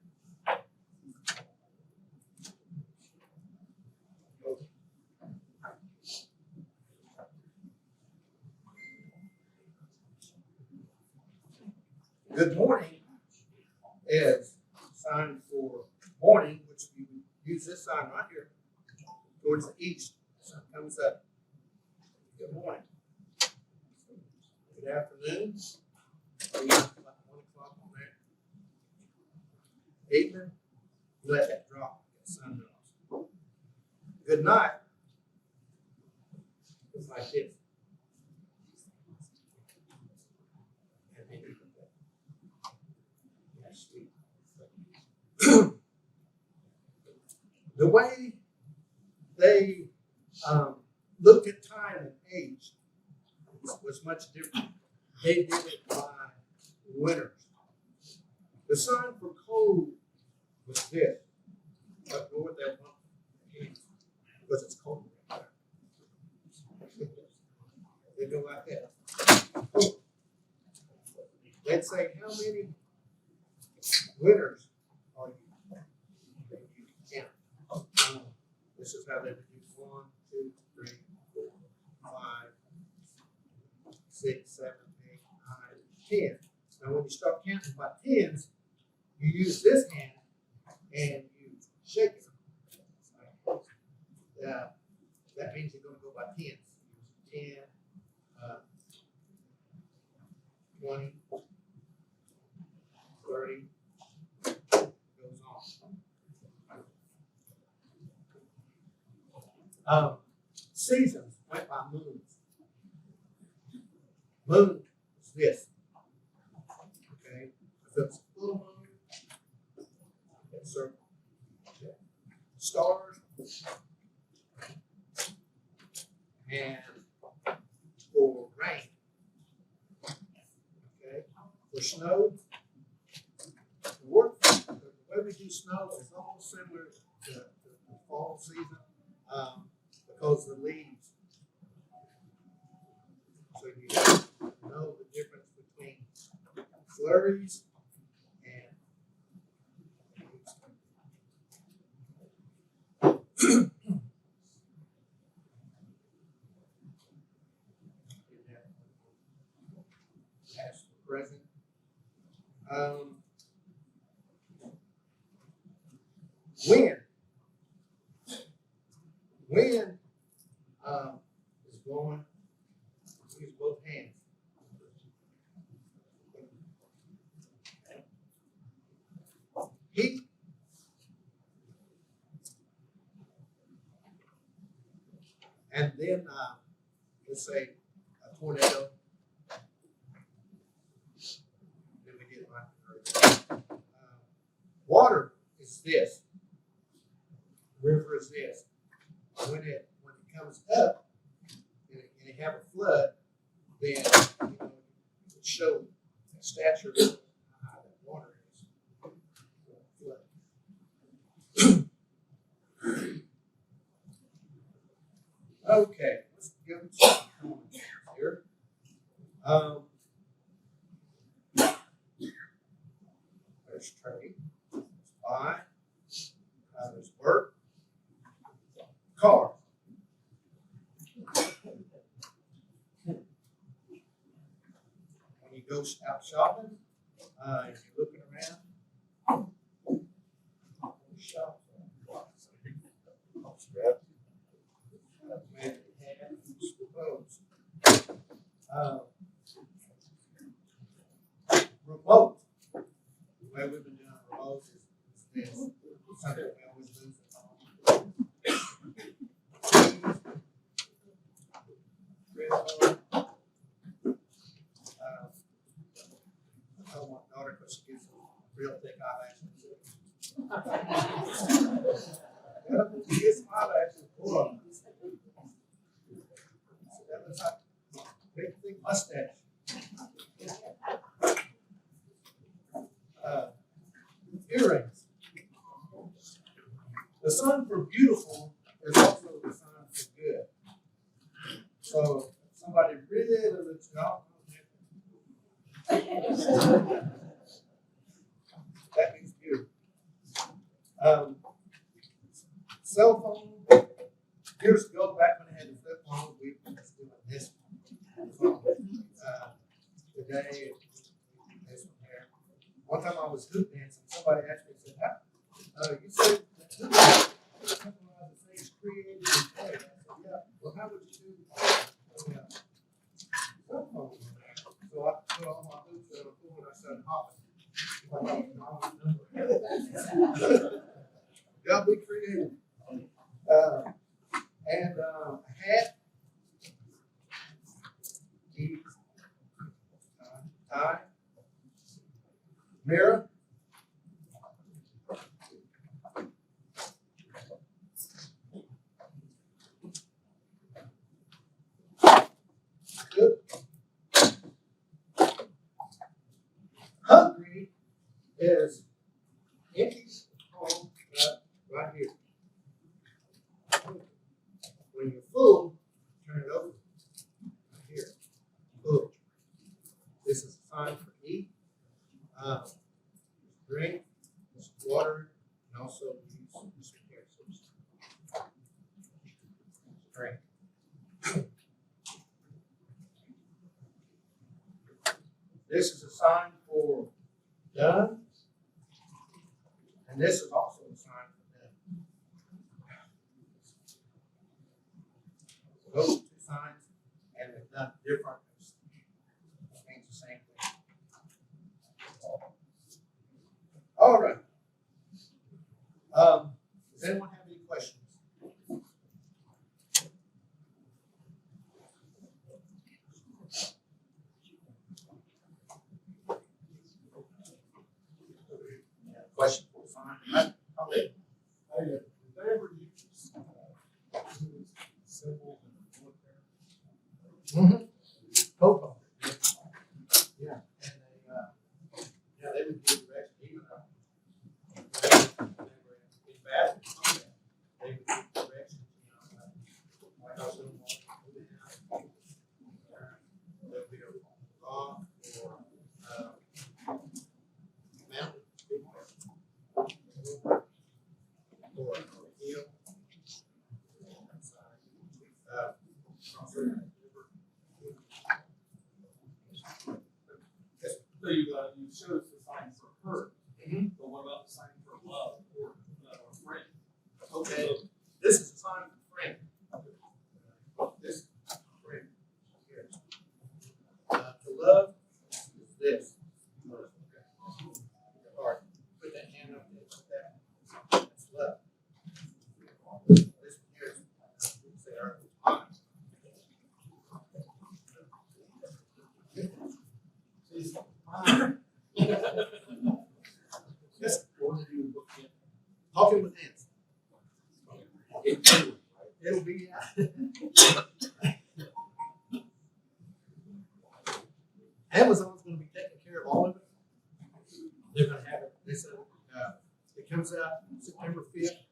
Good morning is sign for morning, which we use this sign right here towards the east. The sun comes up. Good morning. Good afternoon. 1 o'clock on there. Evening, let that drop. That sun drops. Good night. It's like this. The way they looked at time and age was much different. They did it by winters. The sign for cold was this. Up north, that one, because it's cold right there. They go like that. They'd say, how many winters are you? You can count. This is how they would do 1, 2, 3, 4, 5, 6, 7, 8, 9, 10. Now, when you start counting by tens, you use this hand and you shake it. That means you're going to go by tens. 10, 20, 30, goes on. Seasons went by moons. Moon is this. Okay? If it's a full moon, it's circle. Okay. Stars and for rain. Okay? For snow, the way we do snow is almost similar to the fall season because of the leaves. So you know the difference between flurries and past, present. Wind is blowing. Use both hands. Heat. And then let's say a tornado. Then we get like water is this. River is this. When it comes up and you have a flood, then it would show the stature of how that water is. Flood. Okay, let's give it some comments here. There's Trey, there's I, there's Bert, car. When you go out shopping, if you're looking around, shop. Remote. The way we've been doing remote is something we always lose at home. I told my daughter because she gets real thick eyelashes. She gets some eyelashes. Boy. So that looks like a big, thick mustache. Earrings. The sign for beautiful is also the sign for good. So if somebody really looks out, that means beautiful. Cell phone. Years ago, back when I had the flip phone, we was doing this. Today, this one here. One time I was hoop dancing, somebody asked me, said, you said that hoop dancing, something around the things created in day. I said, yeah. Well, how would you do that? Cell phone. So I put all my hoops in a pool and I started hopping. God, we created. And a hat, keys, tie, mirror, good. Hungry is empty home right here. When you're full, turn it over. Right here. Full. This is a sign for eat. Drink, water, and also use some utensils. Drink. This is a sign for done. And this is also a sign for done. Those two signs, and they're done different. It means the same thing. All right. Does anyone have any questions? Question for the sign? I'll let Did they ever use symbols in the military? Quapaw. Yeah. And they would give direction even they were in battle. They would give direction, like I was doing there'd be a rock or mountain or a hill. So you showed us the sign for hurt, but what about the sign for love or friend? Okay, this is a sign for friend. This is friend. Here. To love is this. All right, put that hand up there, put that. That's love. This one here is say our honor. Yes, talking with hands. It'll be Amazon's going to be taking care of all of it. They're going to have it. They said it comes out September 5th.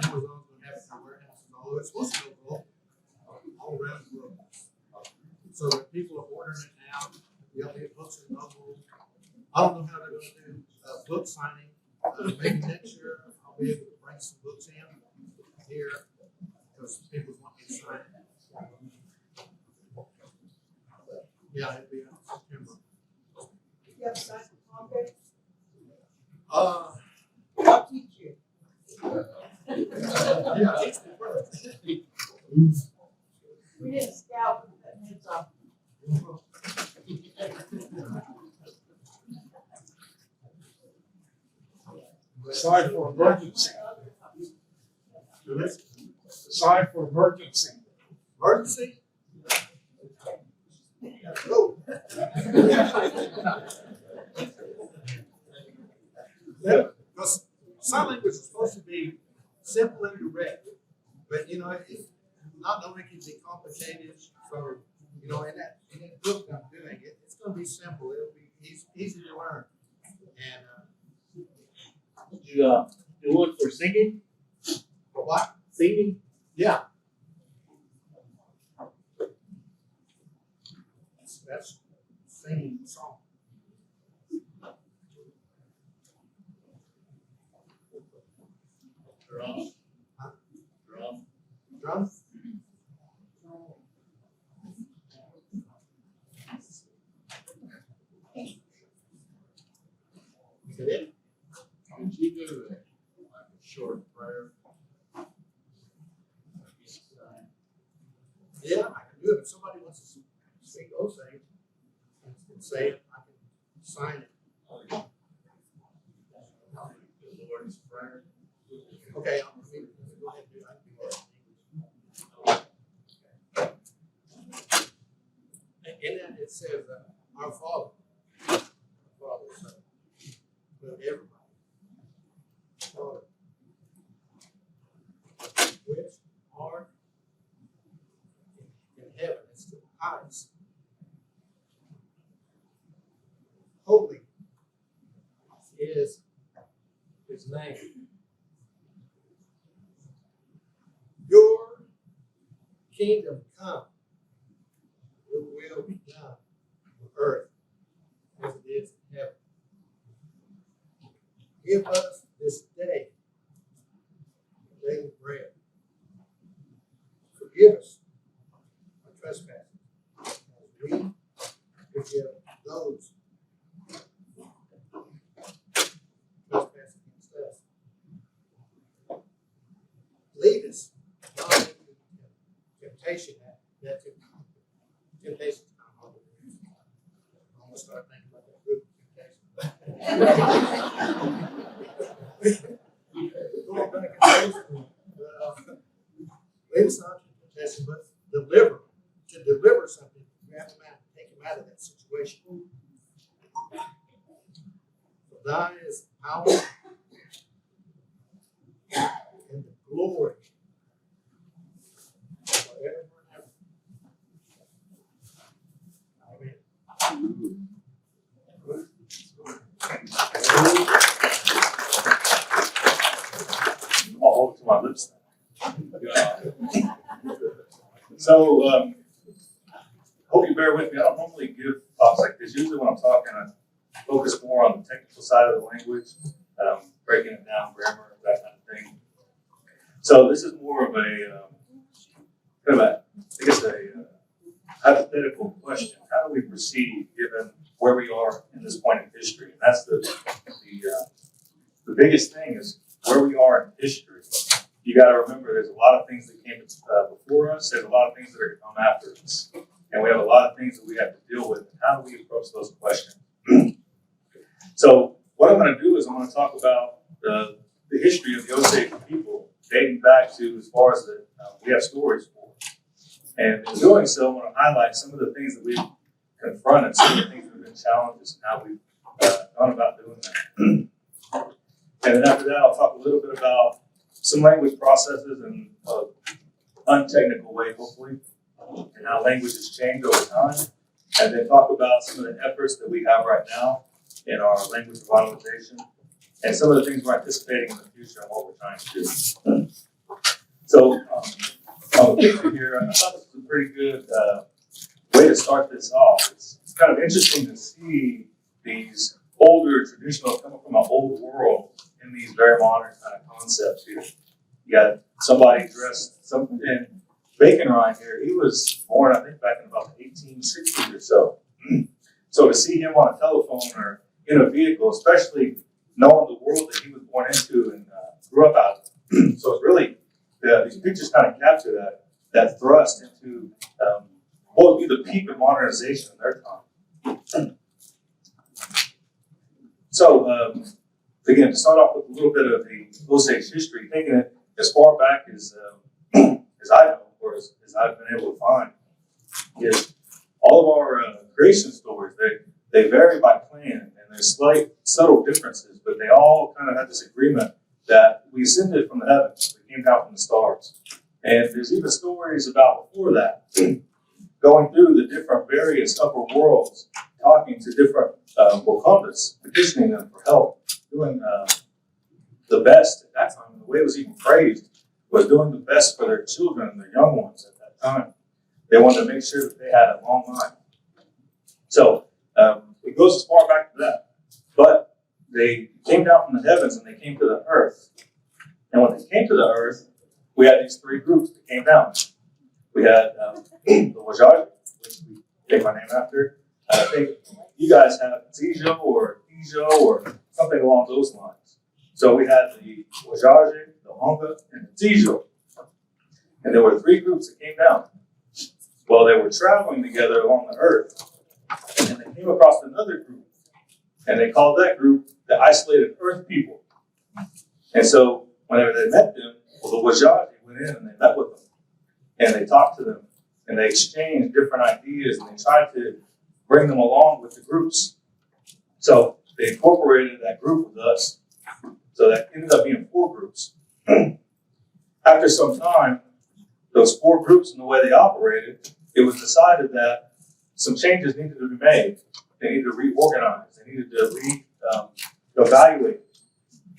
Amazon's going to have it in their warehouses all over. It's supposed to go well. I don't know how they're gonna do, book signing. Maybe next year I'll be able to bring some books in here, because people want me to sign it. Yeah, it'll be in September. You have signed the contract? I'll teach you. Yeah, teach me first. We didn't scout with that heads up. Sign for emergency. Sign for emergency. Emergency? Go. Because sign language is supposed to be simple and direct, but you know, not knowing it can be complicated. So, you know, in that book I'm doing, it's going to be simple. It'll be easy to learn. And Did you do one for singing? for what? Singing? Yeah. That's singing song. Drum. Drum. Drum? Is it it? Could you do like a short prayer? Yeah, I can do it. If somebody wants to sing Osage and say it, I can sign it. The Lord's Prayer. Okay, I'm going to go ahead and do it. I can do it. In that it says, our Father, Son, but everybody, Father, which art in heaven, it's the highest. Holy is his name. Your kingdom come, your will be done on earth as it is in heaven. Give us this day daily bread. Forgive us our trespasses, as we forgive those trespass against us. Lead us not into temptation. That temptation is kind of hard to do. I'm gonna start thinking about that group temptation. Going back in high school, lead us not into temptation, but deliver. To deliver something, you have to take him out of that situation. For thine is the power and the glory forever and ever. Amen. I'll hold it to my lips. So, hope you bear with me. I don't normally give talks like this. Usually when I'm talking, I focus more on the technical side of the language, breaking it down, grammar, that kind of thing. So this is more of a, kind of a, I guess a hypothetical question. How do we proceed given where we are in this point in history? And that's the biggest thing is where we are in history. You got to remember there's a lot of things that came before us. There's a lot of things that are going to come after us. And we have a lot of things that we have to deal with. How do we approach those questions? So what I'm going to do is I'm going to talk about the history of the Osage people dating back to as far as we have stories for. And in doing so, I want to highlight some of the things that we've confronted, some of the things that have been challenges, and how we've gone about doing that. And then after that, I'll talk a little bit about some language processes in an untechnical way, hopefully, and how language has changed over time. And then talk about some of the efforts that we have right now in our language revitalization and some of the things we're anticipating in the future and what we're trying to do. So, on the picture here, I thought this was a pretty good way to start this off. It's kind of interesting to see these older, traditional, coming from an old world in these very modern kind of concepts here. You got somebody dressed, something in Bacon Ryan here, he was born, I think, back in about the 1860s or so. So to see him on a telephone or in a vehicle, especially knowing the world that he was born into and grew up out of. So it's really, these pictures kind of capture that thrust into what would be the peak of modernization in their time. So again, to start off with a little bit of the Osage history, taking it as far back as I know, or as I've been able to find, is all of our creation stories, they vary by clan, and there's slight, subtle differences, but they all kind of have this agreement that we ascended from the heavens, we came down from the stars. And there's even stories about before that, going through the different various upper worlds, talking to different Uga'xpas, petitioning them for help, doing the best at that time. And the way it was even phrased was doing the best for their children and their young ones at that time. They wanted to make sure that they had a long life. So it goes as far back to that. But they came down from the heavens and they came to the earth. And when they came to the earth, we had these three groups that came down. We had the Osage, which we take my name after. I think you guys have Dhegiha or something along those lines. So we had the Osage, the O-gah-pah, and the Dhegiha. And there were three groups that came down. Well, they were traveling together along the earth, and they came across another group. And they called that group the isolated earth people. And so whenever they met them, well, the Osage went in and they met with them. And they talked to them. And they exchanged different ideas. And they tried to bring them along with the groups. So they incorporated that group with us. So that ended up being 4 groups. After some time, those 4 groups and the way they operated, it was decided that some changes needed to be made. They needed to reorganize. They needed to evaluate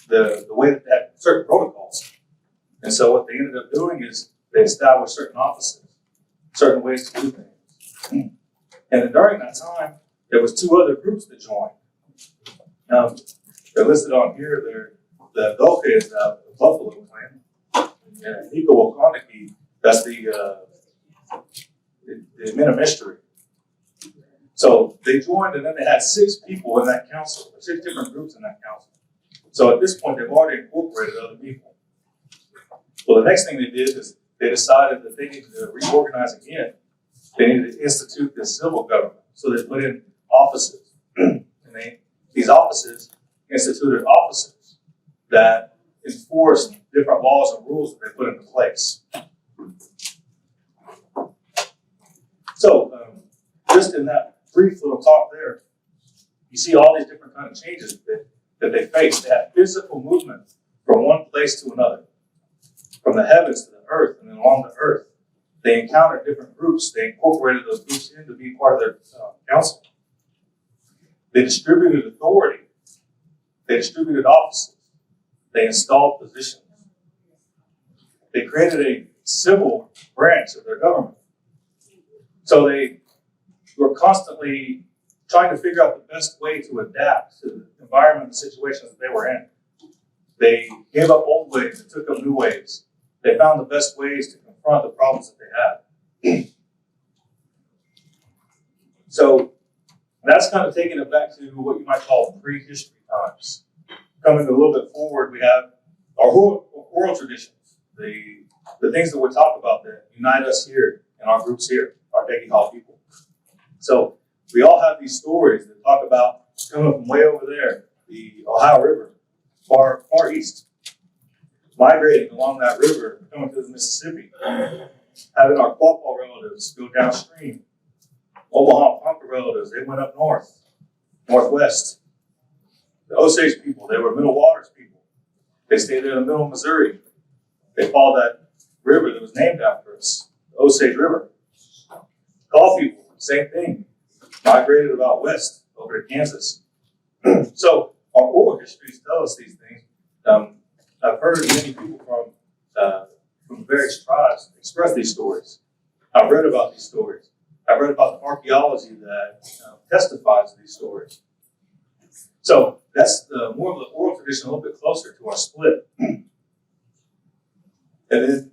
the way that they had certain protocols. And so what they ended up doing is they established certain offices, certain ways to do things. And then during that time, there was 2 other groups that joined. They're listed on here. The Doke is the Buffalo clan, and Uga'xpa, that's the men of mystery. So they joined, and then they had 6 people in that council, 6 different groups in that council. So at this point, they've already incorporated other people. Well, the next thing they did is they decided that they needed to reorganize again. They needed to institute this civil government. So they put in offices. And these offices instituted officers that enforced different laws and rules that they put into place. So just in that brief little talk there, you see all these different kind of changes that they faced. They had physical movement from one place to another, from the heavens to the earth, and then along the earth. They encountered different groups. They incorporated those groups in to be part of their council. They distributed authority. They distributed offices. They installed positions. They created a civil branch of their government. So they were constantly trying to figure out the best way to adapt to the environment and situations that they were in. They gave up old ways and took up new ways. They found the best ways to confront the problems that they had. So that's kind of taking it back to what you might call prehistory times. Coming a little bit forward, we have our oral traditions, the things that we talk about that unite us here in our groups here, our Dhegiha people. So we all have these stories that talk about coming from way over there, the Ohio River, far east, migrating along that river, coming to the Mississippi, having our Quapaw relatives go downstream, Omaha Ponca relatives, they went up northwest. The Osage people, they were Middle Waters people. They stayed there in the middle of Missouri. They followed that river that was named after us, the Osage River. Kaw people, same thing, migrated about west over to Kansas. So our oral histories tell us these things. I've heard many people from various tribes express these stories. I've read about these stories. I've read about the archaeology that testifies to these stories. So that's the more of the oral tradition, a little bit closer to our split. And then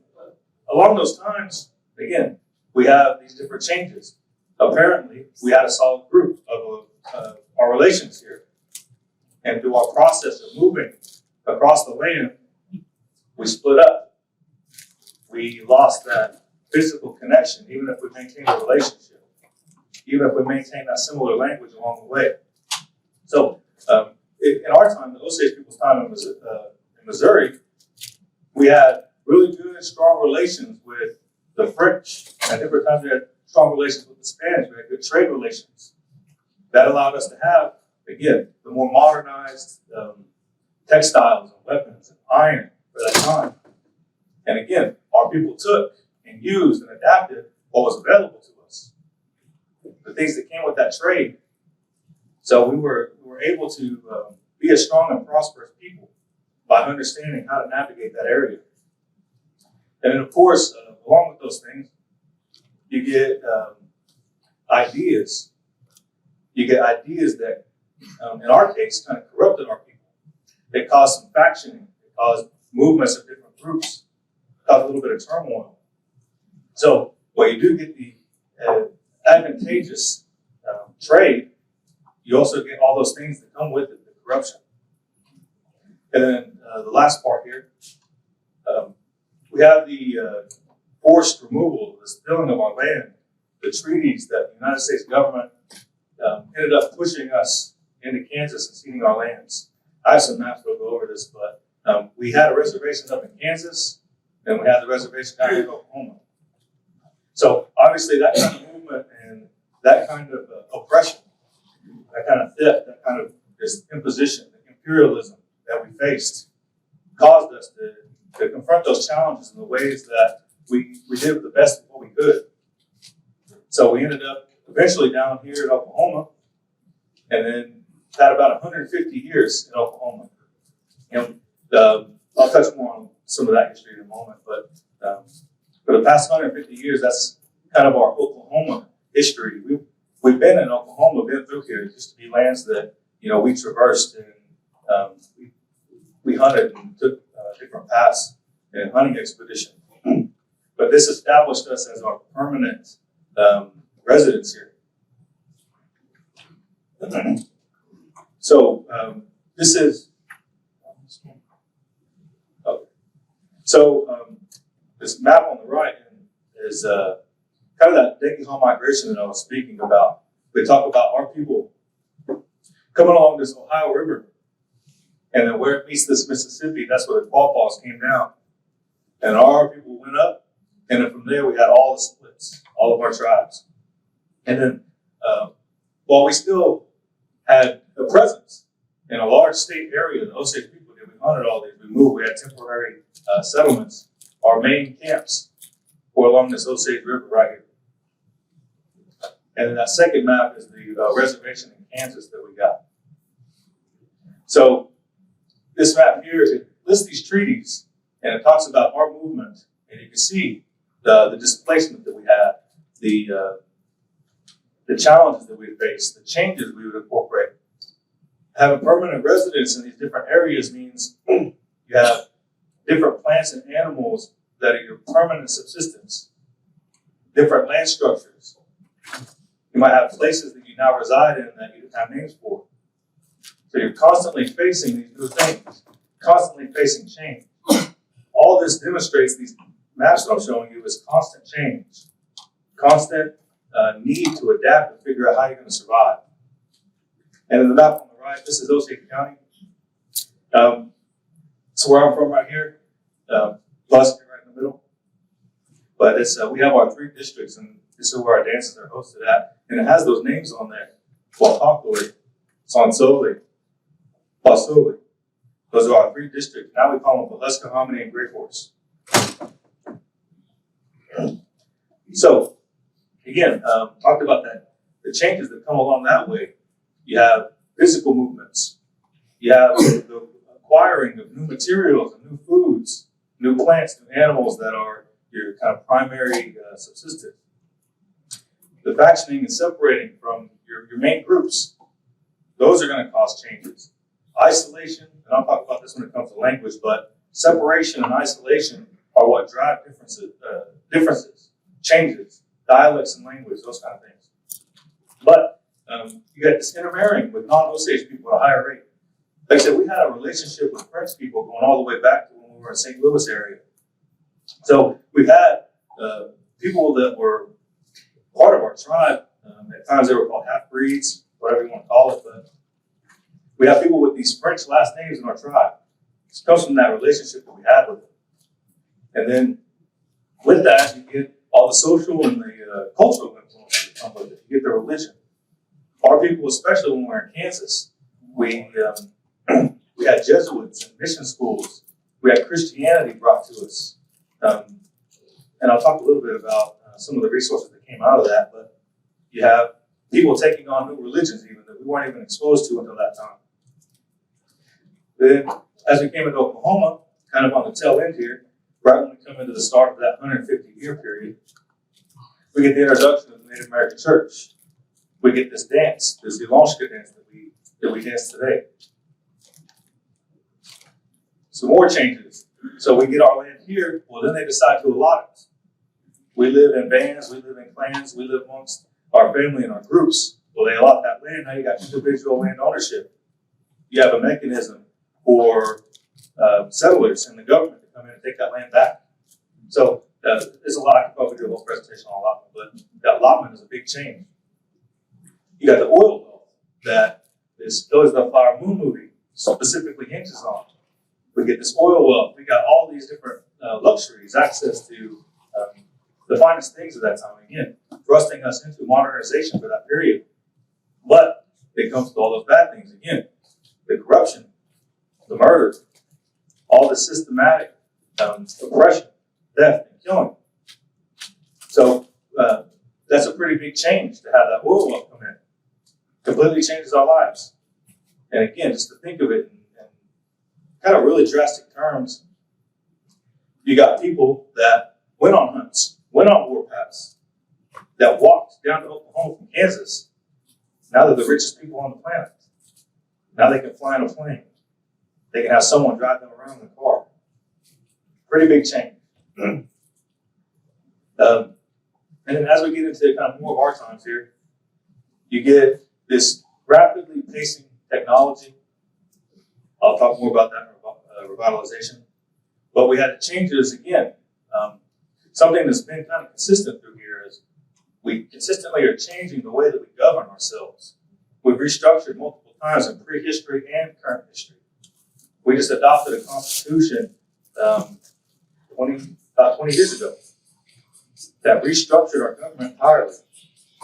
along those times, again, we have these different changes. Apparently, we had a solid group of our relations here. And through our process of moving across the land, we split up. We lost that physical connection, even if we maintained a relationship, even if we maintained that similar language along the way. So, in our time, the Osage people's time in Missouri, we had really good, strong relations with the French. At different times, we had strong relations with the Spanish. We had good trade relations. That allowed us to have, again, the more modernized textiles and weapons and iron for that time. And again, our people took and used and adapted what was available to us, the things that came with that trade. So we were able to be a strong and prosperous people by understanding how to navigate that area. And then, of course, along with those things, you get ideas. You get ideas that, in our case, kind of corrupted our people. They caused some factioning. They caused movements of different groups. Caused a little bit of turmoil. So, while you do get the advantageous trade, you also get all those things that come with it, the corruption. And then the last part here, we have the forced removal, the stealing of our land, the treaties that the United States government ended up pushing us into Kansas and ceding our lands. I have some maps that'll go over this, but we had a reservation up in Kansas, and we had the reservation down in Oklahoma. So obviously that kind of movement and that kind of oppression, that kind of theft, that kind of this imposition, the imperialism that we faced, caused us to confront those challenges in the ways that we did the best of what we could. So we ended up eventually down here in Oklahoma, and then had about 150 years in Oklahoma. And I'll touch more on some of that history in a moment, but for the past 150 years, that's kind of our Oklahoma history. We've been in Oklahoma, been through here. It used to be lands that, we traversed and we hunted and took different paths in hunting expedition. But this established us as our permanent residents here. So this is, this map on the right is kind of that Dhegiha migration that I was speaking about. We talk about our people coming along this Ohio River, and then where it meets this Mississippi, that's where the Quapaws came down. And our people went up, and then from there we had all the splits, all of our tribes. And then while we still had a presence in a large state area, the Osage people did, we hunted all these, we moved, we had temporary settlements. Our main camps were along this Osage River right here. And then that second map is the reservation in Kansas that we got. So this map here, it lists these treaties, and it talks about our movement, and you can see the displacement that we had, the challenges that we faced, the changes we would incorporate. Having permanent residence in these different areas means you have different plants and animals that are your permanent subsistence, different land structures. You might have places that you now reside in that you didn't have names for. So you're constantly facing these new things, constantly facing change. All this demonstrates, these maps that I'm showing you, is constant change, constant need to adapt and figure out how you're going to survive. And in the map on the right, this is Osage County. So where I'm from right here, Buster right in the middle. But it's we have our 3 districts, and this is where our dances are hosted at. And it has those names on there. Quapaw, Sansoli, Pahsetopah. Those are our 3 districts. Now we call them Uga'xpa, and Great Horse. So, again, talked about that, the changes that come along that way. You have physical movements. You have the acquiring of new materials and new foods, new plants, new animals that are your kind of primary subsistence. The factioning and separating from your main groups. those are going to cause changes. Isolation, and I'll talk about this when it comes to language, but separation and isolation are what drive differences, changes, dialects and language, those kind of things. But you got this intermarrying with non-Osage people at a higher rate. Like I said, we had a relationship with French people going all the way back to when we were in St. Louis area. So we've had people that were part of our tribe. At times they were called half-breeds, whatever you want to call it. But we have people with these French last names in our tribe. It comes from that relationship that we had with them. And then with that, you get all the social and the cultural influences that come with it. You get the religion. Our people, especially when we were in Kansas, we had Jesuits and mission schools. We had Christianity brought to us. And I'll talk a little bit about some of the resources that came out of that. But you have people taking on new religions even that we weren't even exposed to until that time. Then, as we came into Oklahoma, kind of on the tail end here, right when we come into the start of that 150-year period, we get the introduction of the Native American Church. We get this dance, this Uga'xpa dance that we dance today. Some more changes. So we get our land here, well then they decide to allot it. We live in bands, we live in clans, we live amongst our family and our groups. Well, they allot that land, now you got individual land ownership. You have a mechanism for settlers and the government to come in and take that land back. So there's a lot, I could probably do a whole presentation on allotment, but that allotment is a big change. You got the oil wealth that this Killers of the Flower Moon movie specifically hinges on. We get this oil wealth. We got all these different luxuries, access to the finest things at that time. Again, thrusting us into modernization for that period. But it comes to all those bad things again. The corruption, the murder, all the systematic oppression, theft, and killing. So that's a pretty big change to have that oil wealth come in. Completely changes our lives. And again, just to think of it in kind of really drastic terms, you got people that went on hunts, went on warpaths, that walked down to Oklahoma from Kansas. Now they're the richest people on the planet. Now they can fly in a plane. They can have someone drive them around in a car. Pretty big change. And then as we get into kind of more of our times here, you get this rapidly pacing technology. I'll talk more about that in revitalization. But we had to change this again. Something that's been kind of consistent through here is we consistently are changing the way that we govern ourselves. We've restructured multiple times in prehistory and current history. We just adopted a constitution about 20 years ago that restructured our government entirely,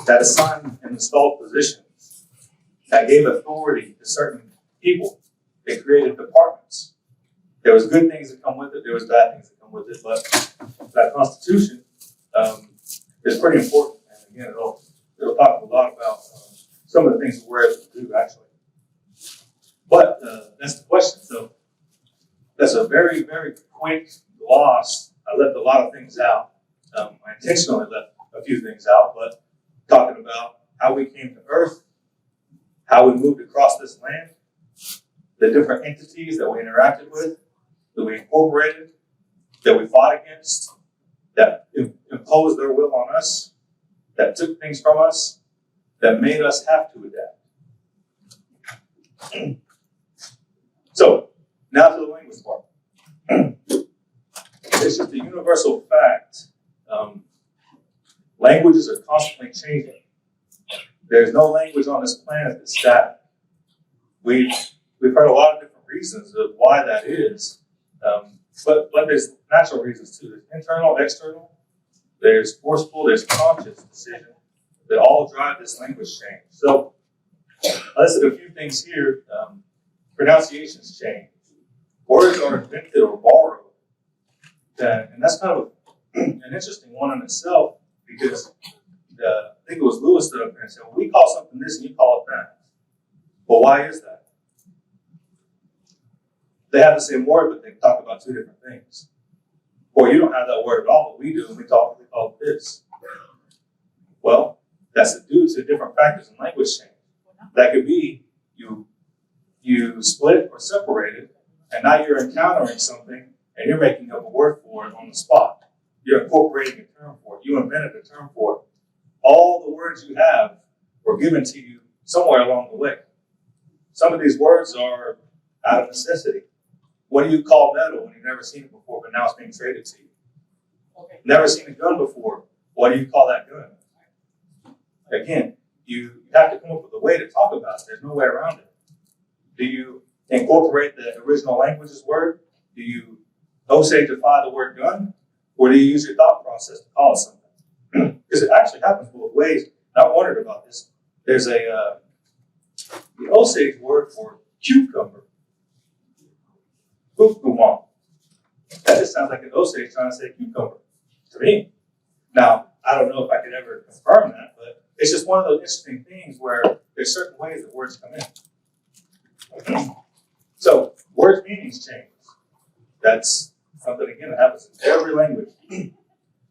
that assigned and installed positions, that gave authority to certain people. They created departments. There was good things that come with it, there was bad things that come with it, but that constitution is pretty important. And again, it'll talk a lot about some of the things we're able to do, actually. But that's the question. So that's a very, very quick gloss. I left a lot of things out. I intentionally left a few things out, but talking about how we came to Earth, how we moved across this land, the different entities that we interacted with, that we incorporated, that we fought against, that imposed their will on us, that took things from us, that made us have to adapt. So, now to the language part. It's just a universal fact. Languages are constantly changing. There's no language on this planet that's static. We've heard a lot of different reasons of why that is, but there's natural reasons too. There's internal, external, there's forceful, there's conscious decision that all drive this language change. So I listed a few things here. Pronunciations change. Words are invented or borrowed. And that's kind of an interesting one in itself, because I think it was Lewis that up there and said, well, we call something this and you call it that. Well, why is that? They have the same word, but they talk about two different things. Or you don't have that word at all, but we do, and we call it this. Well, that's due to different factors in language change. That could be you split or separate it, and now you're encountering something and you're making up a word for it on the spot. You're incorporating a term for it. You invented a term for it. All the words you have were given to you somewhere along the way. Some of these words are out of necessity. What do you call metal when you've never seen it before, but now it's being traded to you? Never seen a gun before. What do you call that gun? Again, you have to come up with a way to talk about it. There's no way around it. Do you incorporate the original language's word? Do you Osage-ify the word gun? Or do you use your thought process to call it something? Because it actually happens both ways. And I wondered about this. There's the Osage word for cucumber. Quapaw. That just sounds like an Osage trying to say cucumber to me. Now, I don't know if I could ever confirm that, but it's just one of those interesting things where there's certain ways that words come in. So, words' meanings change. That's something, again, that happens in every language.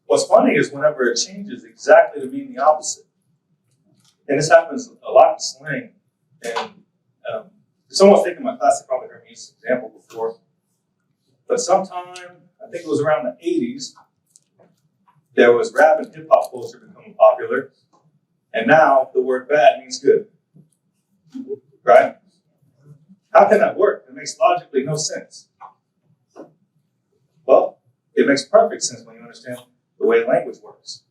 What's funny is whenever it changes exactly to mean the opposite. And this happens a lot in slang. And someone's taken my class, they probably heard me use this example before. But sometime, I think it was around the 80s, there was rap and hip hop culture becoming popular. And now the word bad means good. Right? How can that work? It makes logically no sense. Well, it makes perfect sense when you understand the way language works.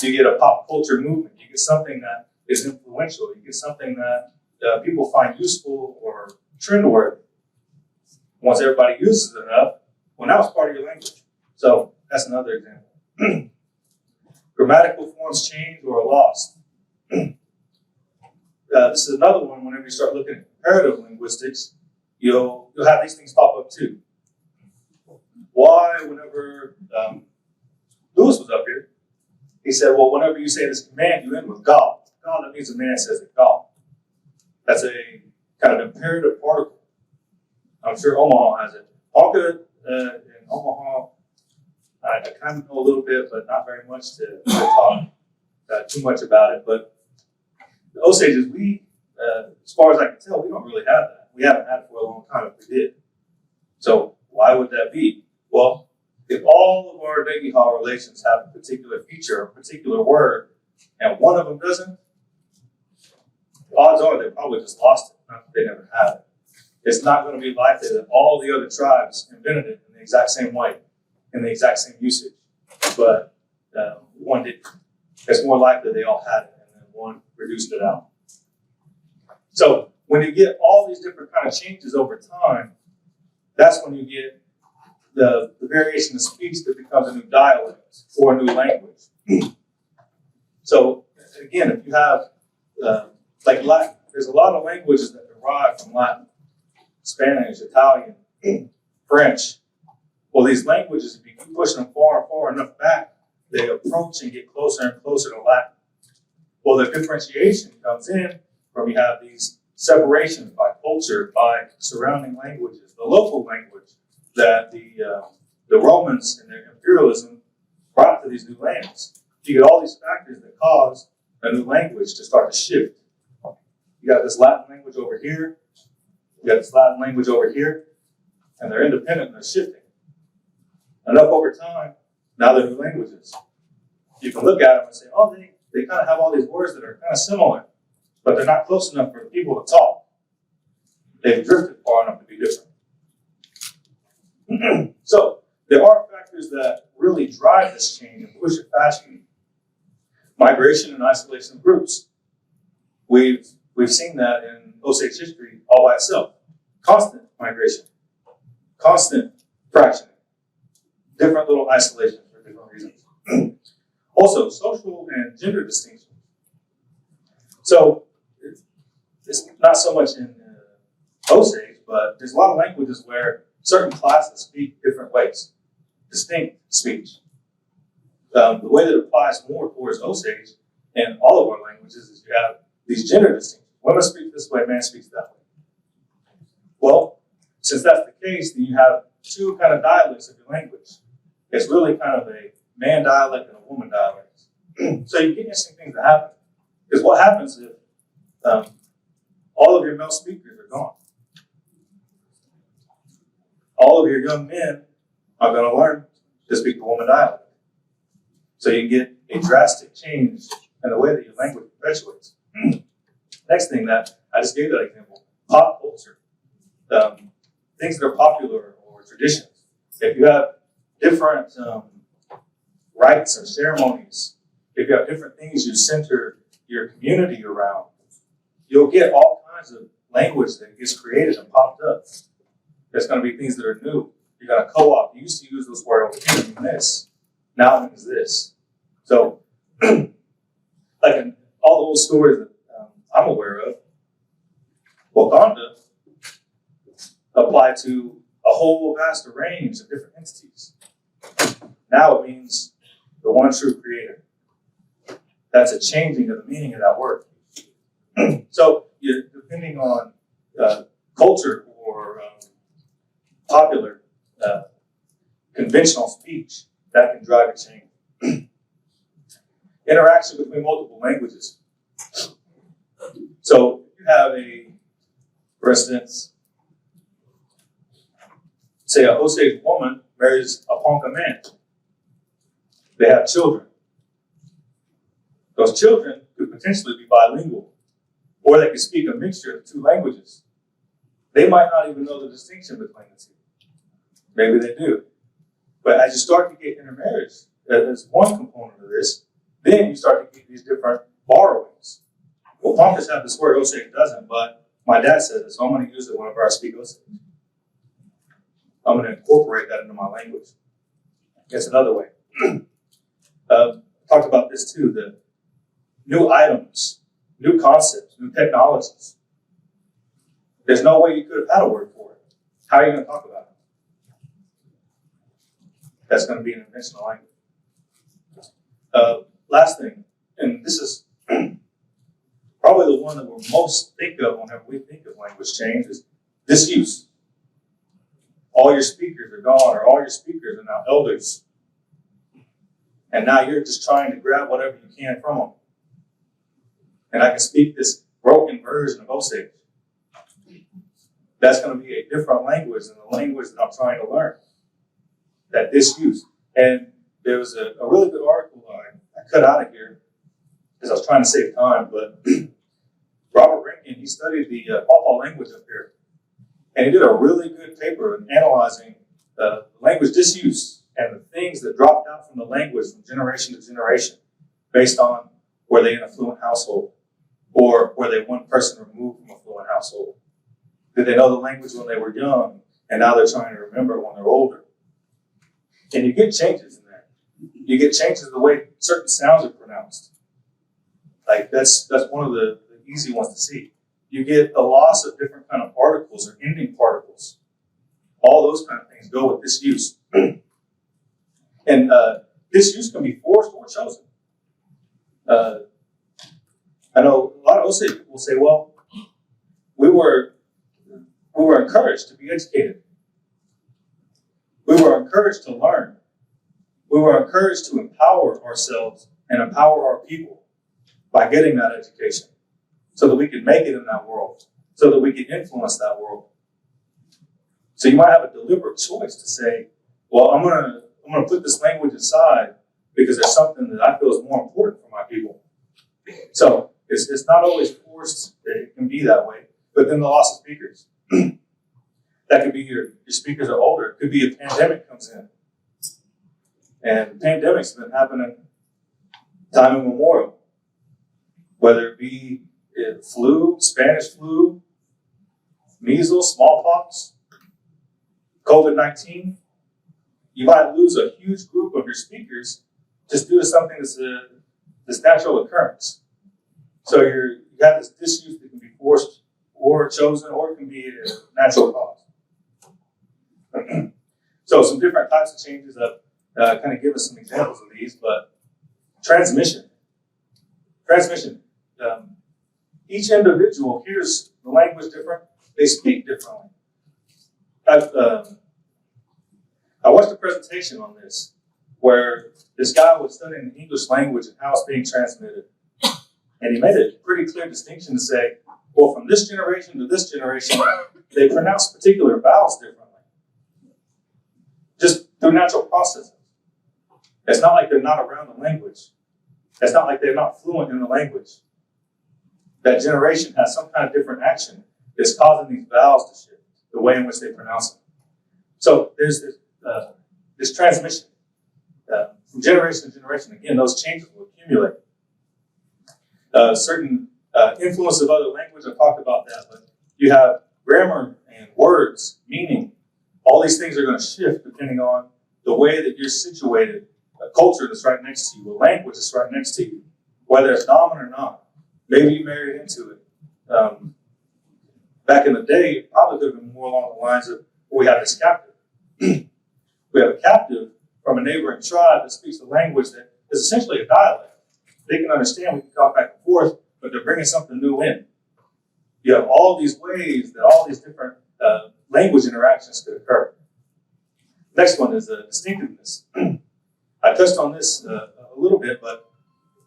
You get a pop culture movement. You get something that is influential. You get something that people find useful or trend-worthy. Once everybody uses it enough, well, now it's part of your language. So that's another example. Grammatical forms change or are lost. This is another one. Whenever you start looking at comparative linguistics, you'll have these things pop up too. Why, whenever Lewis was up here, he said, well, whenever you say this command, you end with God. God, that means a man says it, God. That's a kind of imperative particle. I'm sure Omaha has it. Onka in Omaha, I kind of know a little bit, but not very much to talk too much about it. But the Osages, we, as far as I can tell, we don't really have that. We haven't had it for a long time if we did. So why would that be? Well, if all of our Dhegiha relations have a particular feature, a particular word, and one of them doesn't, odds are they probably just lost it, not that they never had it. It's not going to be likely that all the other tribes invented it in the exact same way, in the exact same usage, but one didn't. It's more likely they all had it and then one reduced it out. So when you get all these different kind of changes over time, that's when you get the variation of speech that becomes a new dialect or a new language. So again, if you have like Latin, there's a lot of languages that derive from Latin, Spanish, Italian, French. Well, these languages, if you keep pushing them far and far enough back, they approach and get closer and closer to Latin. Well, the differentiation comes in from you have these separations by culture, by surrounding languages, the local language that the Romans and their imperialism brought to these new lands. You get all these factors that cause a new language to start to shift. You got this Latin language over here, you got this Latin language over here, and they're independent and they're shifting. Enough over time, now they're new languages. You can look at them and say, oh, they kind of have all these words that are kind of similar, but they're not close enough for people to talk. They've drifted far enough to be different. So there are factors that really drive this change and push it faster. Migration and isolation of groups. We've seen that in Osage history all by itself. Constant migration, constant fractioning, different little isolations for different reasons. Also, social and gender distinction. So it's not so much in Osage, but there's a lot of languages where certain classes speak different ways, distinct speech. The way that it applies more towards Osage and all of our languages is you have these gender distinctions. Women speak this way, man speaks that way. Well, since that's the case, then you have two kind of dialects of your language. It's really kind of a man dialect and a woman dialect. So you get interesting things that happen. Because what happens if all of your male speakers are gone. All of your young men are going to learn to speak the woman dialect. So you get a drastic change in the way that your language perpetuates. Next thing that I just gave that example, pop culture, things that are popular or traditions. If you have different rites or ceremonies, if you have different things you center your community around, you'll get all kinds of language that gets created and popped up. There's going to be things that are new. You're going to co-op. You used to use this word over here mean this. Now it means this. So, like in all the old stories that I'm aware of, Wakanda apply to a whole vast range of different entities. Now it means the one true creator. That's a changing of the meaning of that word. So, depending on culture or popular conventional speech, that can drive a change. Interaction between multiple languages. So you have for instance, say an Osage woman marries a Ponca man. They have children. Those children could potentially be bilingual, or they could speak a mixture of two languages. They might not even know the distinction between the two. Maybe they do. But as you start to get intermarriage, as one component of this, then you start to get these different borrowings. Well, Poncas have this word, Osage doesn't, but my dad says it, so I'm going to use it whenever I speak Osage. I'm going to incorporate that into my language. That's another way. Talked about this too, the new items, new concepts, new technologies. There's no way you could have had a word for it. How are you going to talk about it? That's going to be an inventional language. Last thing, and this is probably the one that we'll most think of whenever we think of language change, is disuse. All your speakers are gone, or all your speakers are now elders. And now you're just trying to grab whatever you can from them. And I can speak this broken version of Osage. That's going to be a different language than the language that I'm trying to learn. That disuse. And there was a really good article I cut out of here because I was trying to save time, but Robert Rankin, he studied the Quapaw language up here. And he did a really good paper in analyzing language disuse and the things that dropped out from the language from generation to generation based on were they in a fluent household or were they one person removed from a fluent household? Did they know the language when they were young and now they're trying to remember when they're older? And you get changes in that. You get changes in the way certain sounds are pronounced. Like that's one of the easy ones to see. You get the loss of different kind of particles or ending particles. All those kind of things go with disuse. And disuse can be forced or chosen. I know a lot of Osage people say, well, we were encouraged to be educated. We were encouraged to learn. We were encouraged to empower ourselves and empower our people by getting that education so that we could make it in that world, so that we could influence that world. So you might have a deliberate choice to say, well, I'm gonna put this language aside because there's something that I feel is more important for my people. So it's not always forced, it can be that way, but then the loss of speakers. That could be your speakers are older. It could be a pandemic comes in. And pandemics have been happening time immemorial. Whether it be flu, Spanish flu, measles, smallpox, COVID-19, you might lose a huge group of your speakers just due to something that's this natural occurrence. So you have this disuse that can be forced or chosen, or it can be a natural cause. So some different types of changes that kind of give us some examples of these, but transmission. Each individual hears the language different, they speak differently. I watched a presentation on this where this guy was studying the English language and how it's being transmitted. And he made a pretty clear distinction to say, Well, from this generation to this generation, they pronounce particular vowels differently. Just through natural processes. It's not like they're not around the language. It's not like they're not fluent in the language. That generation has some kind of different action that's causing these vowels to shift, the way in which they pronounce them. So there's this transmission. From generation to generation, again, those changes will accumulate. Certain influence of other language, I've talked about that, but you have grammar and words, meaning. All these things are going to shift depending on the way that you're situated, a culture that's right next to you, a language that's right next to you, whether it's dominant or not. Maybe you married into it. Back in the day, it probably could have been more along the lines of, well, we have this captive. We have a captive from a neighboring tribe that speaks a language that is essentially a dialect. They can understand, we can talk back and forth, but they're bringing something new in. You have all these ways that all these different language interactions could occur. Next one is distinctiveness. I touched on this a little bit, but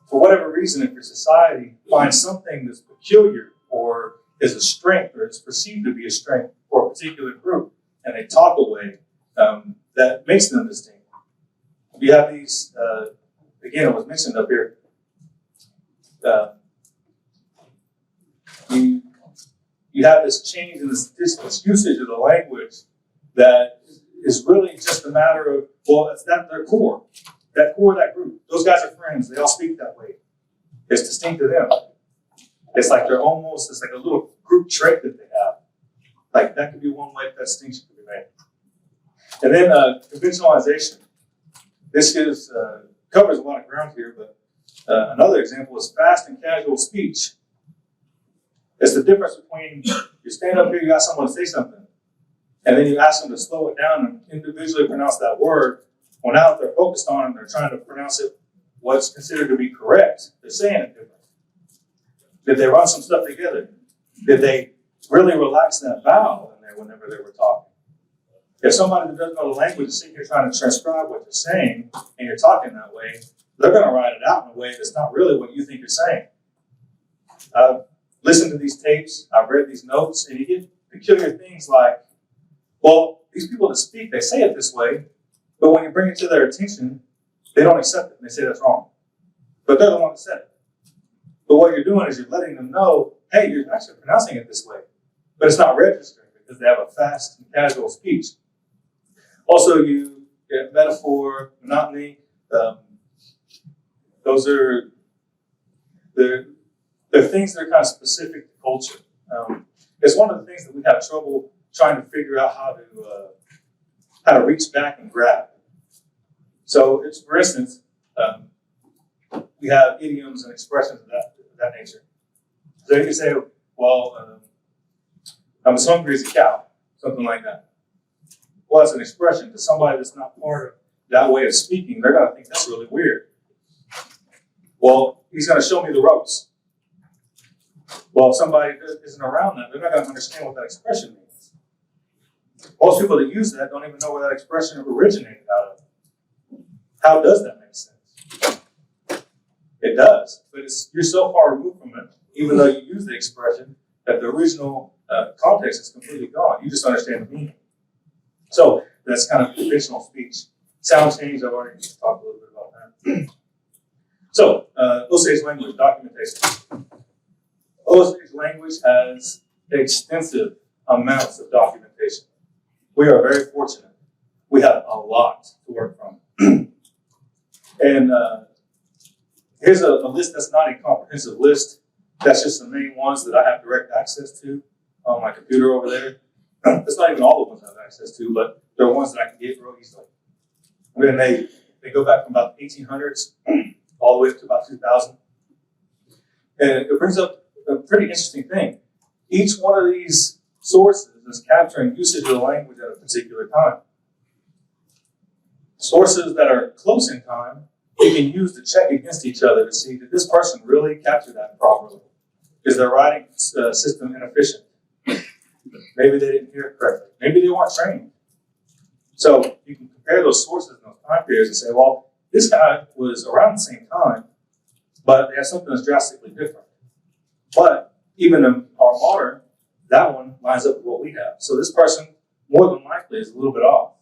for whatever reason, if your society finds something that's peculiar or is a strength or is perceived to be a strength for a particular group, and they talk a way that makes them distinct. You have these, again, it was mentioned up here, you have this change in this usage of the language that is really just a matter of, well, it's that their core, that group. Those guys are friends. They all speak that way. It's distinct to them. It's like it's like a little group trait that they have. Like that could be one way that distinction could be made. And then conventionalization. This covers a lot of ground here, but another example is fast and casual speech. It's the difference between you stand up here, you ask someone to say something, and then you ask them to slow it down and individually pronounce that word. Well, now that they're focused on it, they're trying to pronounce it what's considered to be correct. They're saying it different. Did they run some stuff together? Did they really relax that vowel in there whenever they were talking? If somebody that doesn't know the language is sitting here trying to transcribe what you're saying, and you're talking that way, they're going to write it out in a way that's not really what you think you're saying. Listen to these tapes, I've read these notes, and you get peculiar things like, well, these people that speak, they say it this way, but when you bring it to their attention, they don't accept it, and they say that's wrong. But they're the one that said it. But what you're doing is you're letting them know, hey, you're actually pronouncing it this way, but it's not registering because they have a fast and casual speech. Also, you get metaphor, monotony, those are they're things that are kind of specific to culture. It's one of the things that we have trouble trying to figure out how to reach back and grab. So, it's, for instance, we have idioms and expressions of that nature. So you can say, well, I'm as hungry as a cow, something like that. Well, that's an expression to somebody that's not part of that way of speaking. They're going to think that's really weird. Well, he's going to show me the ropes. Well, if somebody isn't around that, they're not going to understand what that expression means. Most people that use that don't even know where that expression originated out of. How does that make sense? It does, but you're so far removed from it, even though you use the expression, that the original context is completely gone. You just understand the meaning. So that's kind of conventional speech. Sound change, I've already talked a little bit about that. So, Osage language, documentation. Osage language has extensive amounts of documentation. We are very fortunate. We have a lot to work from. And here's a list that's not a comprehensive list. That's just the main ones that I have direct access to on my computer over there. That's not even all the ones I have access to, but they're ones that I can get real easily. And they go back from about the 1800s all the way up to about 2000. And it brings up a pretty interesting thing. Each one of these sources is capturing usage of the language at a particular time. Sources that are close in time, you can use to check against each other to see, did this person really capture that properly? Is their writing system inefficient? Maybe they didn't hear it correctly. Maybe they weren't trained. So you can compare those sources in those time periods and say, well, this guy was around the same time, but they have something that's drastically different. But even in our modern, that one lines up with what we have. So this person, more than likely, is a little bit off.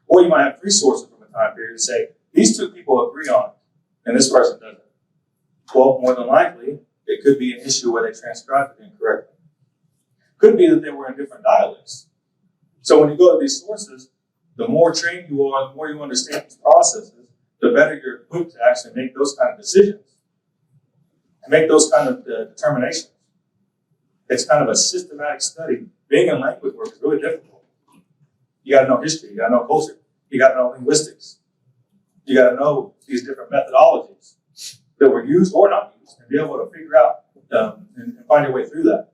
Or you might have three sources from a time period and say, these two people agree on it, and this person doesn't. Well, more than likely, it could be an issue where they transcribed it incorrectly. Could be that they were in different dialects. So when you go to these sources, the more trained you are, the more you understand these processes, the better you're equipped to actually make those kind of decisions, and make those kind of determinations. It's kind of a systematic study. Being in language work is really difficult. You got to know history. You got to know culture. You got to know linguistics. You got to know these different methodologies that were used or not used, and be able to figure out and find your way through that.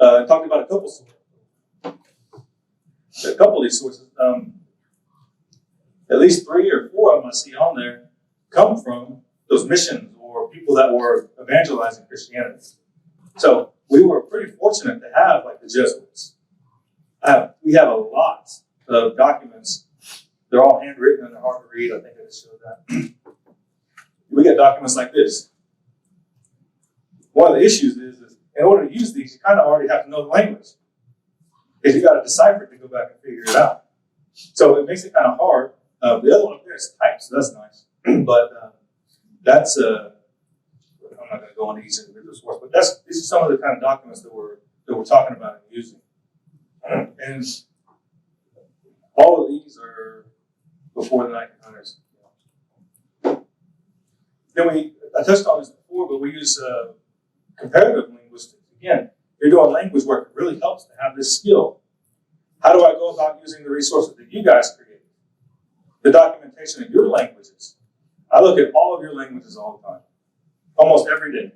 I talked about a couple sources. A couple of these sources, at least 3 or 4 of them I see on there come from those missions or people that were evangelizing Christianity. So we were pretty fortunate to have like the Jesuits. We have a lot of documents. They're all handwritten and they're hard to read. I think I just showed that. We got documents like this. One of the issues is in order to use these, you kind of already have to know the language. Because you got to decipher it to go back and figure it out. So it makes it kind of hard. The other one up there is typed, so that's nice. But that's, I'm not going to go into each individual source, but these are some of the kind of documents that we're talking about and using. And all of these are before the 1900s. Then I touched on this before, but we use comparative linguistics. Again, if you're doing language work, it really helps to have this skill. How do I go about using the resources that you guys created? The documentation of your languages. I look at all of your languages all the time, almost every day.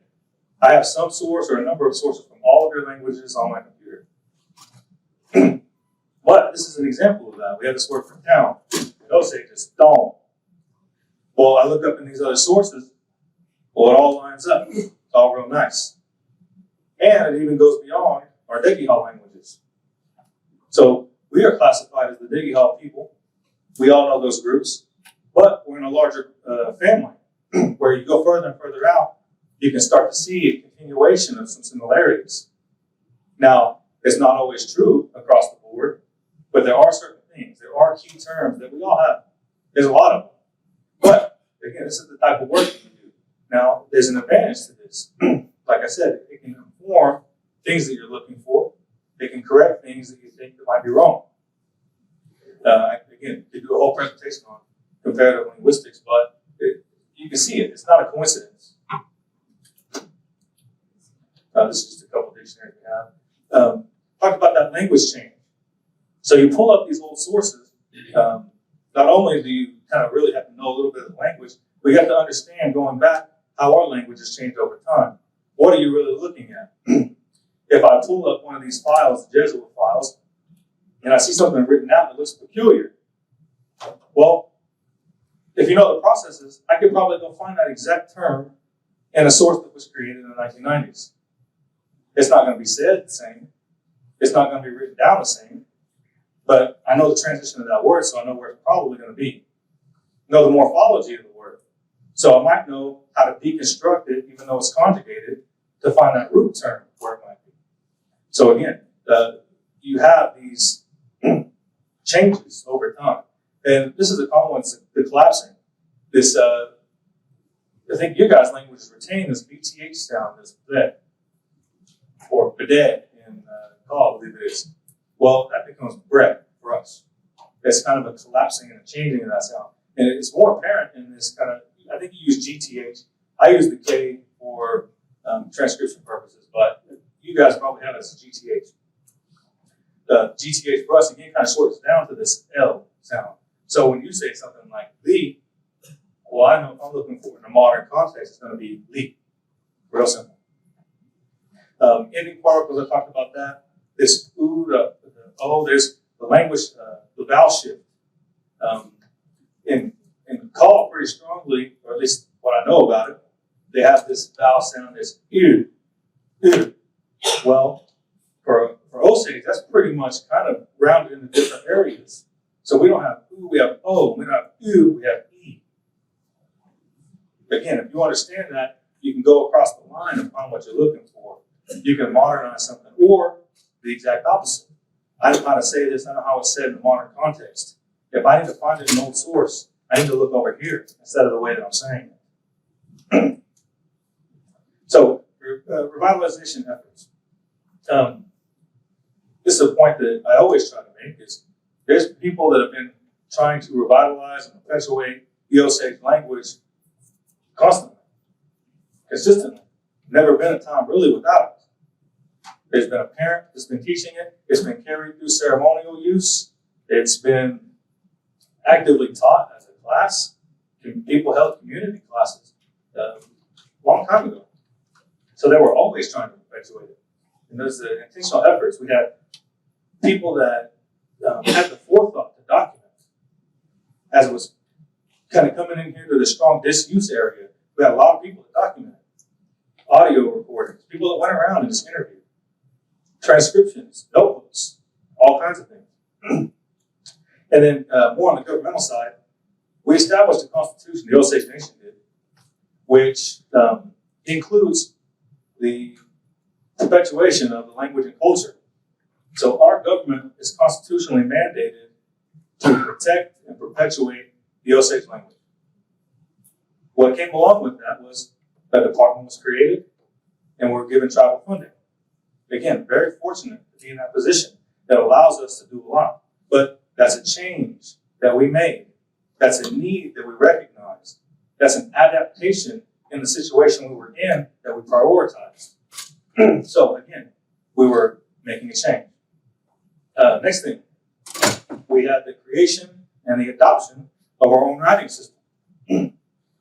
I have some source or a number of sources from all of your languages on my computer. But this is an example of that. We have this word for town. In Osage, it's dome. Well, I look up in these other sources. Well, it all lines up. It's all real nice. And it even goes beyond our Dhegiha languages. So we are classified as the Dhegiha people. We all know those groups. But we're in a larger family where you go further and further out, you can start to see a continuation of some similarities. Now, it's not always true across the board, but there are certain things. There are key terms that we all have. There's a lot of them. But, again, this is the type of work that we do. Now, there's an advantage to this. Like I said, it can inform things that you're looking for. It can correct things that you think that might be wrong. Again, you could do a whole presentation on comparative linguistics, but you can see it. It's not a coincidence. This is just a couple of dictionaries we have. Talk about that language change. So you pull up these old sources. Not only do you kind of really have to know a little bit of the language, but you have to understand, going back, how our language has changed over time. What are you really looking at? If I pull up one of these files, the Jesuit files, and I see something written out that looks peculiar, well, if you know the processes, I could probably go find that exact term in a source that was created in the 1990s. It's not going to be said the same. It's not going to be written down the same. But I know the transition of that word, so I know where it's probably going to be. Know the morphology of the word. So I might know how to deconstruct it, even though it's conjugated, to find that root term where it might be. So again, you have these changes over time. And this is a common one, the collapsing. This, I think you guys' languages retain this BTH sound, this bleh, or bedeh in Quapaw, I believe it is. Well, that becomes bread for us. It's kind of a collapsing and a changing of that sound. And it's more apparent in this kind of, I think you use GTH. I use the K for transcription purposes, but you guys probably have it as GTH. GTH for us, again, kind of shortens down to this L sound. So when you say something like Lee, well, I know if I'm looking for in a modern context, it's going to be Lee. Real simple. Ending particles, I talked about that. This ooh, the O, there's the language, the vowel shift. In call pretty strongly, or at least what I know about it, they have this vowel sound, this ew. Well, for Osage, that's pretty much kind of rounded into different areas. So we don't have ooh, we have O, we don't have ew, we have E. Again, if you understand that, you can go across the line and find what you're looking for. You can modernize something, or the exact opposite. I know how to say this, I know how it's said in the modern context. If I need to find it in an old source, I need to look over here instead of the way that I'm saying it. So, revitalization efforts. This is a point that I always try to make, is there's people that have been trying to revitalize and perpetuate the Osage language constantly, consistently. Never been a time really without it. There's been a parent that's been teaching it. It's been carried through ceremonial use. It's been actively taught as a class. People held community classes a long time ago. So they were always trying to perpetuate it. And there's the intentional efforts. We had people that had the forethought to document. As it was kind of coming in here to the strong disuse area, we had a lot of people that documented. Audio recordings, people that went around and just interviewed. Transcriptions, notebooks, all kinds of things. And then more on the governmental side, we established a constitution, the Osage Nation did, which includes the perpetuation of the language and culture. So our government is constitutionally mandated to protect and perpetuate the Osage language. What came along with that was that department was created and we're given tribal funding. Again, very fortunate to be in that position that allows us to do a lot. But that's a change that we made. That's a need that we recognize. That's an adaptation in the situation we were in that we prioritized. So again, we were making a change. Next thing, we had the creation and the adoption of our own writing system.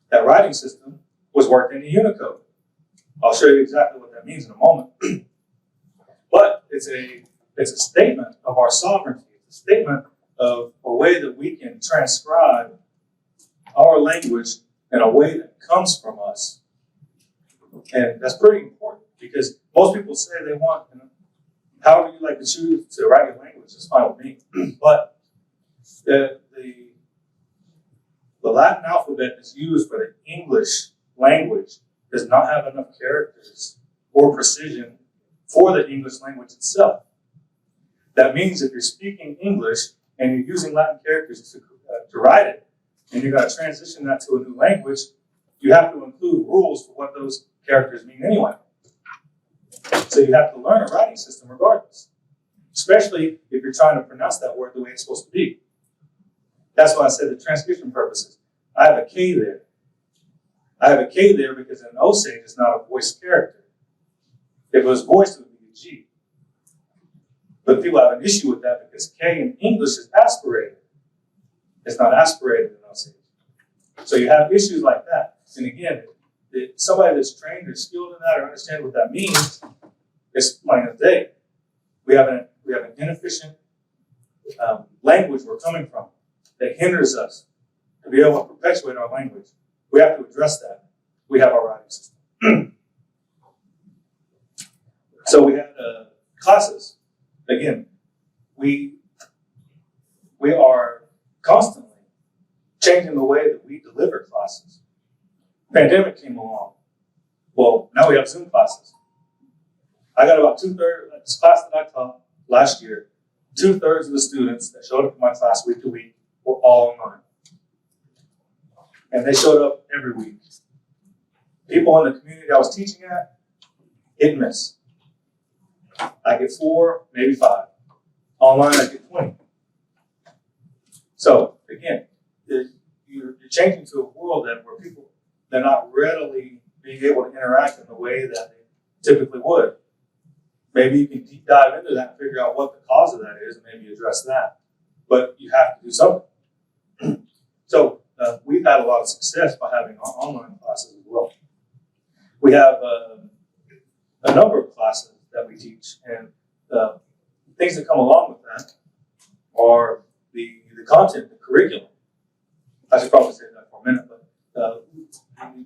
That writing system was worked into Unicode. I'll show you exactly what that means in a moment. But it's a statement of our sovereignty. It's a statement of a way that we can transcribe our language in a way that comes from us. And that's pretty important because most people say they want, however you like to choose to write your language, is fine with me. But the Latin alphabet that's used for the English language does not have enough characters or precision for the English language itself. That means if you're speaking English and you're using Latin characters to write it, and you're going to transition that to a new language, you have to include rules for what those characters mean anyway. So you have to learn a writing system regardless, especially if you're trying to pronounce that word the way it's supposed to be. That's why I said the transcription purposes. I have a K there. I have a K there because in Osage, it's not a voiced character. If it was voiced, it would be a G. But people have an issue with that because K in English is aspirated. It's not aspirated in Osage. So you have issues like that. And again, somebody that's trained or skilled in that or understands what that means, it's plain as day. We have an inefficient language we're coming from that hinders us to be able to perpetuate our language. We have to address that. We have our writing system. So we had classes. Again, we are constantly changing the way that we deliver classes. Pandemic came along. Well, now we have Zoom classes. I got about 2/3 of this class that I taught last year. 2/3 of the students that showed up in my class week to week were all online. And they showed up every week. People in the community I was teaching at, hit and miss. I get 4, maybe 5. Online, I get 20. So, again, you're changing to a world where people, they're not readily being able to interact in the way that they typically would. Maybe you can deep dive into that and figure out what the cause of that is and maybe address that. But you have to do something. So we've had a lot of success by having online classes as well. We have a number of classes that we teach, and things that come along with that are the content, the curriculum. I should probably say that for a minute, but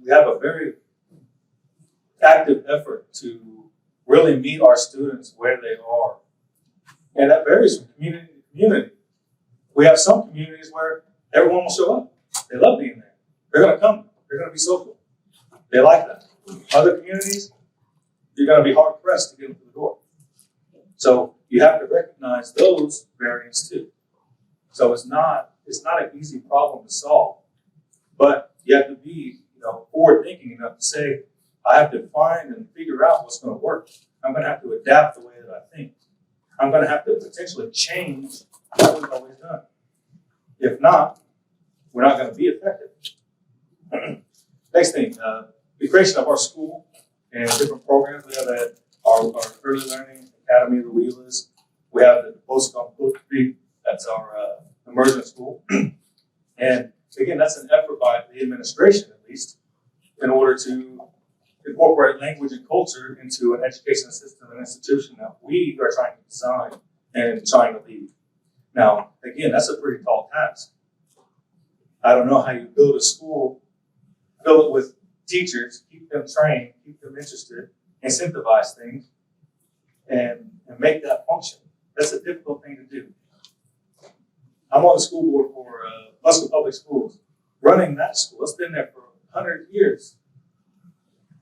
we have a very active effort to really meet our students where they are. And that varies from community to community. We have some communities where everyone will show up. They love being there. They're going to come. They're going to be social. They like that. Other communities, you're gonna be hard pressed to get them through the door. So you have to recognize those variants too. So it's not an easy problem to solve, but you have to be, forward thinking enough to say, I have to find and figure out what's gonna work. I'm gonna have to adapt the way that I think. I'm gonna have to potentially change what we've always done. If not, we're not gonna be effective. Next thing, the creation of our school and different programs. We have our early learning academy, the Wheelers. We have the post-confronting, that's our immersion school. And again, that's an effort by the administration, at least, in order to incorporate language and culture into an education system and institution that we are trying to design and trying to lead. Now, again, that's a pretty tall task. I don't know how you build a school, fill it with teachers, keep them trained, keep them interested, incentivize things, and make that function. That's a difficult thing to do. I'm on the school board for Muscle Public Schools. Running that school, it's been there for 100 years.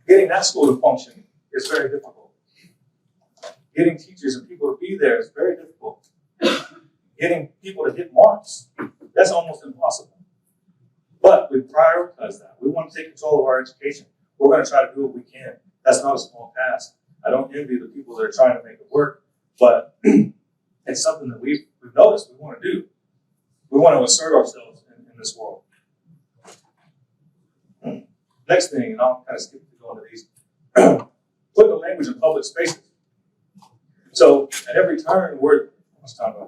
Getting that school to function is very difficult. Getting teachers and people to be there is very difficult. Getting people to get marks, that's almost impossible. But we prioritize that. We want to take control of our education. We're going to try to do what we can. That's not a small task. I don't envy the people that are trying to make it work, but it's something that we've noticed we want to do. We want to assert ourselves in this world. Next thing, and I'll kind of skip to go into these, put the language in public spaces. So at every turn, how much time do I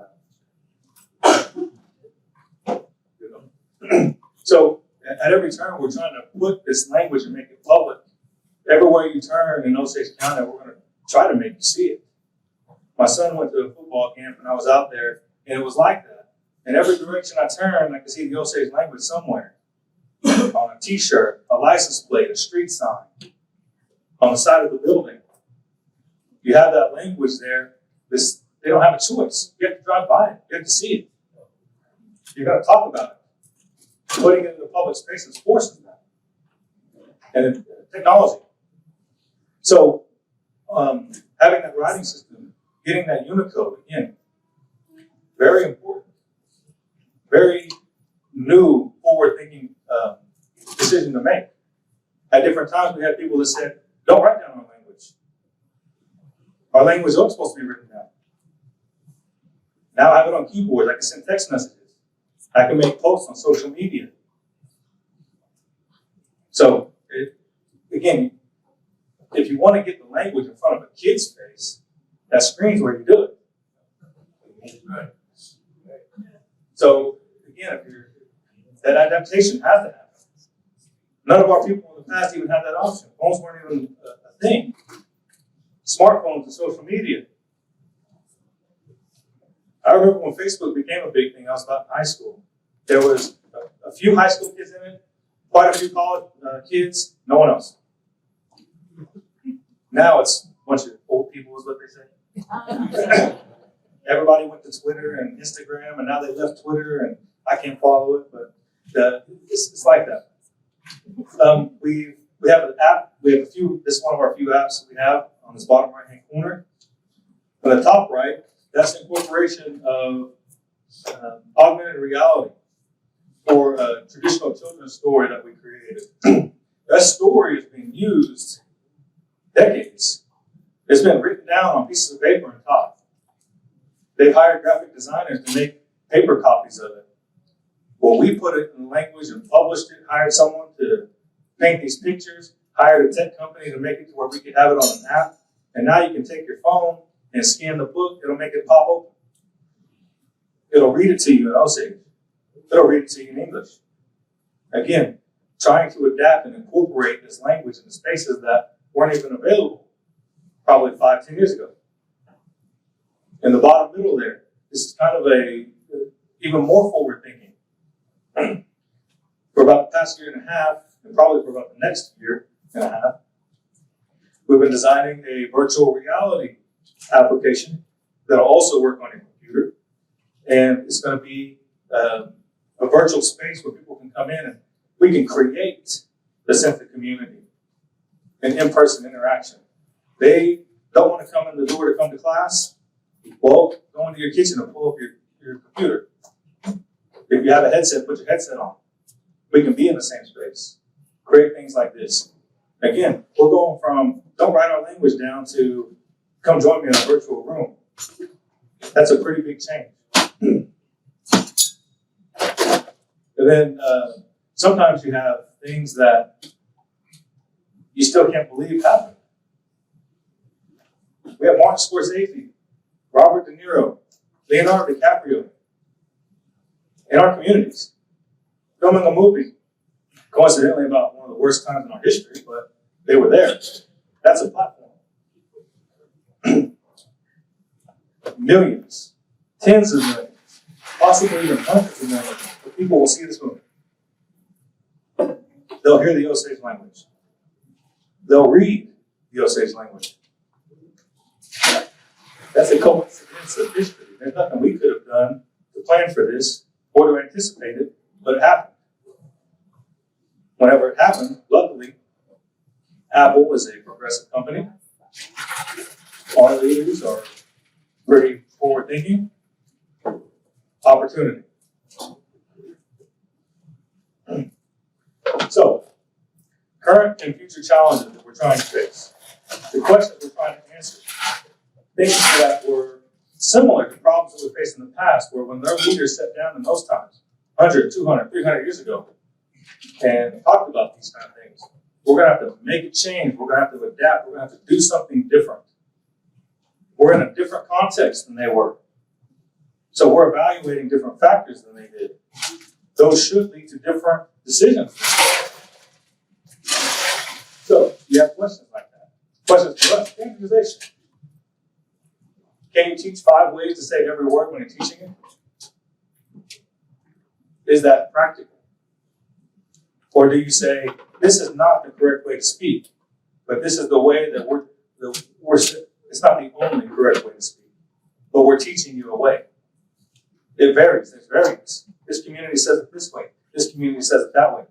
have? So at every turn, we're trying to put this language and make it public. Everywhere you turn in Osage County, we're going to try to make you see it. My son went to a football camp, and I was out there, and it was like that. In every direction I turned, I could see the Osage language somewhere. On a t-shirt, a license plate, a street sign, on the side of the building. You have that language there. They don't have a choice. You have to drive by it. You have to see it. You're going to talk about it. Putting it in the public spaces forces that. And technology. So having that writing system, getting that Unicode, again, very important. Very new, forward-thinking decision to make. At different times, we had people that said, don't write down our language. Our language isn't supposed to be written down. Now I have it on keyboards. I can send text messages. I can make posts on social media. So, again, if you want to get the language in front of a kid's face, that screen's where you do it. Right. So, again, that adaptation has to happen. None of our people in the past even had that option. Phones weren't even a thing. Smartphones and social media. I remember when Facebook became a big thing, I was about in high school. There was a few high school kids in it, quite a few college kids, no one else. Now it's a bunch of old people is what they say. Everybody went to Twitter and Instagram, and now they left Twitter, and I can't follow it, but it's like that. We have an app. We have this is one of our few apps that we have on this bottom right-hand corner. On the top right, that's the incorporation of augmented reality for a traditional children's story that we created. That story is being used decades. It's been written down on pieces of paper and taught. They've hired graphic designers to make paper copies of it. Well, we put it in language and published it, hired someone to paint these pictures, hired a tech company to make it to where we could have it on an app. And now you can take your phone and scan the book. It'll make it pop open. It'll read it to you in Osage. It'll read it to you in English. Again, trying to adapt and incorporate this language into spaces that weren't even available probably 5-10 years ago. In the bottom middle there, this is kind of even more forward thinking. For about the past year and a half, and probably for about the next year and a half, we've been designing a virtual reality application that'll also work on your computer. And it's going to be a virtual space where people can come in and we can create the sense of community. and in-person interaction. They don't want to come in the door to come to class. Well, go into your kitchen and pull up your computer. If you have a headset, put your headset on. We can be in the same space. Create things like this. Again, we're going from don't write our language down to come join me in a virtual room. That's a pretty big change. And then sometimes you have things that you still can't believe happened. We have Martin Scorsese, Robert De Niro, Leonardo DiCaprio in our communities, filming a movie, coincidentally about one of the worst times in our history, but they were there. That's a platform. Millions, tens of millions, possibly even hundreds of millions of people will see this movie. They'll hear the Osage language. They'll read the Osage language. That's a coincidence of history. There's nothing we could have done to plan for this or to anticipate it, but it happened. Whenever it happened, luckily, Apple was a progressive company. Our leaders are pretty forward-thinking. Opportunity. So, current and future challenges that we're trying to face. The questions we're trying to answer. Things that were similar to problems that we faced in the past, where when their leaders sat down in those times, 100, 200, 300 years ago, and talked about these kind of things, we're going to have to make a change. We're going to have to adapt. We're going to have to do something different. We're in a different context than they were. So we're evaluating different factors than they did. Those should lead to different decisions. So you have questions like that. Questions for us. Standardization. Can you teach 5 ways to say every word when you're teaching it? Is that practical? Or do you say, this is not the correct way to speak, but this is the way that we're it's not the only correct way to speak, but we're teaching you a way. It varies. There's variance. This community says it this way. This community says it that way.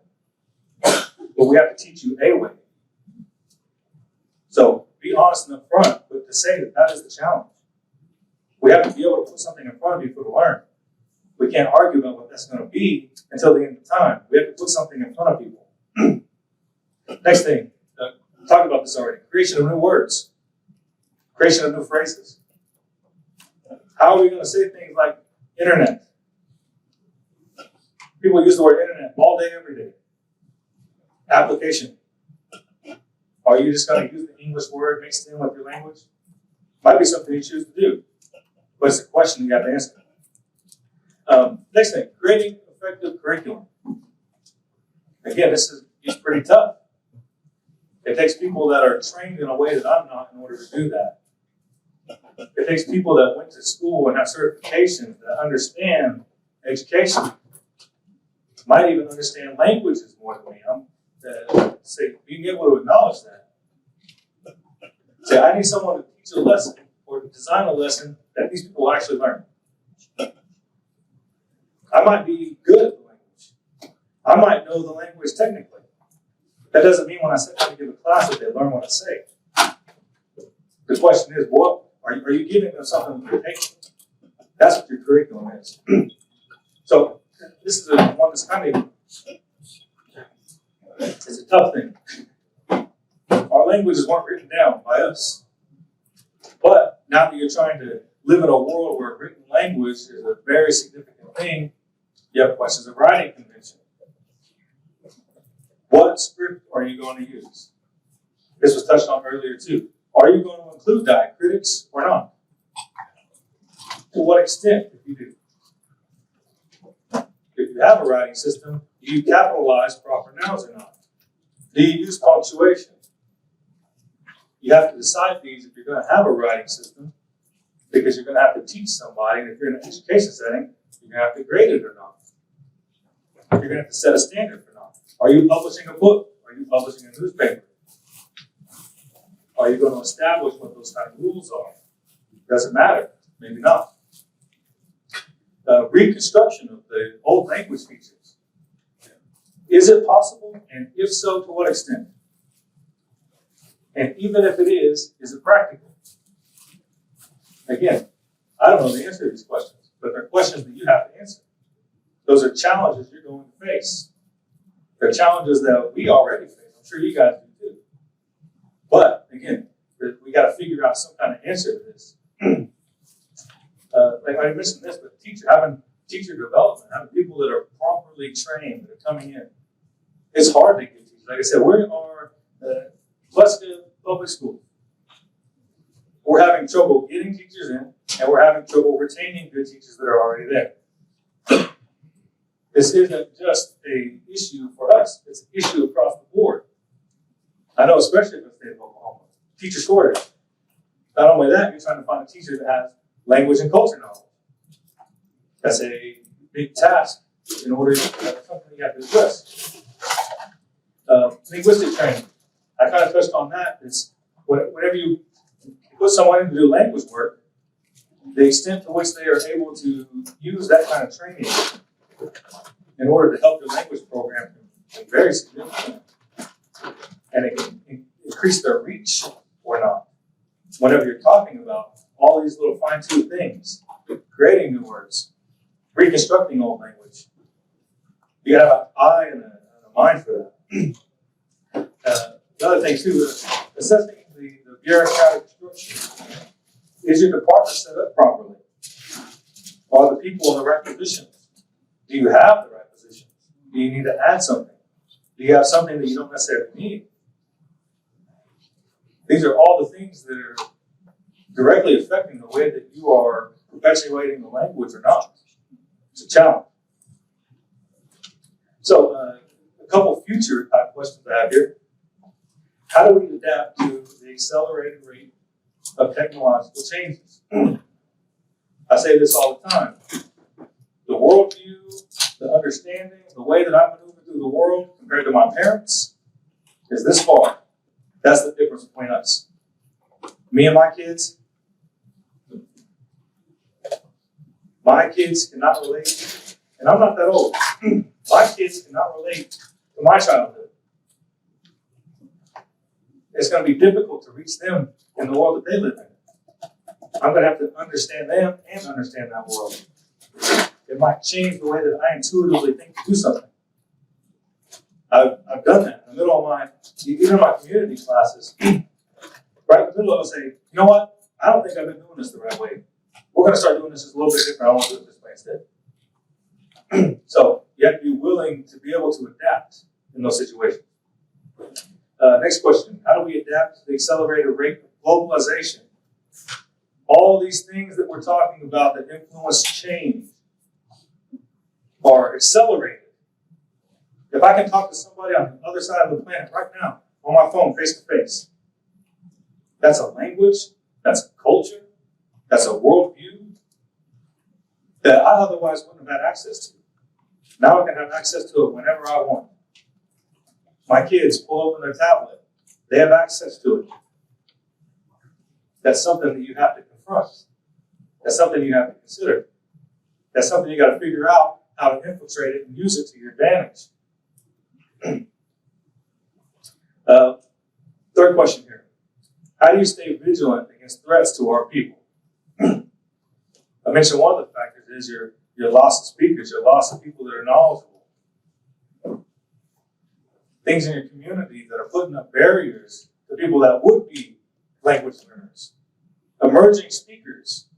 But we have to teach you a way. So be honest and upfront, but to say that that is the challenge. We have to be able to put something in front of people to learn. We can't argue about what that's going to be until the end of time. We have to put something in front of people. Next thing, we talked about this already. Creation of new words. Creation of new phrases. How are we going to say things like internet? People use the word internet all day, every day. Application. Are you just going to use the English word mixed in with your language? Might be something you choose to do, but it's a question you have to answer. Next thing, creating effective curriculum. Again, this is pretty tough. It takes people that are trained in a way that I'm not in order to do that. It takes people that went to school and have certifications that understand education. Might even understand languages more than me. I'm being able to acknowledge that. Say, I need someone to teach a lesson or to design a lesson that these people will actually learn. I might be good at the language. I might know the language technically. That doesn't mean when I sit down to give a class that they learn what I say. The question is, what are you giving them something to take? That's what your curriculum is. So this is one that's kind of it's a tough thing. Our languages weren't written down by us. But now that you're trying to live in a world where written language is a very significant thing, you have questions of writing convention. What script are you going to use? This was touched on earlier too. Are you going to include diacritics or not? To what extent, if you do? If you have a writing system, do you capitalize proper nouns or not? Do you use punctuation? You have to decide these if you're going to have a writing system, because you're going to have to teach somebody, and if you're in an education setting, you're going to have to grade it or not. You're going to have to set a standard or not. Are you publishing a book? Are you publishing a newspaper? Are you going to establish what those kind of rules are? Doesn't matter. Maybe not. Reconstruction of the old language features. Is it possible? And if so, to what extent? And even if it is it practical? Again, I don't know the answer to these questions, but they're questions that you have to answer. Those are challenges you're going to face. They're challenges that we already face. I'm sure you guys do too. But again, we got to figure out some kind of answer to this. Like I mentioned this, but having teacher development, having people that are properly trained, that are coming in. It's hard to get teachers. Like I said, we are Pleska Public School. We're having trouble getting teachers in, and we're having trouble retaining good teachers that are already there. This isn't just an issue for us, it's an issue across the board. I know, especially in the state of Oklahoma. Teacher shortage. Not only that, you're trying to find a teacher that has language and culture knowledge. That's a big task in order to have something you have to address. Linguistic training. I kind of touched on that. It's whenever you put someone in to do language work, the extent to which they are able to use that kind of training in order to help your language program can vary significantly. And it can increase their reach or not. Whenever you're talking about all these little fine-tuned things, creating new words, reconstructing old language, you gotta have an eye and a mind for that. The other thing too, assessing the bureaucratic structure. Is your department set up properly? Are the people in the right positions? Do you have the right positions? Do you need to add something? Do you have something that you don't necessarily need? These are all the things that are directly affecting the way that you are perpetuating the language or not. It's a challenge. So, a couple future type questions I have here. How do we adapt to the accelerated rate of technological changes? I say this all the time. The worldview, the understanding, the way that I maneuver through the world compared to my parents is this far. That's the difference between us. Me and my kids cannot relate, and I'm not that old. My kids cannot relate to my childhood. It's going to be difficult to reach them in the world that they live in. I'm going to have to understand them and understand that world. It might change the way that I intuitively think to do something. I've done that in the middle of even my community classes. Right in the middle, I'll say, you know what? I don't think I've been doing this the right way. We're going to start doing this just a little bit different. I want to do it this way instead. So you have to be willing to be able to adapt in those situations. Next question. How do we adapt to the accelerated rate of globalization? All these things that we're talking about that influence change are accelerated. If I can talk to somebody on the other side of the planet right now, on my phone, face to face, that's a language, that's a culture, that's a worldview that I otherwise wouldn't have had access to. Now I can have access to it whenever I want. My kids pull open their tablet, they have access to it. That's something that you have to confront. That's something you have to consider. That's something you got to figure out how to infiltrate it and use it to your advantage. Third question here. How do you stay vigilant against threats to our people? I mentioned one of the factors is your loss of speakers, your loss of people that are knowledgeable. Things in your community that are putting up barriers to people that would be language learners. Emerging speakers.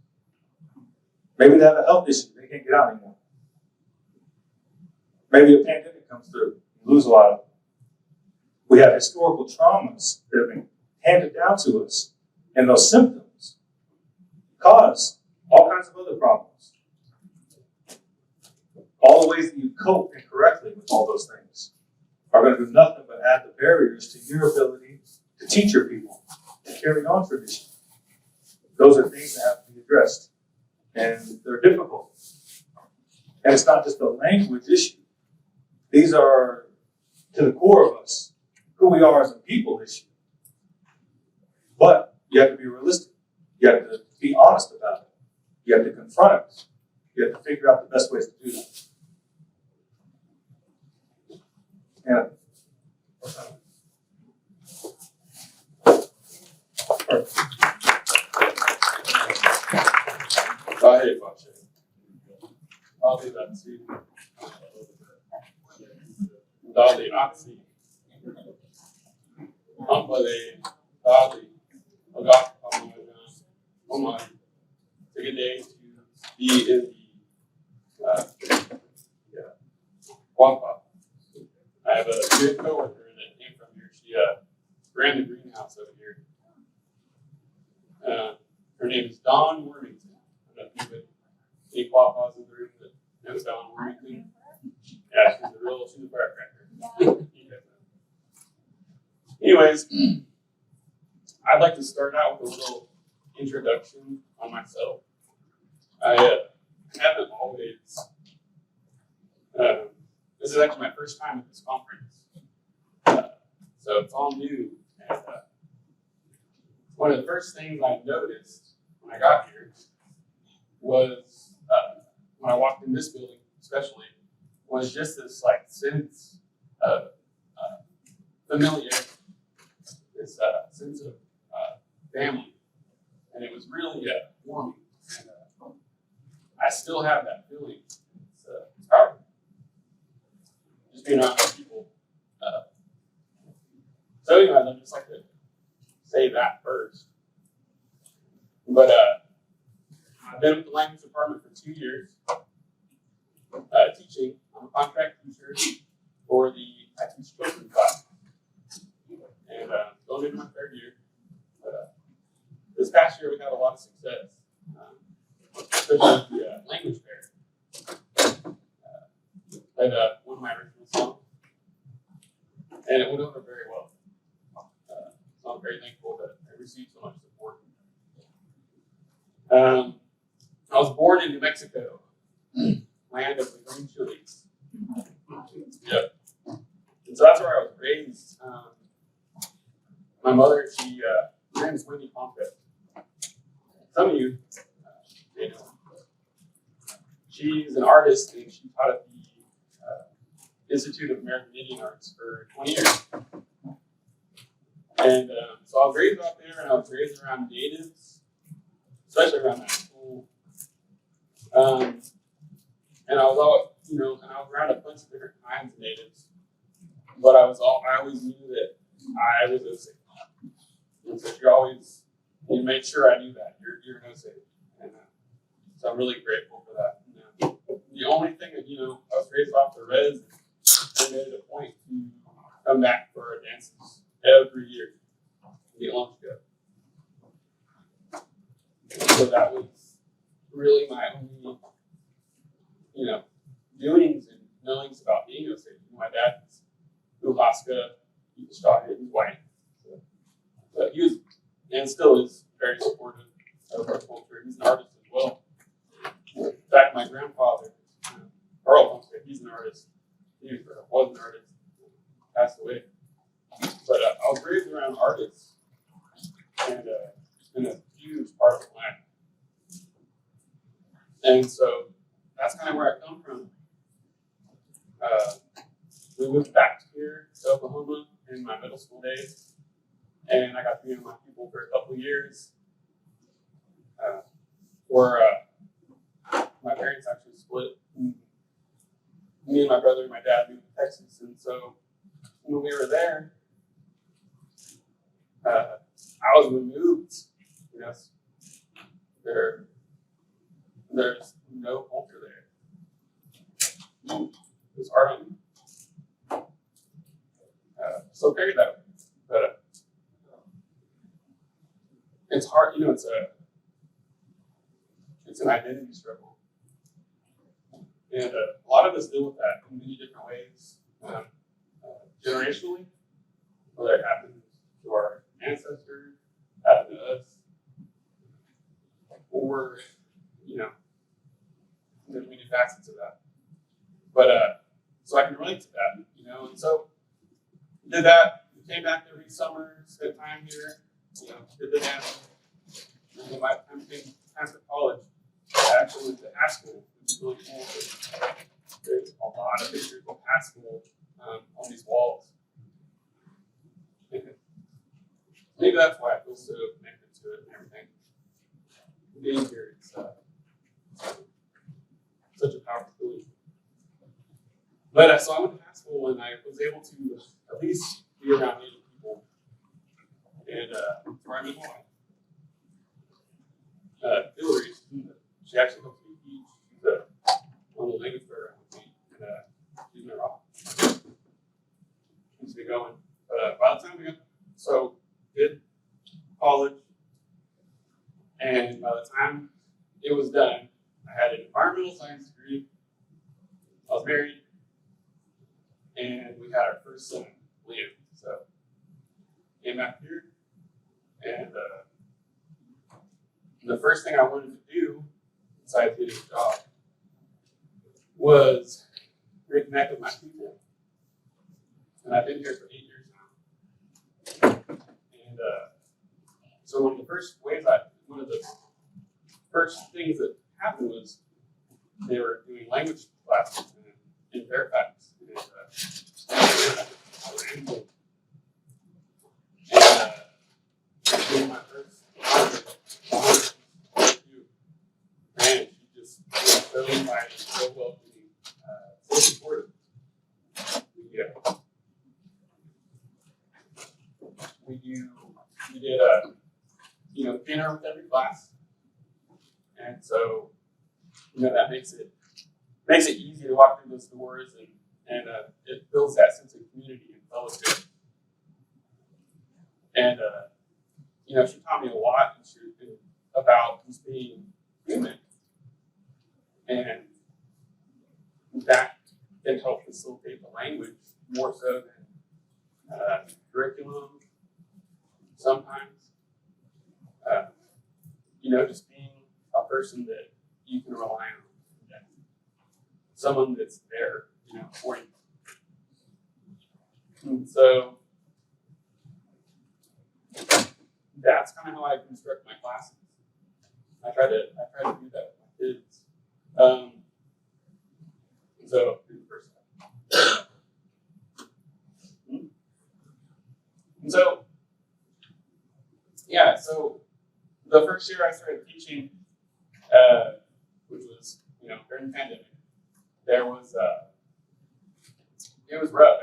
Maybe they have a health issue, they can't get out anymore. Maybe a pandemic comes through, you lose a lot of them. We have historical traumas that have been handed down to us, and those symptoms cause all kinds of other problems. All the ways that you cope incorrectly with all those things are going to do nothing but add the barriers to your ability to teach your people, to carry on tradition. Those are things that have to be addressed, and they're difficult. And it's not just a language issue. These are, to the core of us, who we are as a people issue. But you have to be realistic. You have to be honest about it. You have to confront it. You have to figure out the best ways to do that. And I hate Pahsetopah. I'll do that too. Talee, Oxy. Talee, O-gah-pah, oh my. It's a good day to be in the Quapaw. I have a good coworker that came from here. She ran the greenhouse over here. Her name is Dawn Wormington. I don't know if any Quapaws in the room that knows Dawn Wormington. Yeah, she's a firecracker. You guys know. Anyways, I'd like to start out with a little introduction on myself. I haven't always. This is actually my first time at this conference, so it's all new. And one of the first things I noticed when I got here was when I walked in this building, especially, was just this like sense of familiarity, this sense of family, and it was really warming. And I still have that feeling. It's powerful. Just being around people. So anyways, I'd just like to say that first. But I've been with the language department for 2 years, teaching. I'm a contract teacher for I teach children's class. And going into my 3rd year. But this past year we had a lot of success, especially the language fair. Played one of my original songs, and it went over very well. So I'm very thankful that I received so much support. I was born in New Mexico, land of the green chilies. Yep. And so that's where I was raised. My mother, her name is Wendy Pompey. Some of you may know. She's an artist, and she taught at the Institute of American Indian Arts for 20 years. And so I was raised out there, and I was raised around natives, especially around that school. And I was all, and I was around a bunch of different kinds of natives. But I always knew that I was Osage. And so you made sure I knew that. You're an Osage. And so I'm really grateful for that. The only thing that, I was raised off the res, I made it a point to come back for our dances every year to get lunch go. So that was really my only, doings and knowings about being Osage. My dad was Uga'xpa, he was Scottish, he was white. But he was, and still is, very supportive of our culture. He's an artist as well. In fact, my grandfather, Earl Humphrey, he's an artist. He was an artist, passed away. But I was raised around artists, and it's been a huge part of my life. And so that's kind of where I come from. We moved back here to Oklahoma in my middle school days, and I got to be with my people for a couple of years. My parents actually split. Me and my brother and my dad moved to Texas, and so when we were there, I was removed. There's no culture there. It was hard on me. So carried that way, but it's hard. It's an identity struggle, and a lot of us deal with that in many different ways, generationally, whether it happens to our ancestors, happened to us, or there's many facets of that. But so I can relate to that, and so did that. Came back every summer, spent time here, did the dance. And when my time came time for college, I actually went to high school, which is really cool. There's a lot of pictures of high school on these walls. Maybe that's why I feel so connected such a powerful tool. But so I went to high school and I was able to at least be around Native people, and where I met my wife. Hillary, she actually helps me teach. She's on the language program with me, and she's my rock. Keeps me going. But by the time we got did college, and by the time it was done, I had an environmental science degree. I was married, and we had our first son, Lynn. So came back here, and the first thing I wanted to do, besides getting a job, was reconnect with my people. And I've been here for 8 years now. And so one of the first things that happened was they were doing language classes in Fairfax. And doing my first man, she just was so inviting, so welcoming, so supportive. We did dinner with every class, and so that makes it easy to walk through those doors, and it builds that sense of community and fellowship. And she taught me a lot about just being human, and that can help facilitate the language more so than curriculum sometimes. Just being a person that you can rely on, someone that's there, for you. And so that's kind of how I construct my classes. I try to do that with my kids. So do the first one. And so the first year I started teaching, which was during the pandemic, it was rough.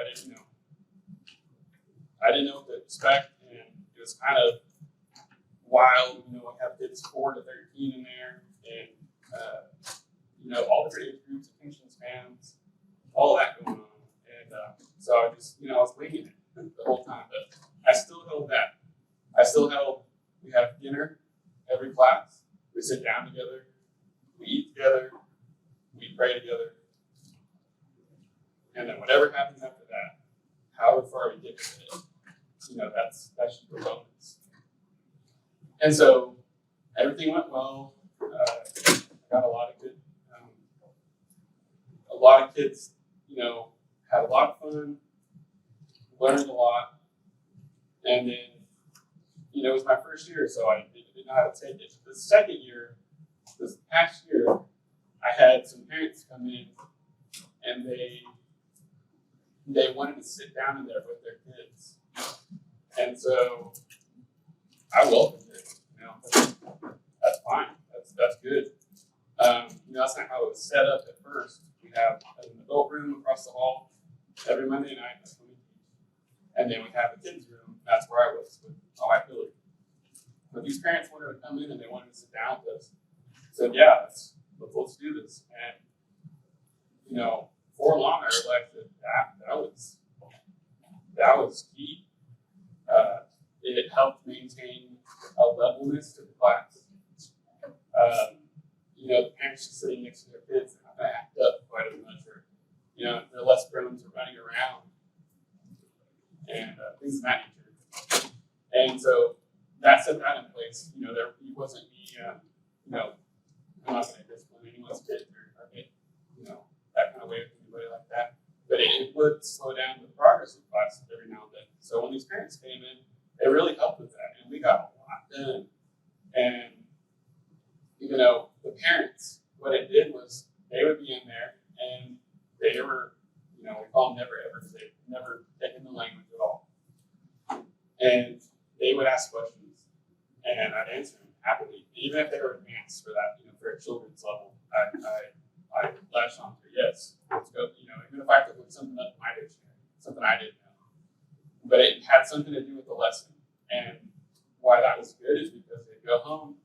I didn't know what to expect, and it was kind of wild. I have kids 4 to 13 in there, and all different age groups, attention spans, all that going on. And so I just I was winging it the whole time, but I still held that. We have dinner every class. We sit down together. We eat together. We pray together. And then whatever happens after that, however far we get with it, that's just the bonus. And so everything went well. I got a lot of kids, had a lot of fun, learned a lot, and then, it was my first year, so I didn't know how to take it. The second year, this past year, I had some parents come in, and they wanted to sit down in there with their kids. And so I welcomed it, that's fine, that's good. That's not how it was set up at first. We have an adult room across the hall every Monday night, that's when we teach. And then we have a kids room, that's where I was with my wife Hillary. But these parents wanted to come in and they wanted to sit down with us. I said, yeah, let's do this. And for long I realized that was key. It helped maintain a levelness to the class. The parents just sitting next to their kids, they're not going to act up quite as much, or they're less prone to running around and things of that nature. And so that set that in place. He wasn't I'm not going to discipline anyone's kid or make that kind of way with anybody like that. But it would slow down the progress of class every now and then. So when these parents came in, it really helped with that, and we got a lot done. And the parents, what it did was they would be in there, and they were, we call them never ever, because they've never taken the language at all. And they would ask questions, and I'd answer them happily, even if they were advanced for that, for a children's level. I touched on it. Yes, let's go. You know, even if I could look something up in my dictionary, something I didn't know, but it had something to do with the lesson. And why that was good is because they'd go home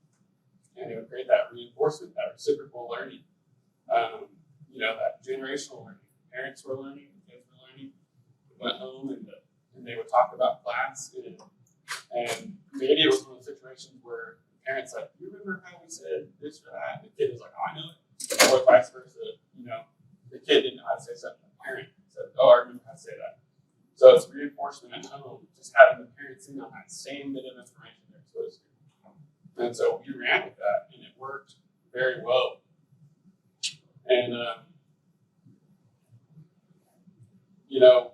and it would create that reinforcement, that reciprocal learning. You know, that generational learning. Parents were learning, kids were learning. We went home and they would talk about class, and maybe it was one of those situations where the parents like, "Do you remember how we said this or that?" And the kid was like, "Oh, I know it." Or vice versa. You know, the kid didn't know how to say something. The parent said, "Oh, I remember how to say that." So it's reinforcement at home, just having the parents in on that same bit of information they're supposed to. And so we ran with that, and it worked very well. And you know,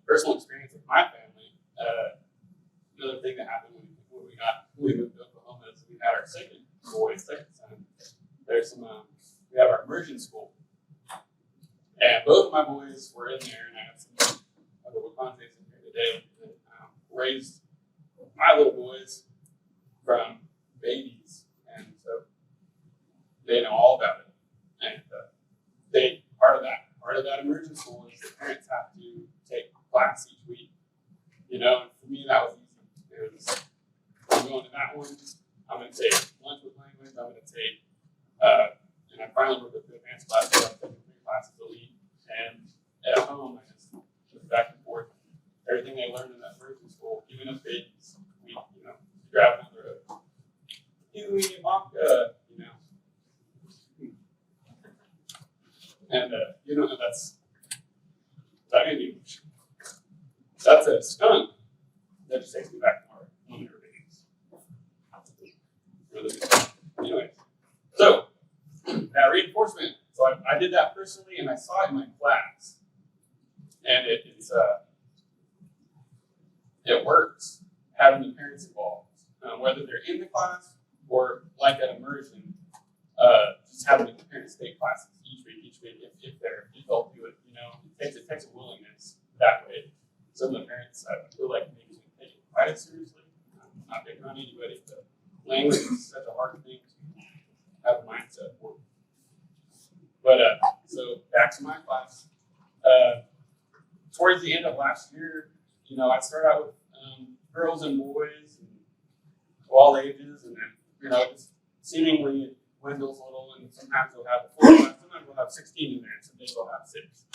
personal experience with my family. Another thing that happened when we moved to Oklahoma is we had our second boy, second son. There's some we have our immersion school, and both of my boys were in there, and I have some other Wakantes in here today that raised my little boys from babies, and so they know all about it. And they part of that immersion school is the parents have to take class each week. You know, and for me that was easy. It was, I'm going to that one. I'm going to take lunch with language. I'm going to take, and I finally worked with the advanced class. So I'm taking 3 classes a week. And at home, I just went back and forth. Everything they learned in that immersion school, even as babies, we, you know, driving on the road. You know. And you know, that's a skunk that just takes me back to when we were babies. Really good. Anyway, so that reinforcement. So I did that personally, and I saw it in my class, and it works having the parents involved, whether they're in the class or like at immersion. Just having the parents take classes each week if they'll do it, you know, it takes a willingness that way. Some of the parents, I feel like maybe they take it quite as seriously. I'm not picking on anybody, but language is such a hard thing to have a mindset for. But so back to my class. Towards the end of last year, you know, I started out with girls and boys and all ages, and then, you know, just seemingly it dwindles a little, and sometimes we'll have a full class, sometimes we'll have 16 in there, and some days we'll have 6.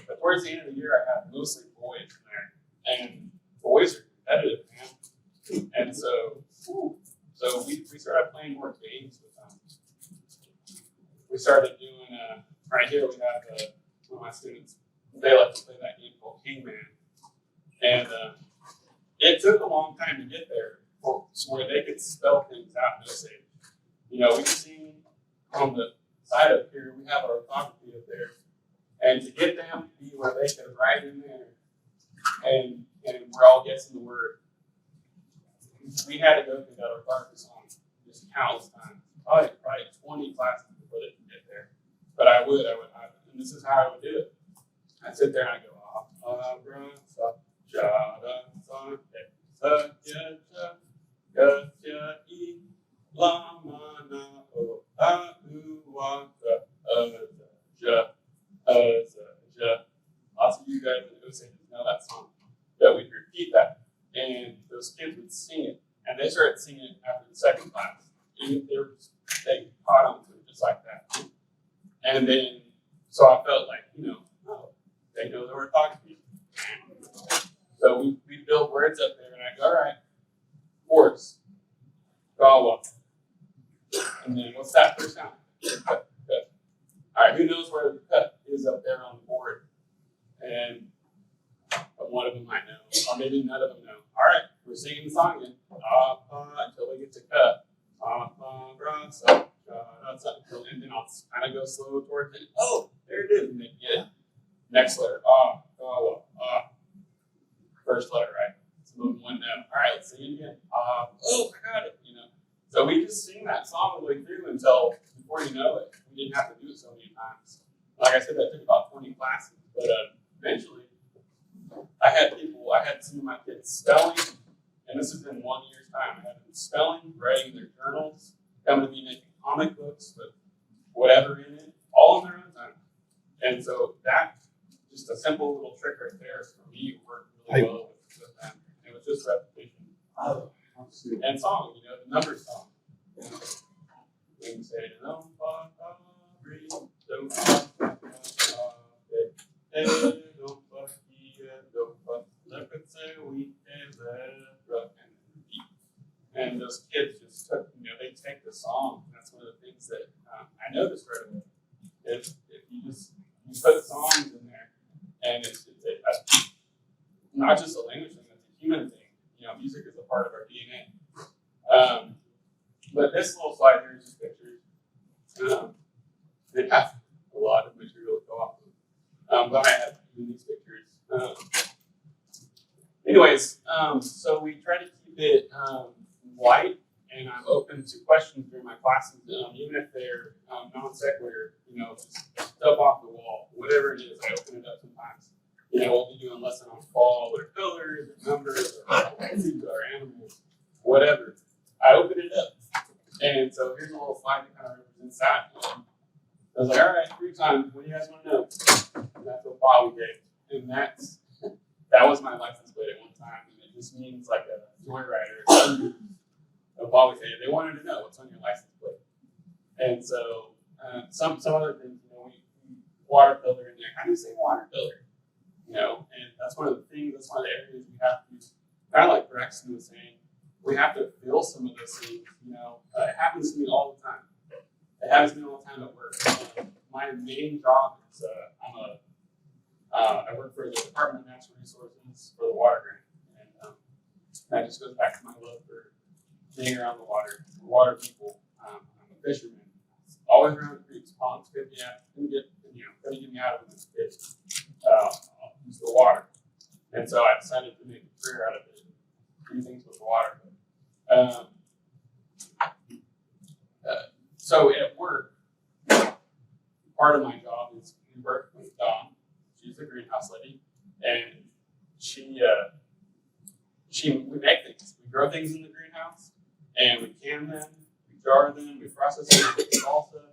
But towards the end of the year, I had mostly boys in there, and boys are competitive, man. And so we started playing more games with them. We started doing, right here we have one of my students, they like to play that game called Kingman. And it took a long time to get there where they could spell things out in Osage. You know, we sing on the side up here, we have our orthography up there. And to get them to be where they could write in there and we're all guessing the word, we had to go through that orthography song just countless times. Probably 20 classes before they could get there. But I would, and this is how I would do it. I'd sit there and I'd go, Lots of you guys in Osage know that song. But we'd repeat that, and those kids would sing it, and they started singing it after the second class. Even they caught on to it just like that. And then, so I felt like, you know, oh, they know the orthography. So we build words up there, and I go, all right, horse, Gawa. And then what's that first sound? Cut. All right, who knows where the cut is up there on the board? And one of them might know, or maybe none of them know. All right, we're singing the song again. Until we get to cut. And then I'll kind of go slow towards it. Oh, there it is. And then get next letter. First letter, right? Some of them wouldn't know. All right, let's sing it again. I got it. You know. So we just sing that song all the way through until before you know it, we didn't have to do it so many times. Like I said, that took about 20 classes, but eventually, I had some of my kids spelling, and this has been 1 year's time. I had them spelling, writing their journals, coming to me making comic books with whatever in it, all in their own time. And so that, just a simple little trick right there for me worked really well with them. It was just repetition. And song, you know, the number song. You know, when you say, don't fuck up, breathe, don't fuck up, don't fuck here, don't fuck, look at the week and and those kids just took, you know, they take the song. And that's one of the things that I noticed right away. If you put songs in there, and it's not just a language thing, it's a human thing. You know, music is a part of our DNA. But this little slide here is just pictures. They have a lot of material to go off of. But I have these pictures. Anyways, so we try to keep it light, and I'm open to questions during my classes, even if they're non sequitur, you know, just stuff off the wall, whatever it is, I open it up sometimes. You know, we'll be doing a lesson on fall, or colors, or numbers, or animals, whatever. I open it up. And so here's a little slide that kind of represents that. I was like, all right, 3 times, what do you guys want to know? And that's what Quapaw we gave. And that was my license plate at one time. And it just means like a joyrider. Quapaw we say, they wanted to know what's on your license plate. And so some other things, you know, we watercolor in there. How do you say watercolor? You know, and that's one of the things, that's one of the areas we have to, kind of like Braxton was saying, we have to feel some of those things, you know. It happens to me all the time. It happens to me all the time at work. My main job is I work for the Department of Natural Resources for the water grant. And that just goes back to my love for being around the water people. I'm a fisherman. Always around the creeks, ponds, couldn't get me out of this fish. Use the water. And so I decided to make a career out of it, do things with the water. So at work, part of my job is we work with Dawn. She's a greenhouse lady, and we make things. We grow things in the greenhouse, and we can them, we jar them, we process them, we make salsa.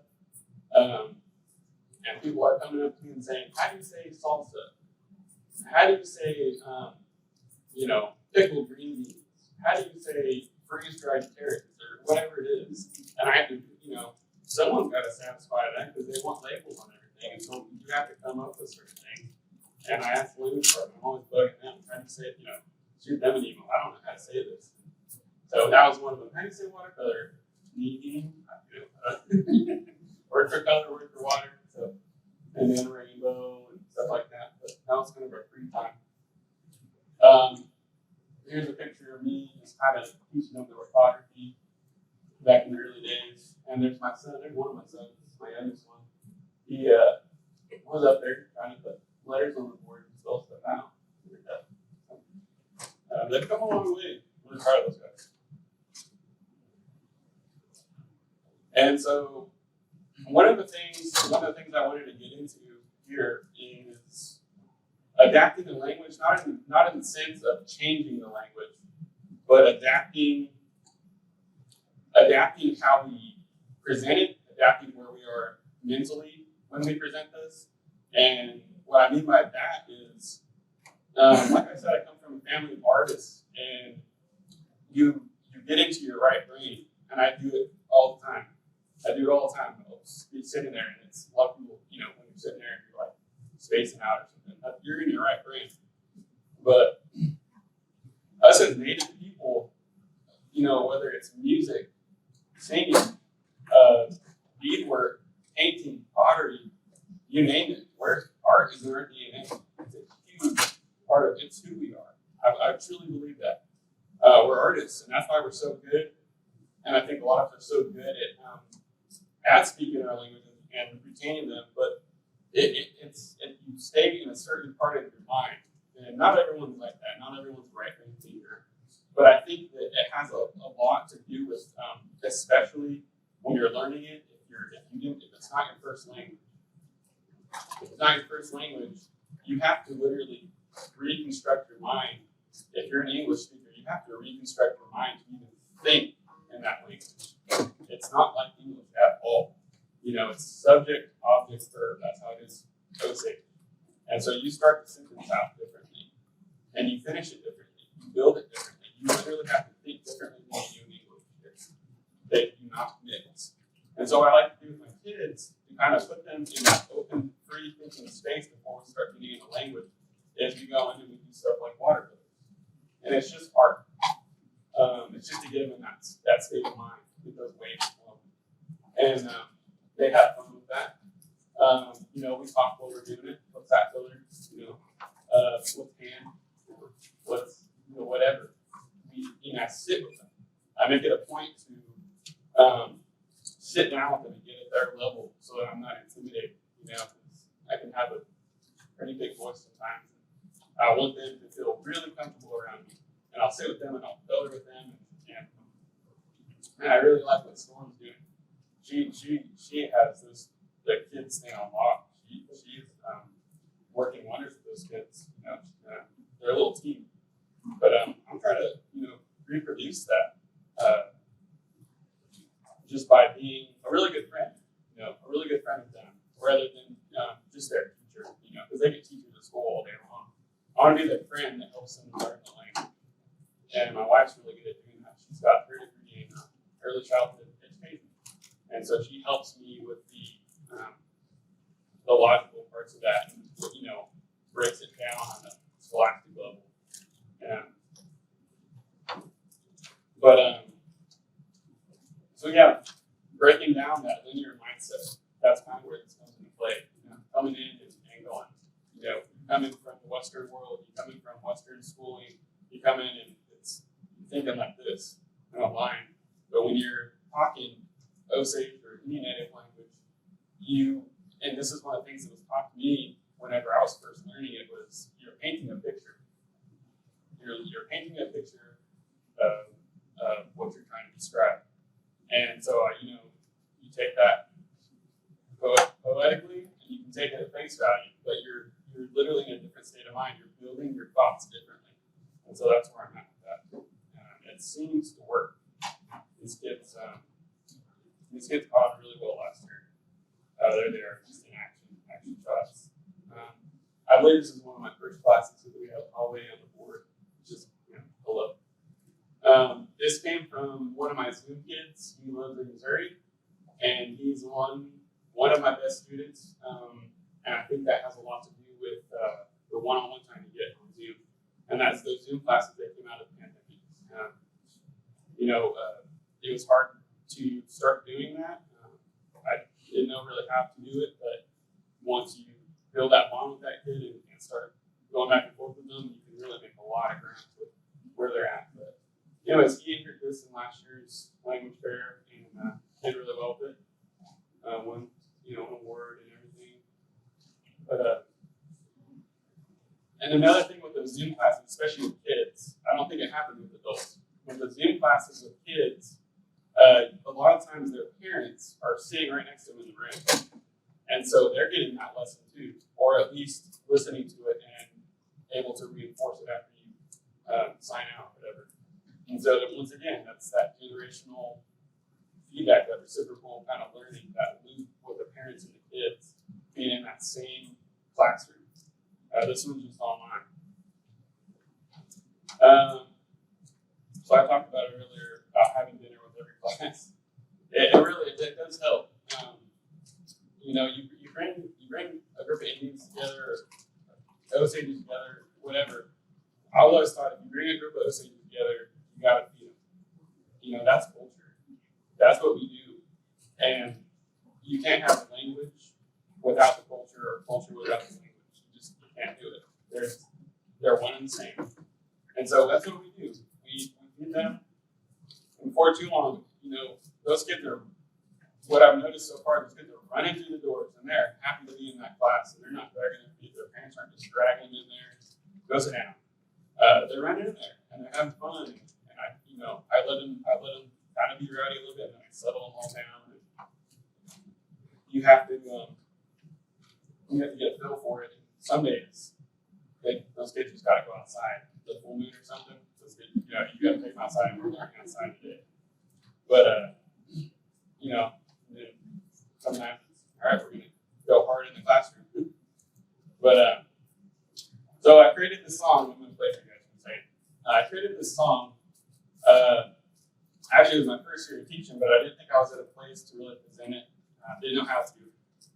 And people are coming up to me and saying, "How do you say salsa? How do you say, pickled green beans? How do you say freeze-dried carrots or whatever it is?" And I have to, someone's got to satisfy that because they want labels on everything. And so you have to come up with certain things. And I asked the language department, I'm always bugging them, trying to say, shoot them an email. I don't know how to say this. So that was one of them. How do you say watercolor? Word for color, word for water. So, and then rainbow and stuff like that. But that was kind of our free time. Here's a picture of me just kind of teaching them the orthography back in the early days. And there's my son, there's one of my sons, my youngest one. He was up there trying to put letters on the board and spell stuff out. They've come a long way. I'm really proud of those guys. And so one of the things I wanted to get into here is adapting the language, not in the sense of changing the language, but adapting how we present it, adapting where we are mentally when we present this. And what I mean by that is, like I said, I come from a family of artists, and you get into your right brain, and I do it all the time. I'll be sitting there, and it's a lot of people, when you're sitting there and you're like spacing out or something, you're in your right brain. But us as Native people, whether it's music, singing, beadwork, painting, pottery, you name it, where art is in our DNA. It's a huge part of it's who we are. I truly believe that. We're artists, and that's why we're so good. And I think a lot of us are so good at speaking our languages and retaining them, but you stay in a certain part of your mind. And not everyone's like that. Not everyone's right brain thinker. But I think that it has a lot to do with, especially when you're learning it, if it's not your first language. If it's not your first language, you have to literally reconstruct your mind. If you're an English speaker, you have to reconstruct your mind to even think in that language. It's not like English at all. It's subject, object, verb. That's how it is Osage. And so you start the sentence out differently, and you finish it differently. You build it differently. You literally have to think differently than you do in English. They do not mix. And so what I like to do with my kids to kind of put them in that open, free thinking space before we start getting into language is we go in and we do stuff like water colors. And it's just art. It's just to get them in that state of mind, get those waves flowing. And they have fun with that. You know, we talk while we're doing it. What's that color? You know, what's hand? What's, you know, whatever. I sit with them. I make it a point to sit down with them and get at their level so that I'm not intimidated. You know, 'cause I can have a pretty big voice sometimes. I want them to feel really comfortable around me. And I'll sit with them and I'll color with them. And I really like what Storm's doing. She has the kids thing on lock. She's working wonders with those kids. You know, they're a little team. But I'm trying to, you know, reproduce that just by being a really good friend. You know, a really good friend of them, rather than just their teacher. You know, because they get teachers at school all day long. I want to be their friend that helps them learn the language. And my wife's really good at doing that. She's got her degree in early childhood education, and so she helps me with the logical parts of that, and you know, breaks it down on a scholastic level. So yeah, breaking down that linear mindset. That's kind of where this comes into play. You know, coming in and going. You know, coming from the Western world, you're coming from Western schooling. You come in and it's thinking like this, not lying. But when you're talking Osage or any native language, and this is one of the things that was taught to me whenever I was first learning it, was you're painting a picture. You're painting a picture of what you're trying to describe. And so, you know, you take that poetically, and you can take it at face value, but you're literally in a different state of mind. You're building your thoughts differently. And so that's where I'm at with that. It seems to work. These kids caught really well last year. They're there just in action shots. I believe this is one of my first classes that we have all the way on the board, which is, you know, hello. This came from one of my Zoom kids. He lives in Missouri, and he's one of my best students. And I think that has a lot to do with the one-on-one time you get on Zoom. And that's those Zoom classes that came out of the pandemic. You know, it was hard to start doing that. I didn't know really how to do it, but once you build that bond with that kid and start going back and forth with them, you can really make a lot of ground with where they're at. But anyways, he entered this in last year's language fair and did really well with it. Won, you know, an award and everything. But and another thing with those Zoom classes, especially with kids, I don't think it happens with adults. With the Zoom classes with kids, a lot of times their parents are sitting right next to them in the room. And so they're getting that lesson too, or at least listening to it and able to reinforce it after you sign out, whatever. And so once again, that's that generational feedback, that reciprocal kind of learning, that loop with the parents and the kids being in that same classroom. This one's just online. So I talked about it earlier about having dinner with every class. It does help. You know, you bring a group of Indians together, or Osages together, whatever. I always thought if you bring a group of Osages together, you gotta feed them. You know, that's culture. That's what we do. And you can't have a language without the culture, or culture without the language. You can't do it. They're one and the same. And so that's what we do. We feed them. And before too long, you know, those kids are, what I've noticed so far, those kids are running through the doors and they're happy to be in that class, and they're not dragging their feet. Their parents aren't just dragging them in there. Go sit down. They're running in there and they're having fun. And I let them kind of be rowdy a little bit, and I settle them all down. And you have to get a feel for it. Some days, those kids just gotta go outside. The full moon or something. Those kids, you gotta take them outside, and we're working outside today. But sometimes it's, all right, we're gonna go hard in the classroom. But so I created this song. I'm gonna play for you guys in a second. I created this song. Actually, it was my first year of teaching, but I didn't think I was at a place to really present it. I didn't know how to.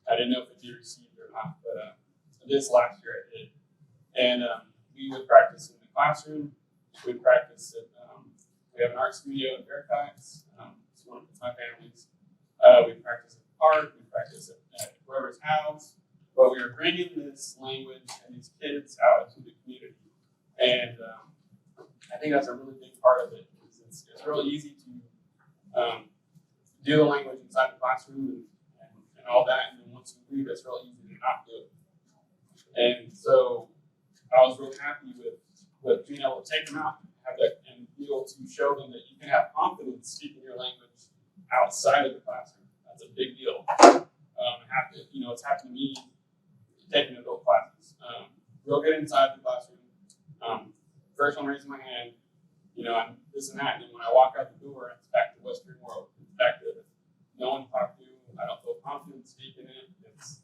I didn't know if it'd be received or not. But this last year I did, and we would practice in the classroom. We'd practice at. We have an art studio at Fairfax. It's one of my family's. We practice at the park. We practice at whoever's house. But we were bringing this language and these kids out into the community. And I think that's a really big part of it. It's really easy to do the language inside the classroom and all that. And then once you leave, it's really easy to not do it. And so I was really happy with being able to take them out, have that, and be able to show them that you can have confidence speaking your language outside of the classroom. That's a big deal. It's happened to me taking adult classes. Real good inside the classroom. First one raising my hand, I'm this and that. And then when I walk out the door, it's back to Western world. It's back to no one to talk to. I don't feel confident speaking it. It's,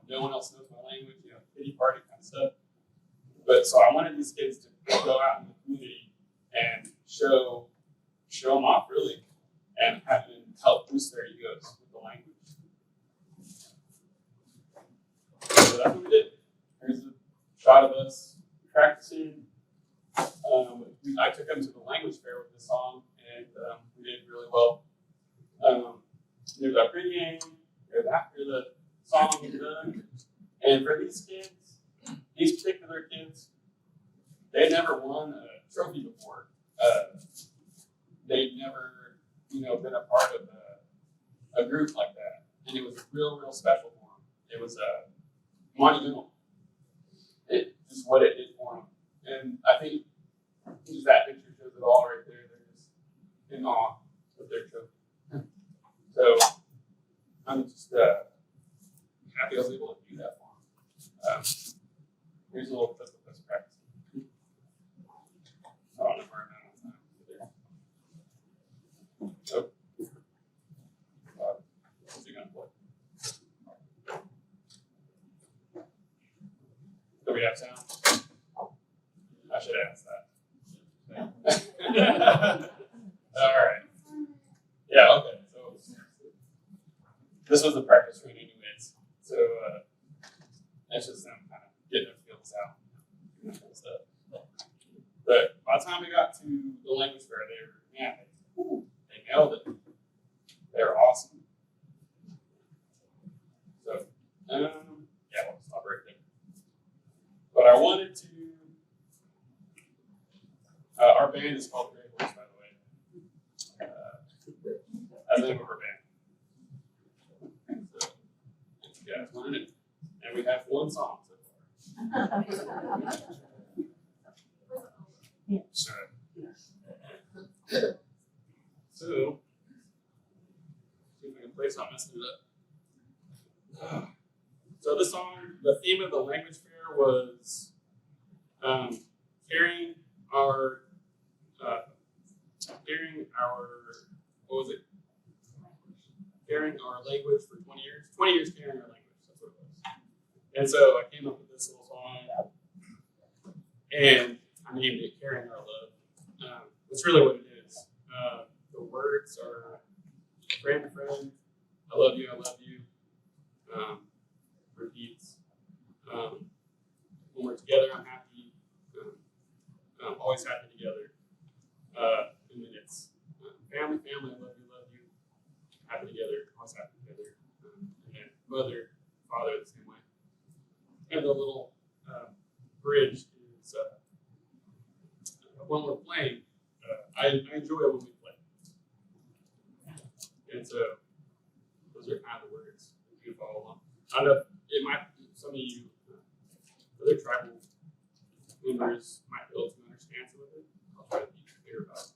no one else knows my language, pity party kind of stuff. But so I wanted these kids to go out in the community and show them off really and help boost their egos with the language. So that's what we did. Here's a shot of us practicing. I took them to the language fair with this song, and we did really well. There's our pregame, there's after the song is done. And for these kids, these particular kids, they never won a trophy before. They'd never, been a part of a group like that. And it was real, real special for them. It was monumental. It just what it did for them. And I think just that picture shows it all right there. They're just in awe of their trophy. So I'm just happy I was able to do that for them. Here's a little clip of us practicing. I don't know where I'm at on time. So, what's he gonna play? Do we have sound? I should ask that. All right. Yeah, okay. So this was the practice room anyways. So that's just them kind of getting their feels out. But by the time we got to the language fair, they nailed it. They were awesome. So, we'll stop right there. But I wanted to, our band is called Grey Horse, by the way. That's the name of our band. So, if you guys wanted it. And we have one song so far. Sure. So, see if I can play something messing it up. So this song, the theme of the language fair was carrying our language for 20 years. 20 years carrying our language, that's what it was. And so I came up with this little song, and I named it Carrying Our Love. That's really what it is. The words are friend to friend, I love you, repeats. When we're together, I'm happy. I'm always happy together. And then it's family, I love you, happy together, always happy together. And then mother, father, the same way. And the little bridge is when we're playing, I enjoy it when we play. And so those are kind of the words that you follow along. I know it might, some of you, other tribal members might be able to understand some of it. I'll try to be clear about it.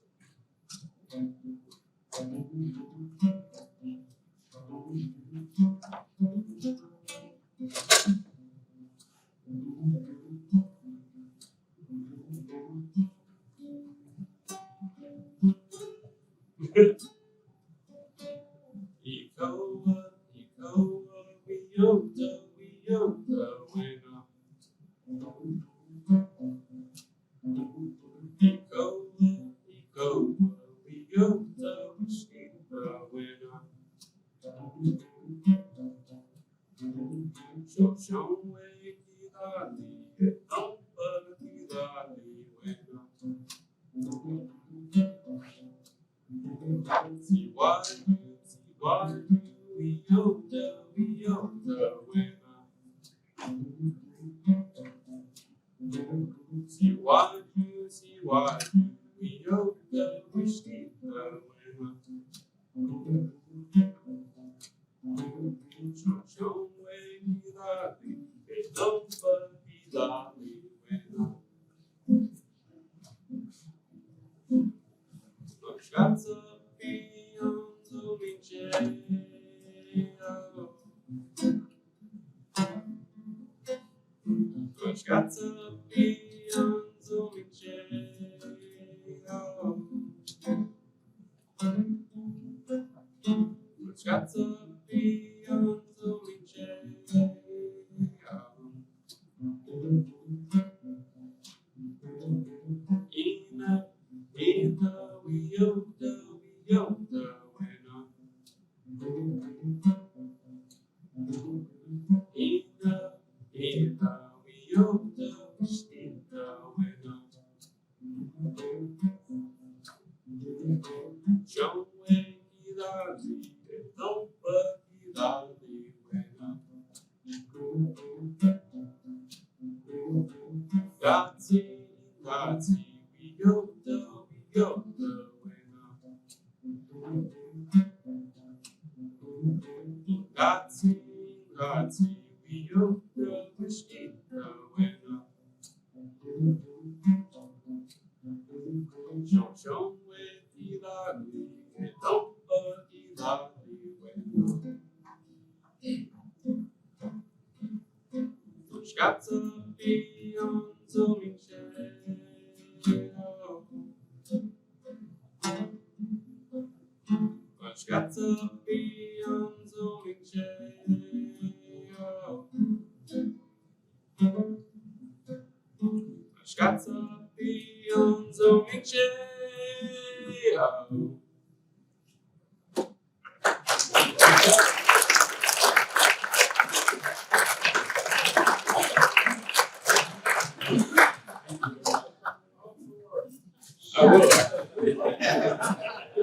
I will.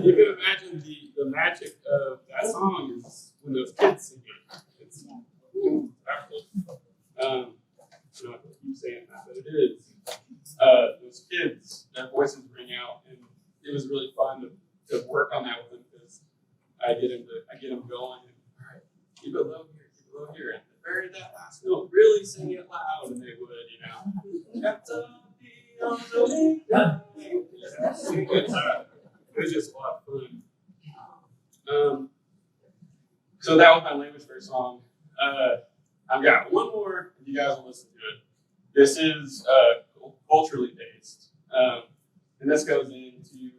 You can imagine the magic of that song is when those kids sing it. It's powerful. I don't have to keep saying that, but it is. Those kids, their voices ring out, and it was really fun to work on that with them because I get them going. And, all right, keep it low here, and the very that last note, really sing it loud, and they would, Got to be on the way. It was just a lot of fun. So that was my language first song. I've got one more, if you guys will listen to it. This is culturally based. And this goes into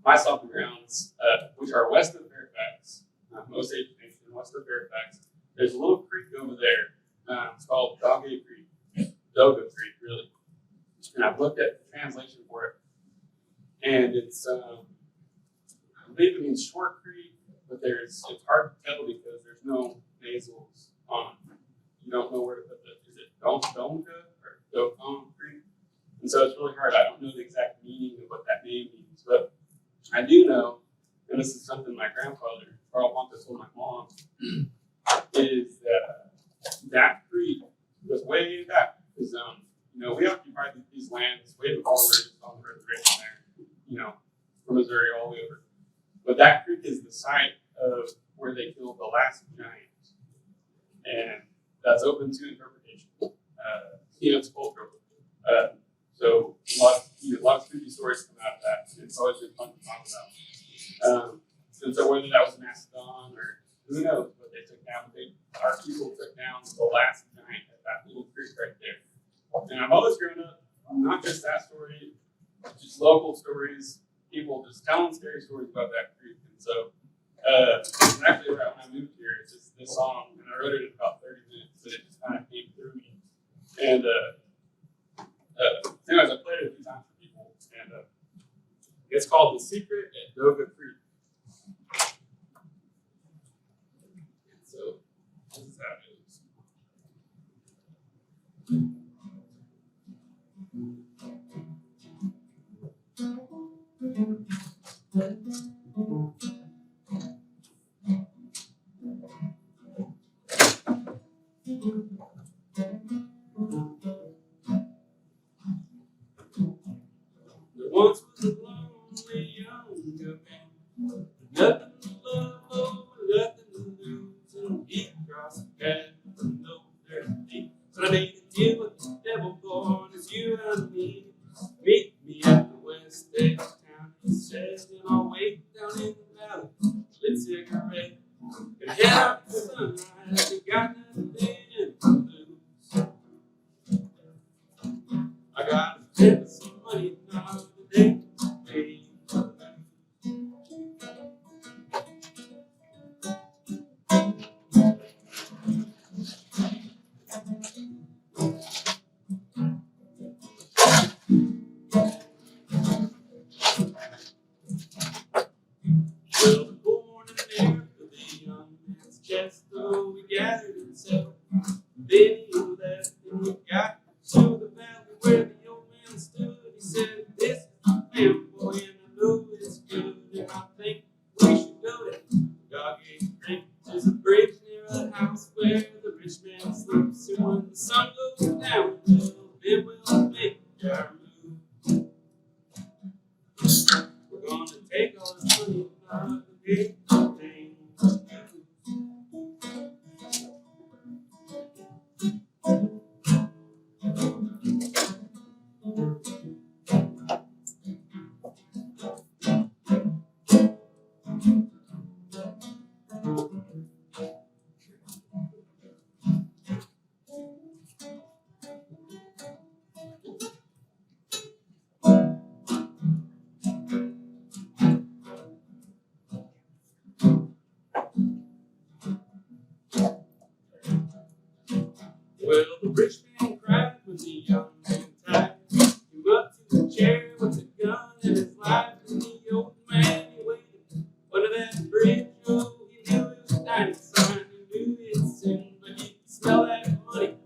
my stomping grounds, which are west of Fairfax, Osage Nation, west of Fairfax. There's a little creek over there. It's called Doggett Creek, Doga Creek, really. And I've looked at the translation for it. And it's, I believe it means short creek, but it's hard to tell because there's no nasals on it. You don't know where to put is it Donka or Dokon Creek? And so it's really hard. I don't know the exact meaning of what that name means, but I do know, and this is something my grandfather, Carl Ponta, told my mom, is that creek was way back because, we occupied these lands way before we were just on the reservation there, from Missouri all the way over. But that creek is the site of where they killed the last giant. And that's open to interpretation. It's cultural. So a lot of spooky stories come out of that. It's always been fun to talk about. And so whether that was Macedon or who knows, but they took down, our people took down the last giant at that little creek right there. And I've always grown up, not just that story, just local stories, people just telling scary stories about that creek. And so it's actually right when I moved here, it's just this song, and I wrote it in about 30 minutes, but it just kind of came through me. And Anyways, I played it a few times for people, and it's called The Secret at Doga Creek. And so this is how it goes. There once was a lonely young man, nothing to love, oh, nothing to lose, and he crossed the path with no there to be. So I made a deal with the devil, born as you and me. Meet me at the west edge of town, he says, and I'll wait down in the valley, lit cigarette, and head out to sunrise. You got nothing to lose. I got to spend some money now today. Hey. Well, the born in the air of the young man's chest, though we gathered and settled. Then he left and we got to the valley where the old man stood. He said, "This is my plan, boy, and I know it's good, and I think we should go to Uga'xpa Creek. There's a bridge near a house where the rich man sleeps, and when the sun goes down, it will make our move. We're gonna take all this money out of the big thing." Well, the rich man cried when the young man tied him up to the chair with a gun in his life, and the old man he waited under that bridge. Oh, he knew it was dying sign, he knew it's sin, but he could smell that money.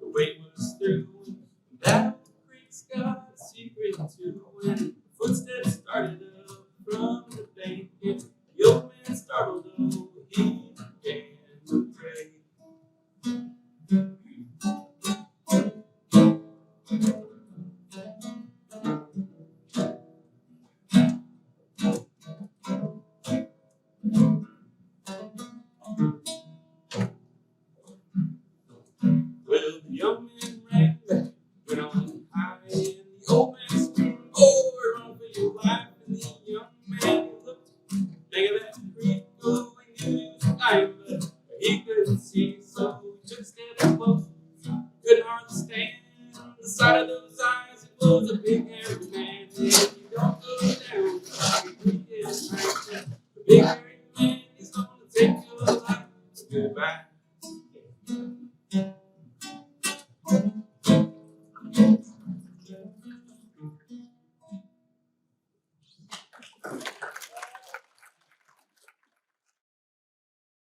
The wait was through, and that old creek's got a secret too. When the footsteps started up from the bank, and the old man startled, oh, he began to pray. Well, the young man ran back, went on high, and the old man screamed, "Oh, we're on for your life!" And the young man he looked, back at that creek, oh, he knew he was dying, but he couldn't see, so he took a step close. Couldn't hardly stand the sight of those eyes. It was a big hairy man, and if you don't go down, the creek is right. The big hairy man is gonna take your life. Goodbye.